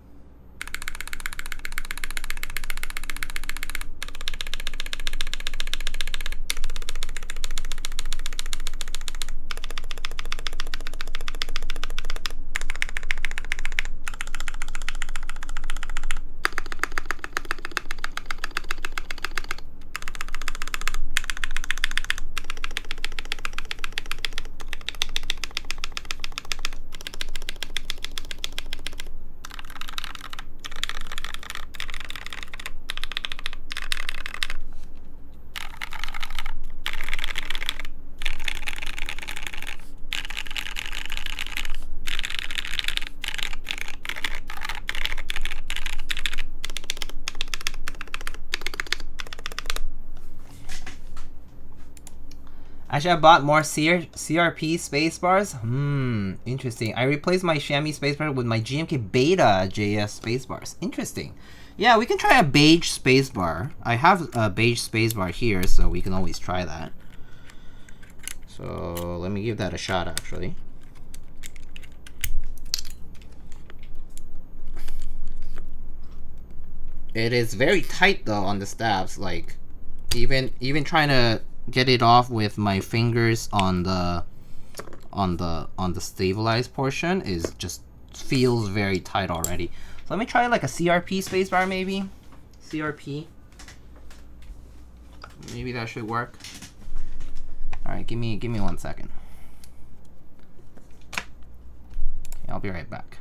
Speaker 1: Actually, I bought more CRP spacebars. Interesting. I replaced my chamois spacebar with my GMK Beta JS spacebars. Interesting. Yeah, we can try a beige spacebar. I have a beige spacebar here, so we can always try that. So let me give that a shot, actually. It is very tight though on the stabs. Like, even trying to get it off with my fingers on the stabilized portion is just feels very tight already. So let me try like a CRP spacebar maybe. CRP. Maybe that should work. All right, give me 1 second. I'll be right back.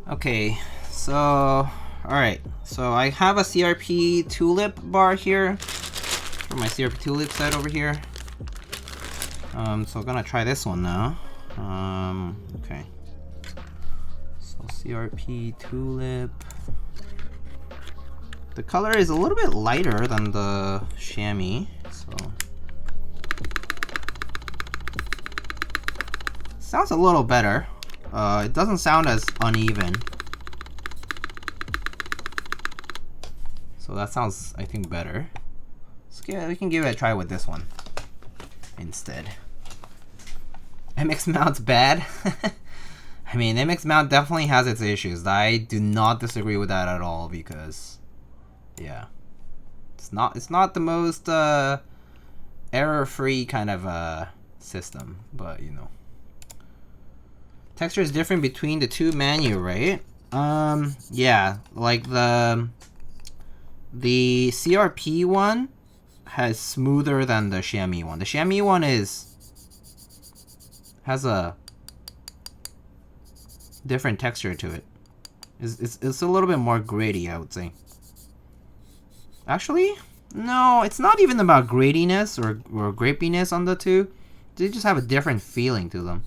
Speaker 1: Okay, so alright, so I have a CRP tulip bar here for my CRP tulip set over here. So I'm gonna try this one now. Okay, so CRP tulip. The color is a little bit lighter than the chamois, so sounds a little better. It doesn't sound as uneven. So that sounds, I think, better. We can give it a try with this one instead. MX mount's bad. I mean, MX mount definitely has its issues. I do not disagree with that at all because, yeah, it's not the most error-free kind of system, but you know. Texture is different between the two menu, right? Yeah, like the CRP one has smoother than the chamois one. The chamois one has a different texture to it. It's a little bit more gritty, I would say. Actually, no, it's not even about grittiness or grapiness on the two. They just have a different feeling to them.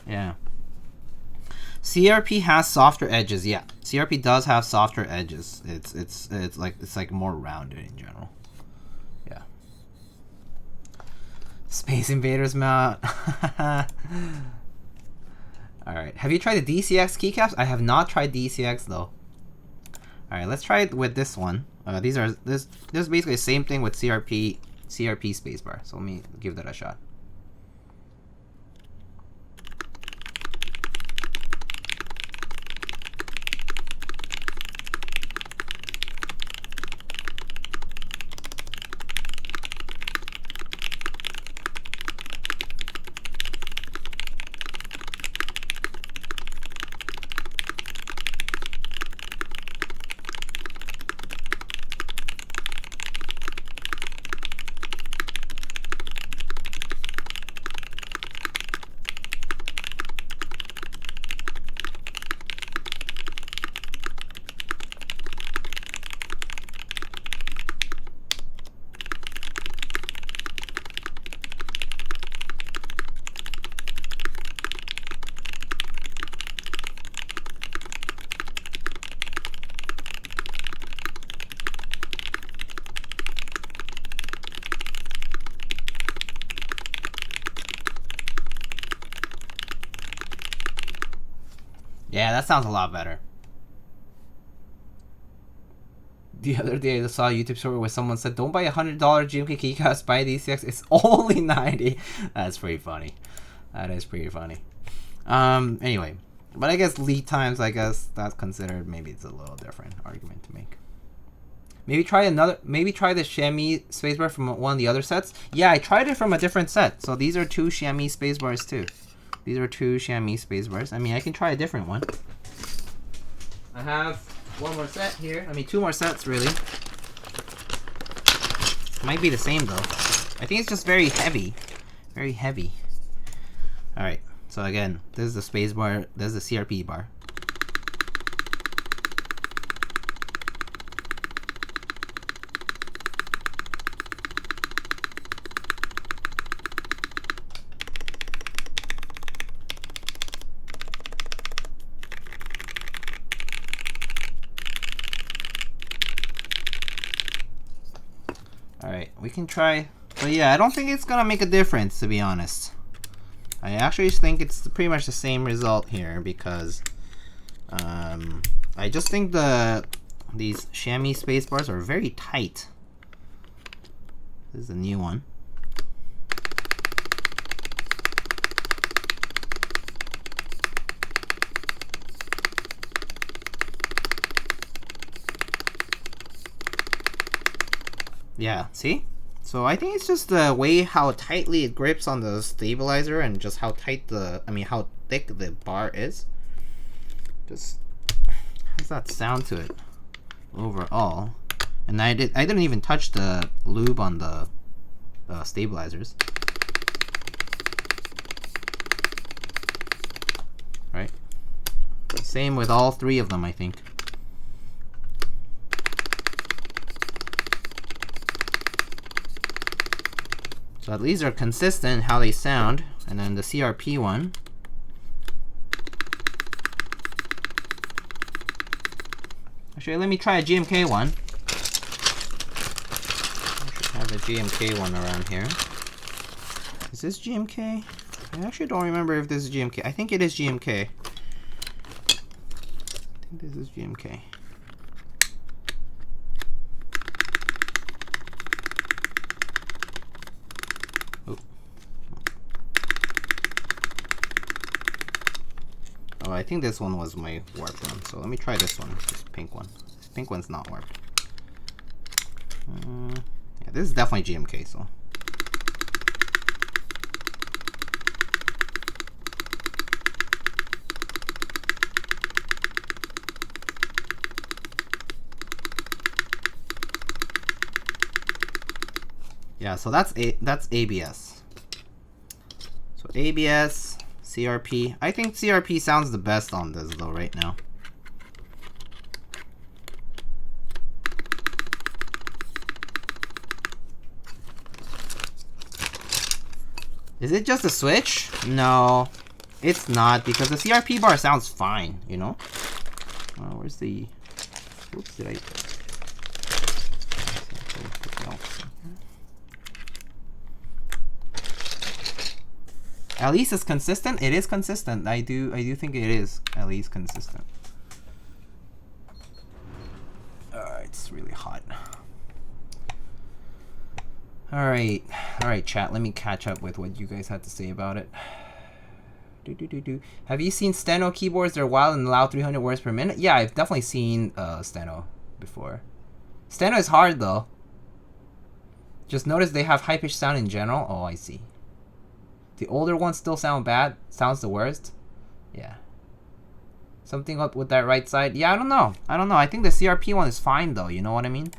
Speaker 1: Yeah. CRP has softer edges. Yeah, CRP does have softer edges. It's like more rounded in general. Yeah. Space Invaders mount. All right. Have you tried the DCX keycaps? I have not tried DCX though. All right, let's try it with this one. This is basically the same thing with CRP spacebar. So let me give that a shot. Yeah, that sounds a lot better. The other day I saw a YouTube story where someone said, don't buy $100 GMK Keycaps, buy DCX, it's only 90. That's pretty funny. That is pretty funny. Anyway, but I guess lead times, I guess that's considered, maybe it's a little different argument to make. Maybe try the chamois spacebar from one of the other sets. Yeah, I tried it from a different set. So these are two chamois spacebars too. These are 2 chamois space bars. I mean, I can try a different one. I have one more set here. I mean, 2 more sets, really. Might be the same, though. I think it's just very heavy. Very heavy. Alright, so again, this is the space bar. This is the CRP bar. Alright, we can try, but yeah, I don't think it's gonna make a difference, to be honest. I actually think it's pretty much the same result here because I just think these chamois space bars are very tight. This is a new one. Yeah, see? So I think it's just the way how tightly it grips on the stabilizer and just how tight how thick the bar is. Just has that sound to it overall. And I didn't even touch the lube on the stabilizers. Right? Same with all 3 of them, I think. So at least they're consistent in how they sound. And then the CRP one. Actually, let me try a GMK one. I should have a GMK one around here. Is this GMK? I actually don't remember if this is GMK. I think it is GMK. I think this is GMK. Oh, I think this one was my warped one. So let me try this one, this pink one. This pink one's not warped. Yeah, this is definitely GMK, so. Yeah, so that's ABS. So ABS, CRP. I think CRP sounds the best on this though right now. Is it just a switch? No, it's not, because the CRP bar sounds fine, you know? Where's the... Oops, did I... At least it's consistent. It is consistent. I do think it is at least consistent. It's really hot. Alright, chat, let me catch up with what you guys had to say about it. Have you seen steno keyboards? They're wild and allow 300 words per minute. Yeah, I've definitely seen steno before. Steno is hard though. Just notice they have high pitched sound in general. Oh, I see. The older ones still sound bad. Sounds the worst. Yeah. Something up with that right side. Yeah, I don't know. I think the CRP one is fine though. You know what I mean?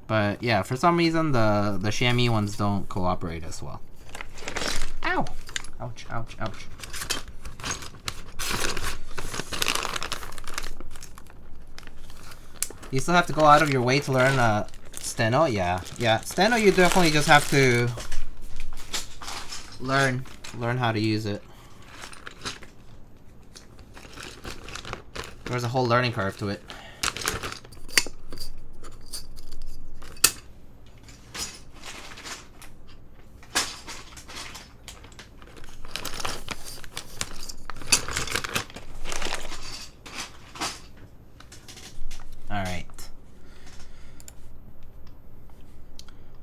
Speaker 1: But yeah, for some reason the chamois ones don't cooperate as well. Ow! Ouch, ouch, ouch. You still have to go out of your way to learn steno? Yeah. Steno you definitely just have to learn how to use it. There's a whole learning curve to it.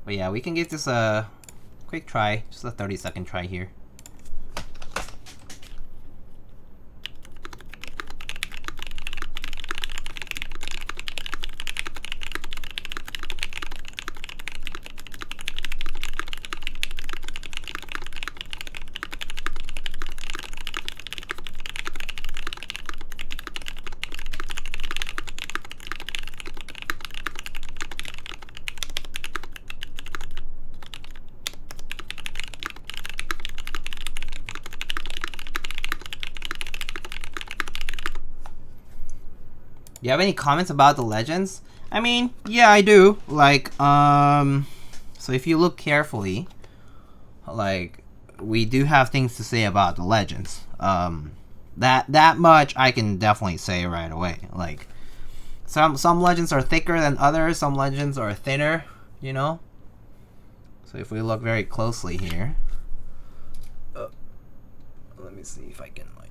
Speaker 1: But yeah, we can give this a quick try, just a 30-second try here. you have any comments about the legends? I mean, yeah, I do. Like, so if you look carefully, like, we do have things to say about the legends. That much I can definitely say right away. Like, some legends are thicker than others. Some legends are thinner. You know. So if we look very closely here, let me see if I can like.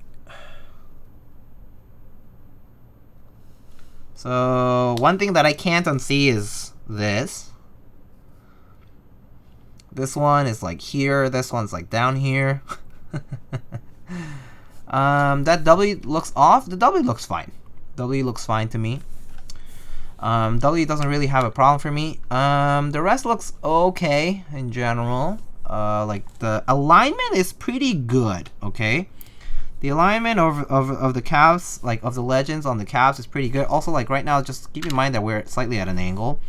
Speaker 1: So one thing that I can't unsee is this. This one is like here. This one's like down here. That W looks off. The W looks fine. W looks fine to me. W doesn't really have a problem for me. The rest looks okay in general. Like the alignment is pretty good. Okay, the alignment of the caps, like of the legends on the caps, is pretty good. Also, like right now, just keep in mind that we're slightly at an angle.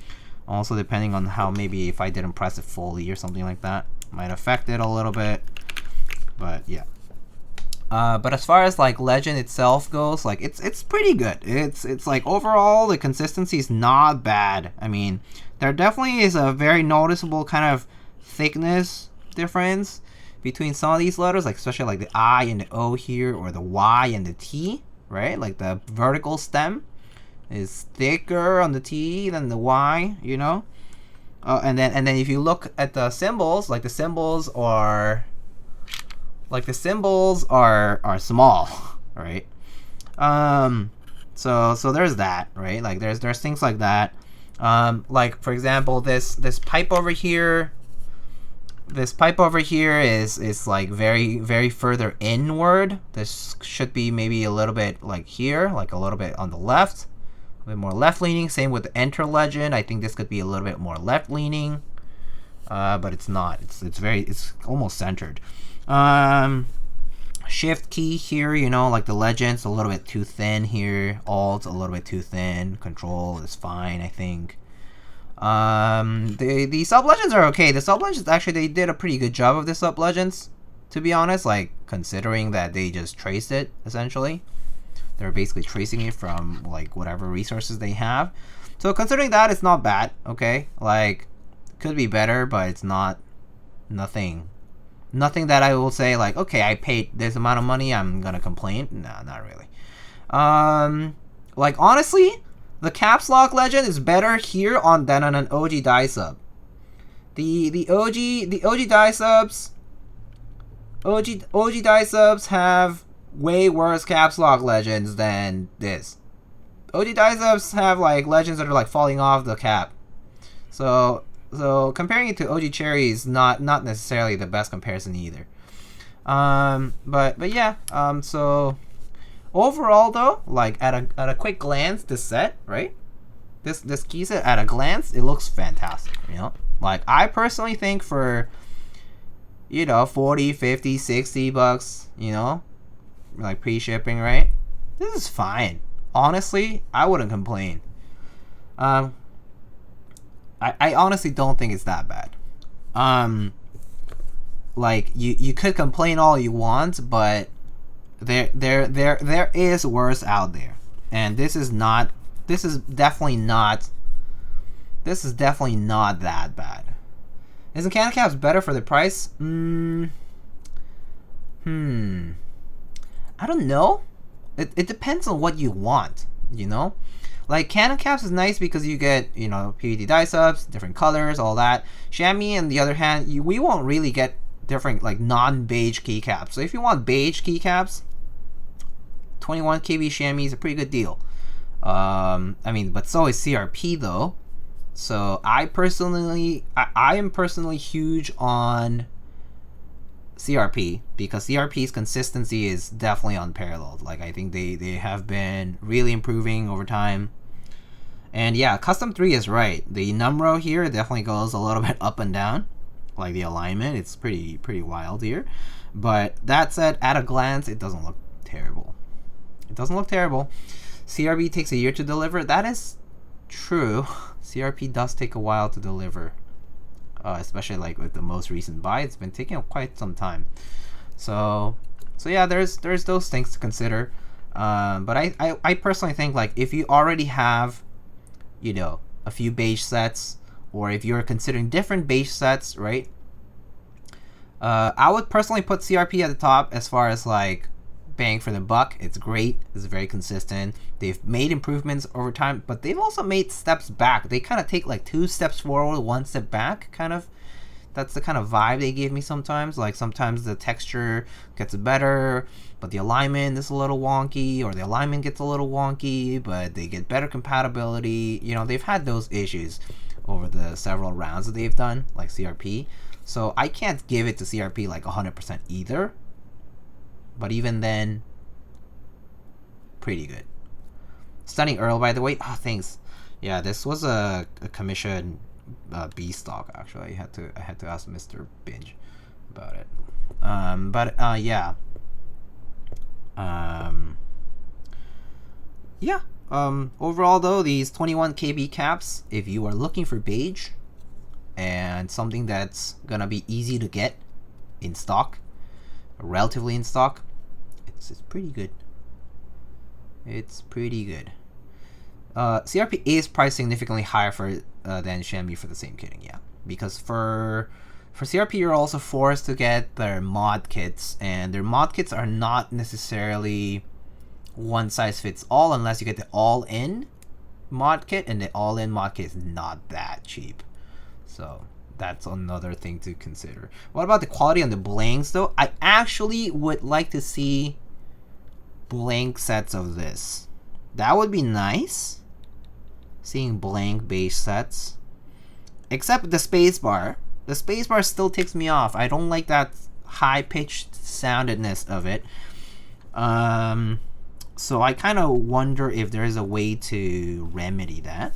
Speaker 1: Also, depending on how, maybe if I didn't press it fully or something like that, might affect it a little bit. But yeah. But as far as like legend itself goes, like it's pretty good. It's like overall the consistency is not bad. I mean, there definitely is a very noticeable kind of thickness difference between some of these letters, like especially like the I and the O here, or the Y and the T, right? Like the vertical stem is thicker on the T than the Y, you know. And then if you look at the symbols, like the symbols are small, right? So there's that, right? Like there's things like that. Like for example, this pipe over here. This pipe over here is like very further inward. This should be maybe a little bit like here, like a little bit on the left, a bit more left leaning. Same with the enter legend. I think this could be a little bit more left leaning, but it's not. It's almost centered. Shift key here, you know, like the legends a little bit too thin here. Alt a little bit too thin. Control is fine, I think. The sub legends are okay. The sub legends, actually, they did a pretty good job of the sub legends, to be honest. Like, considering that they just traced it, essentially, they're basically tracing it from like whatever resources they have. So considering that, it's not bad. Okay, like, could be better, but it's nothing that I will say like, okay, I paid this amount of money, I'm gonna complain. No, not really. Like honestly, the caps lock legend is better here than on an OG die sub. The OG die subs, OG die subs have way worse caps lock legends than this. OG die subs have like legends that are like falling off the cap. So comparing it to OG Cherry is not necessarily the best comparison either. But yeah. So overall though, like at a quick glance, this set, right? This key set at a glance, it looks fantastic. You know, like I personally think for, you know, 40, 50, 60 bucks, you know, like pre-shipping, right? This is fine. Honestly, I wouldn't complain. I honestly don't think it's that bad. Like you could complain all you want, but there is worse out there, and this is definitely not that bad. Is the Keycaps better for the price? I don't know. It depends on what you want, you know. Like Keycaps is nice because you get, you know, PVD die subs, different colors, all that. Chamois, on the other hand, we won't really get different like non-beige keycaps. So if you want beige keycaps, 21 KB chamois is a pretty good deal. I mean, but so is CRP though. So I am personally huge on CRP because CRP's consistency is definitely unparalleled. Like I think they have been really improving over time. And yeah, Custom 3 is right. The numero here definitely goes a little bit up and down. Like the alignment, it's pretty wild here. But that said, at a glance, it doesn't look terrible. It doesn't look terrible. CRP takes a year to deliver. That is true. CRP does take a while to deliver. Especially like with the most recent buy, it's been taking quite some time. So yeah, there's those things to consider. But I personally think like if you already have, you know, a few beige sets, or if you're considering different beige sets, right? I would personally put CRP at the top as far as like bang for the buck. It's great. It's very consistent. They've made improvements over time, but they've also made steps back. They kind of take like 2 steps forward, 1 step back, kind of. That's the kind of vibe they give me sometimes. Like sometimes the texture gets better, but the alignment is a little wonky, or the alignment gets a little wonky, but they get better compatibility. You know, they've had those issues over the several rounds that they've done, like CRP. So I can't give it to CRP like 100% either. But even then, pretty good. Stunning Earl, by the way. Oh, thanks. Yeah, this was a commission B stock actually. I had to ask Mr. Binge about it. Yeah. Overall though, these 21 KB caps, if you are looking for beige and something that's gonna be easy to get in stock, relatively in stock, it's pretty good. It's pretty good. CRP is priced significantly higher than Shenmue for the same kitting, yeah. Because for CRP, you're also forced to get their mod kits, and their mod kits are not necessarily one size fits all unless you get the all-in mod kit, and the all-in mod kit is not that cheap. So that's another thing to consider. What about the quality on the blanks though? I actually would like to see blank sets of this. That would be nice. Seeing blank beige sets. Except the spacebar. The spacebar still ticks me off. I don't like that high-pitched soundedness of it. So I kind of wonder if there's a way to remedy that.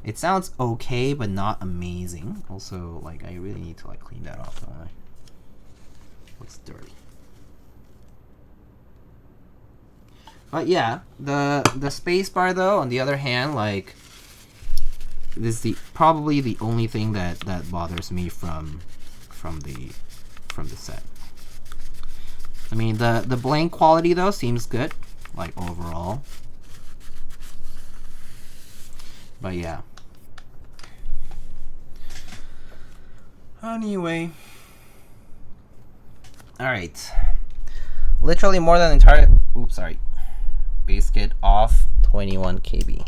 Speaker 1: It sounds okay, but not amazing. Also, like, I really need to like clean that off. Looks dirty. But yeah, the spacebar though, on the other hand, like, this is probably the only thing that bothers me from the set. I mean, the blank quality though seems good, like overall. But yeah. Anyway. Alright. Literally more than entire... Oops, sorry. Base kit off 21 KB.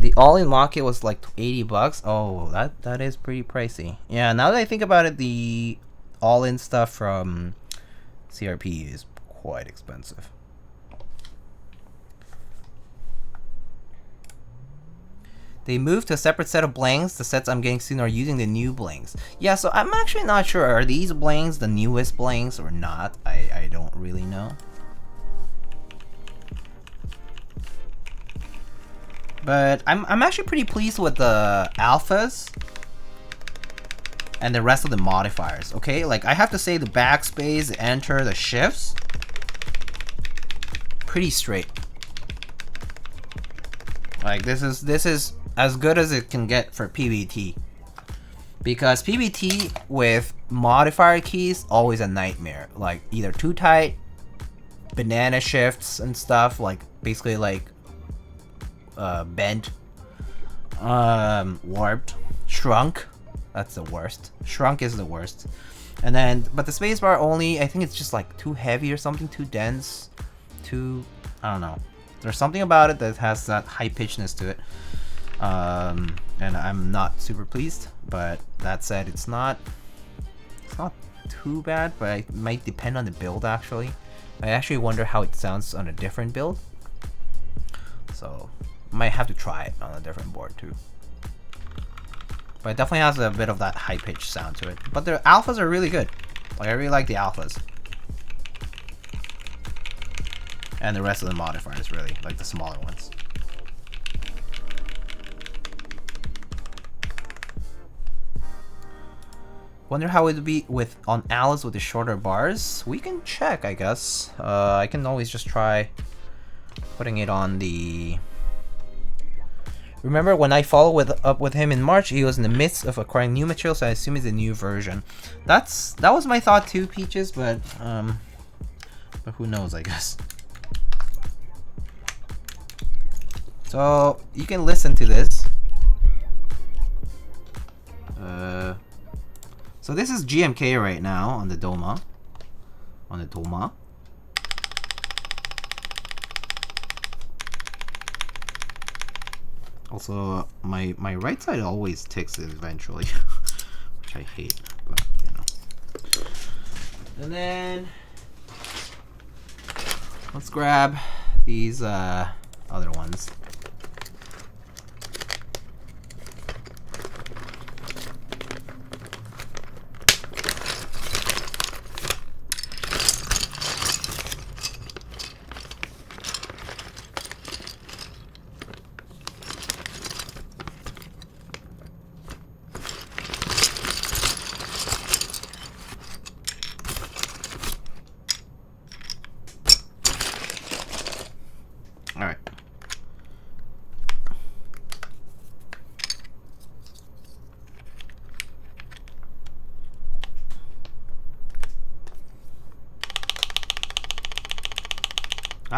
Speaker 1: The all-in market was like 80 bucks. Oh, that is pretty pricey. Yeah, now that I think about it, the all-in stuff from CRP is quite expensive. They moved to a separate set of blanks. The sets I'm getting soon are using the new blanks. Yeah, so I'm actually not sure. Are these blanks the newest blanks or not? I don't really know. But I'm actually pretty pleased with the alphas and the rest of the modifiers. Okay, like I have to say the backspace, the enter, the shifts, pretty straight. Like this is as good as it can get for PBT. Because PBT with modifier keys, always a nightmare. Like either too tight, banana shifts and stuff, like basically like bent, warped, shrunk. That's the worst. Shrunk is the worst. And then, but the spacebar only, I think it's just like too heavy or something, too dense, too, I don't know. There's something about it that has that high pitchedness to it. And I'm not super pleased, but that said, it's not too bad, but it might depend on the build actually. I actually wonder how it sounds on a different build. So, might have to try it on a different board too. But it definitely has a bit of that high-pitched sound to it. But the alphas are really good. Like, I really like the alphas. And the rest of the modifiers, really. Like the smaller ones. Wonder how it would be on Alice with the shorter bars. We can check, I guess. I can always just try putting it on the... Remember when I followed up with him in March, he was in the midst of acquiring new material, so I assume it's a new version. That was my thought too, Peaches, but who knows, I guess. So you can listen to this. So this is GMK right now on the Thoma. Also, my right side always ticks eventually, which I hate, but you know. And then let's grab these other ones.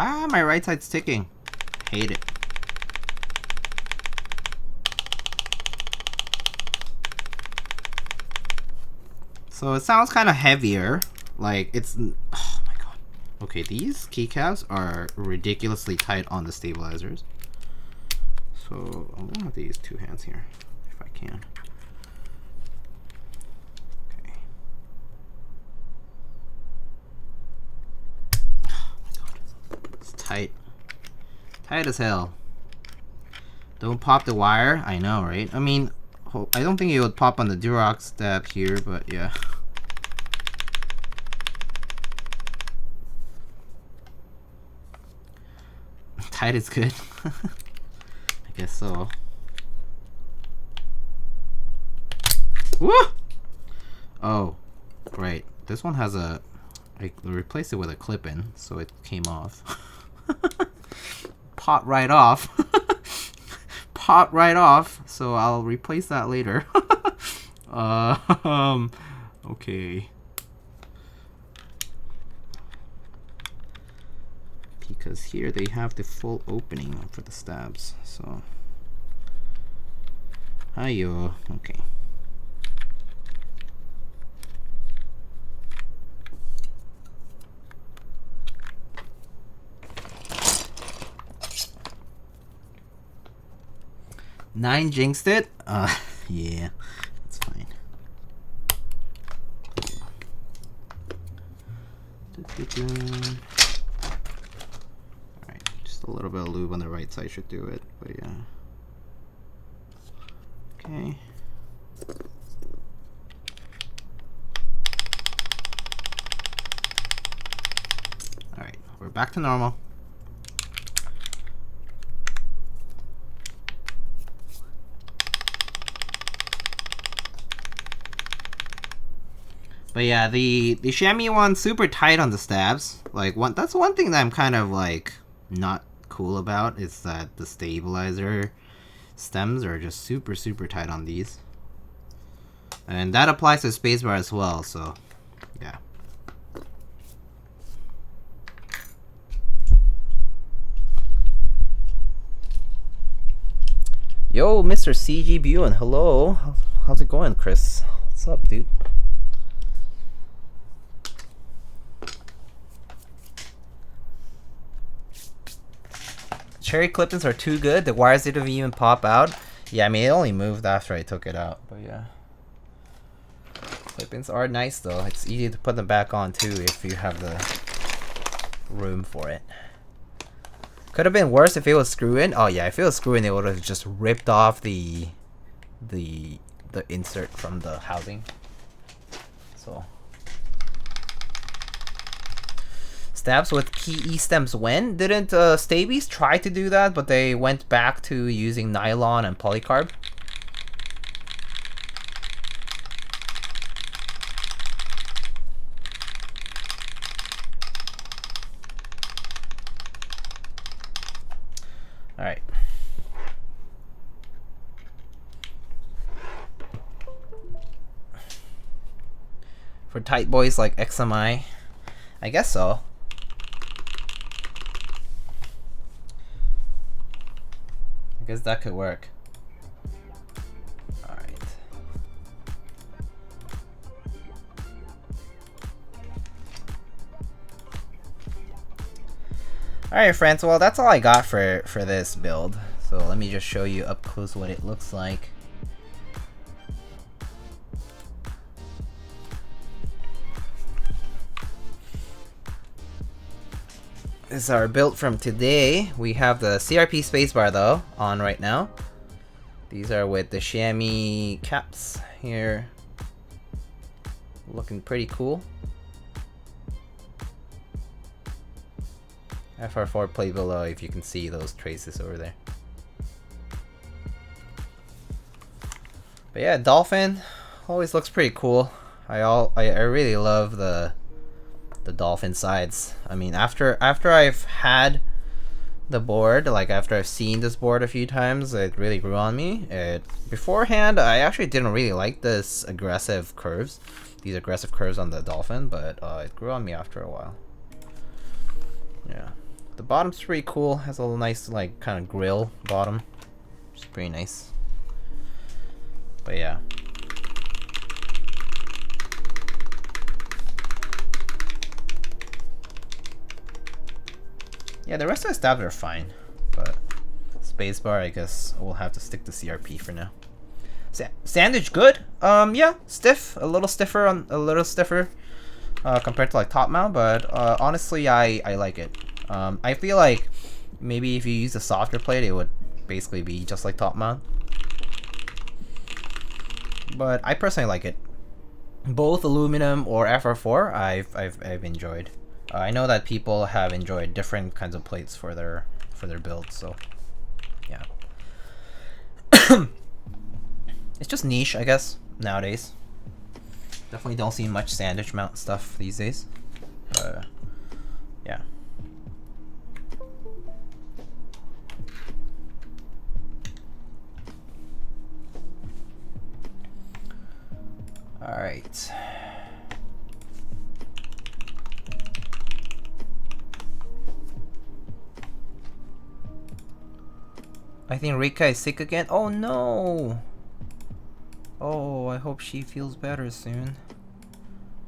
Speaker 1: Ah, my right side's ticking. Hate it. So it sounds kind of heavier. Like it's... Oh my god. Okay, these keycaps are ridiculously tight on the stabilizers. So I'm gonna have to use two hands here, if I can. Okay. Oh my god. It's tight. Tight as hell. Don't pop the wire. I know, right? I mean, I don't think it would pop on the Durock stab here, but yeah. Tight is good. I guess so. Woo! Oh, right. This one has a... I replaced it with a clip-in, so it came off. Pop right off. Pop right off. So I'll replace that later. Okay. Because here they have the full opening for the stabs. So. Hiyo. Okay. Nine jinxed it? Yeah, that's fine. Alright, just a little bit of lube on the right side should do it, but yeah. Okay. Alright, we're back to normal. But yeah, the chamois one's super tight on the stabs. Like that's one thing that I'm kind of like not cool about is that the stabilizer stems are just super tight on these. And that applies to spacebar as well, so yeah. Yo, Mr. CG Buin, hello. How's it going, Chris? What's up, dude? Cherry clip-ins are too good. The wires didn't even pop out. Yeah, I mean, it only moved after I took it out, but yeah. Clip-ins are nice though. It's easy to put them back on too if you have the room for it. Could have been worse if it was screw-in. Oh yeah, if it was screw-in, it would have just ripped off the insert from the housing. So. Stabs with PE stems when? Didn't Stabies try to do that, but they went back to using nylon and polycarb? Alright. For tight boys like XMI, I guess so. guess that could work. Alright. Alright friends, well that's all I got for this build. So let me just show you up close what it looks like. This is our build from today. We have the CRP spacebar though on right now. These are with the chamois caps here. Looking pretty cool. FR4 plate below if you can see those traces over there. But yeah, Dolphin always looks pretty cool. I really love the Dolphin sides. I mean, after I've had the board, like after I've seen this board a few times, it really grew on me. Beforehand, I actually didn't really like this aggressive curves, these aggressive curves on the Dolphin, but it grew on me after a while. Yeah, the bottom's pretty cool. Has a little nice like kind of grill bottom, which is pretty nice. But yeah. Yeah, the rest of the stabs are fine, but spacebar, I guess we'll have to stick to CRP for now. Sandage good. Yeah, stiff, a little stiffer compared to like top mount, but honestly, I like it. I feel like maybe if you use a softer plate, it would basically be just like top mount. But I personally like it. Both aluminum or FR4, I've enjoyed. I know that people have enjoyed different kinds of plates for their builds, so yeah. It's just niche, I guess, nowadays. Definitely don't see much sandwich mount stuff these days. Yeah. All right. I think Rika is sick again. Oh no! Oh, I hope she feels better soon.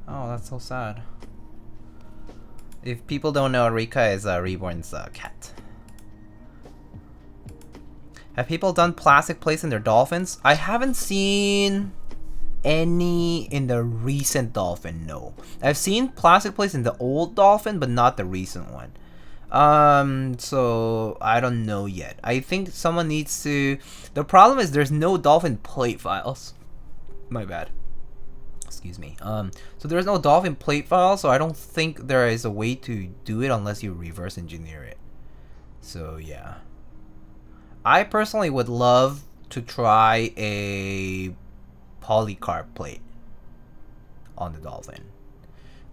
Speaker 1: Oh, that's so sad. If people don't know, Rika is Reborn's cat. Have people done plastic plates in their Dolphins? I haven't seen any in the recent Dolphin, no. I've seen plastic plates in the old Dolphin, but not the recent one. So I don't know yet. I think someone needs to. The problem is there's no Dolphin plate files. My bad. Excuse me. So there's no Dolphin plate file, so I don't think there is a way to do it unless you reverse engineer it. So yeah. I personally would love to try a polycarb plate on the Dolphin.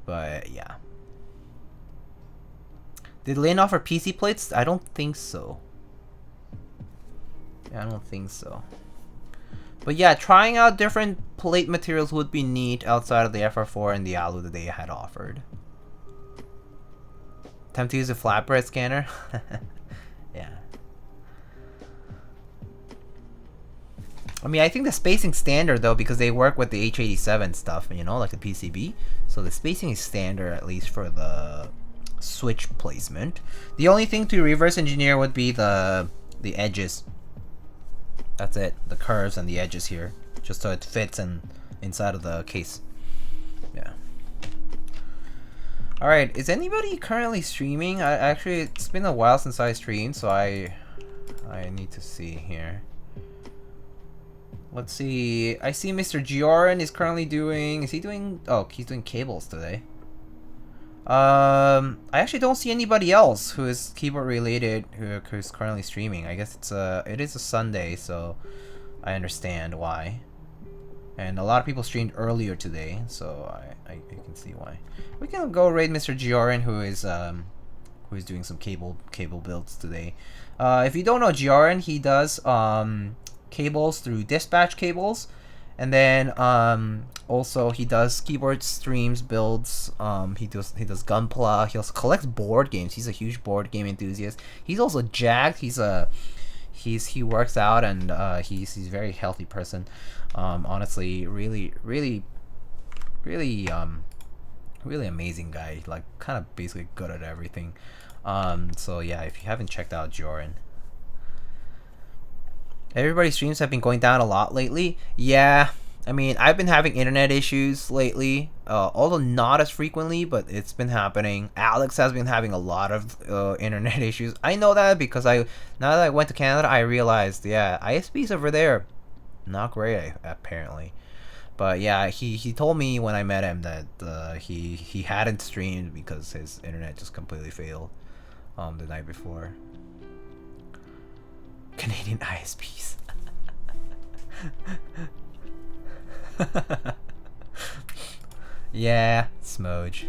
Speaker 1: But yeah. Did Lin offer PC plates? I don't think so. Yeah, I don't think so. But yeah, trying out different plate materials would be neat outside of the FR4 and the Alu that they had offered. Time to use a flatbread scanner? Yeah. I mean, I think the spacing's standard though because they work with the H87 stuff, you know, like the PCB. So the spacing is standard at least for the switch placement. The only thing to reverse engineer would be the edges. That's it, the curves and the edges here, just so it fits inside of the case. Yeah. All right, is anybody currently streaming? Actually, it's been a while since I streamed, so I need to see here. Let's see. I see Mr. Gioran is currently doing. Is he doing? Oh, he's doing cables today. I actually don't see anybody else who is keyboard related who's currently streaming. I guess it is a Sunday, so I understand why. And a lot of people streamed earlier today, so I can see why. We can go raid Mr. Gioran, who is doing some cable builds today. If you don't know Gioran, he does cables through Dispatch Cables. And then also he does keyboard streams, builds. He does Gunpla. He also collects board games. He's a huge board game enthusiast. He's also jacked. He's he works out, and he's a very healthy person. Honestly, really amazing guy. Like, kind of basically good at everything. So yeah, if you haven't checked out Joran. Everybody's streams have been going down a lot lately. Yeah, I mean, I've been having internet issues lately, although not as frequently, but it's been happening. Alex has been having a lot of internet issues. I know that because now that I went to Canada, I realized, yeah, ISPs over there, not great apparently. But yeah, he told me when I met him that he hadn't streamed because his internet just completely failed the night before. Canadian ISPs. Yeah, Smoge.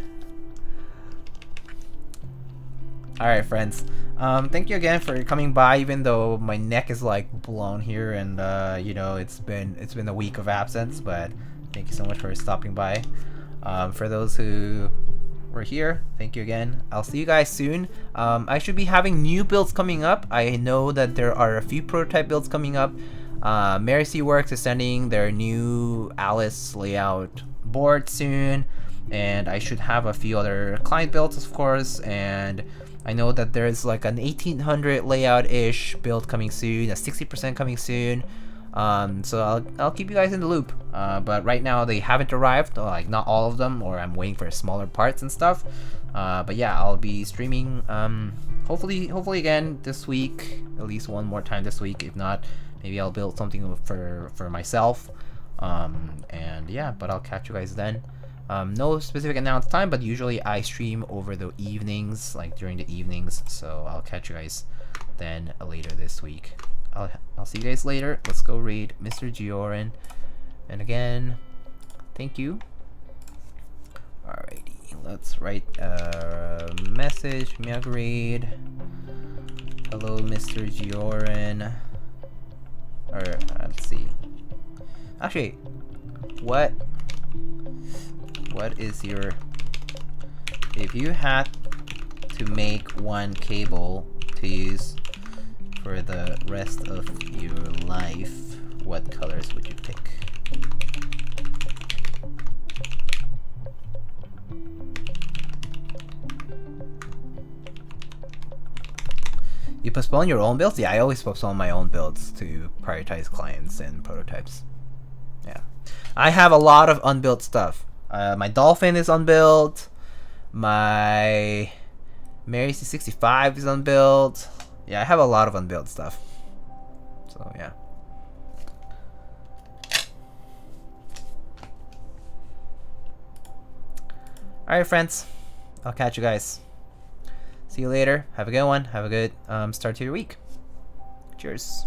Speaker 1: Alright, friends. Thank you again for coming by, even though my neck is like blown here, and you know, it's been a week of absence, but thank you so much for stopping by. For those who were here, thank you again. I'll see you guys soon. I should be having new builds coming up. I know that there are a few prototype builds coming up. Mary C Works is sending their new Alice layout board soon, and I should have a few other client builds, of course. And I know that there's like an 1800 layout-ish build coming soon, a 60% coming soon. So I'll keep you guys in the loop. But right now they haven't arrived, like not all of them, or I'm waiting for smaller parts and stuff. But yeah, I'll be streaming hopefully again this week, at least one more time this week. If not, maybe I'll build something for myself. And yeah, but I'll catch you guys then. No specific announced time, but usually I stream over the evenings, like during the evenings. So I'll catch you guys then later this week. I'll see you guys later. Let's go raid Mr. Joran. And again, thank you. Alrighty, let's write a message. Raid. Hello, Mr. Joran. Or let's see. Actually, what is your? If you had to make one cable to use for the rest of your life, what colors would you pick? You postpone your own builds? Yeah, I always postpone my own builds to prioritize clients and prototypes. Yeah, I have a lot of unbuilt stuff. My Dolphin is unbuilt. My Mary C65 is unbuilt. Yeah, I have a lot of unbuilt stuff. So yeah. Alright, friends. I'll catch you guys. See you later. Have a good one. Have a good start to your week. Cheers.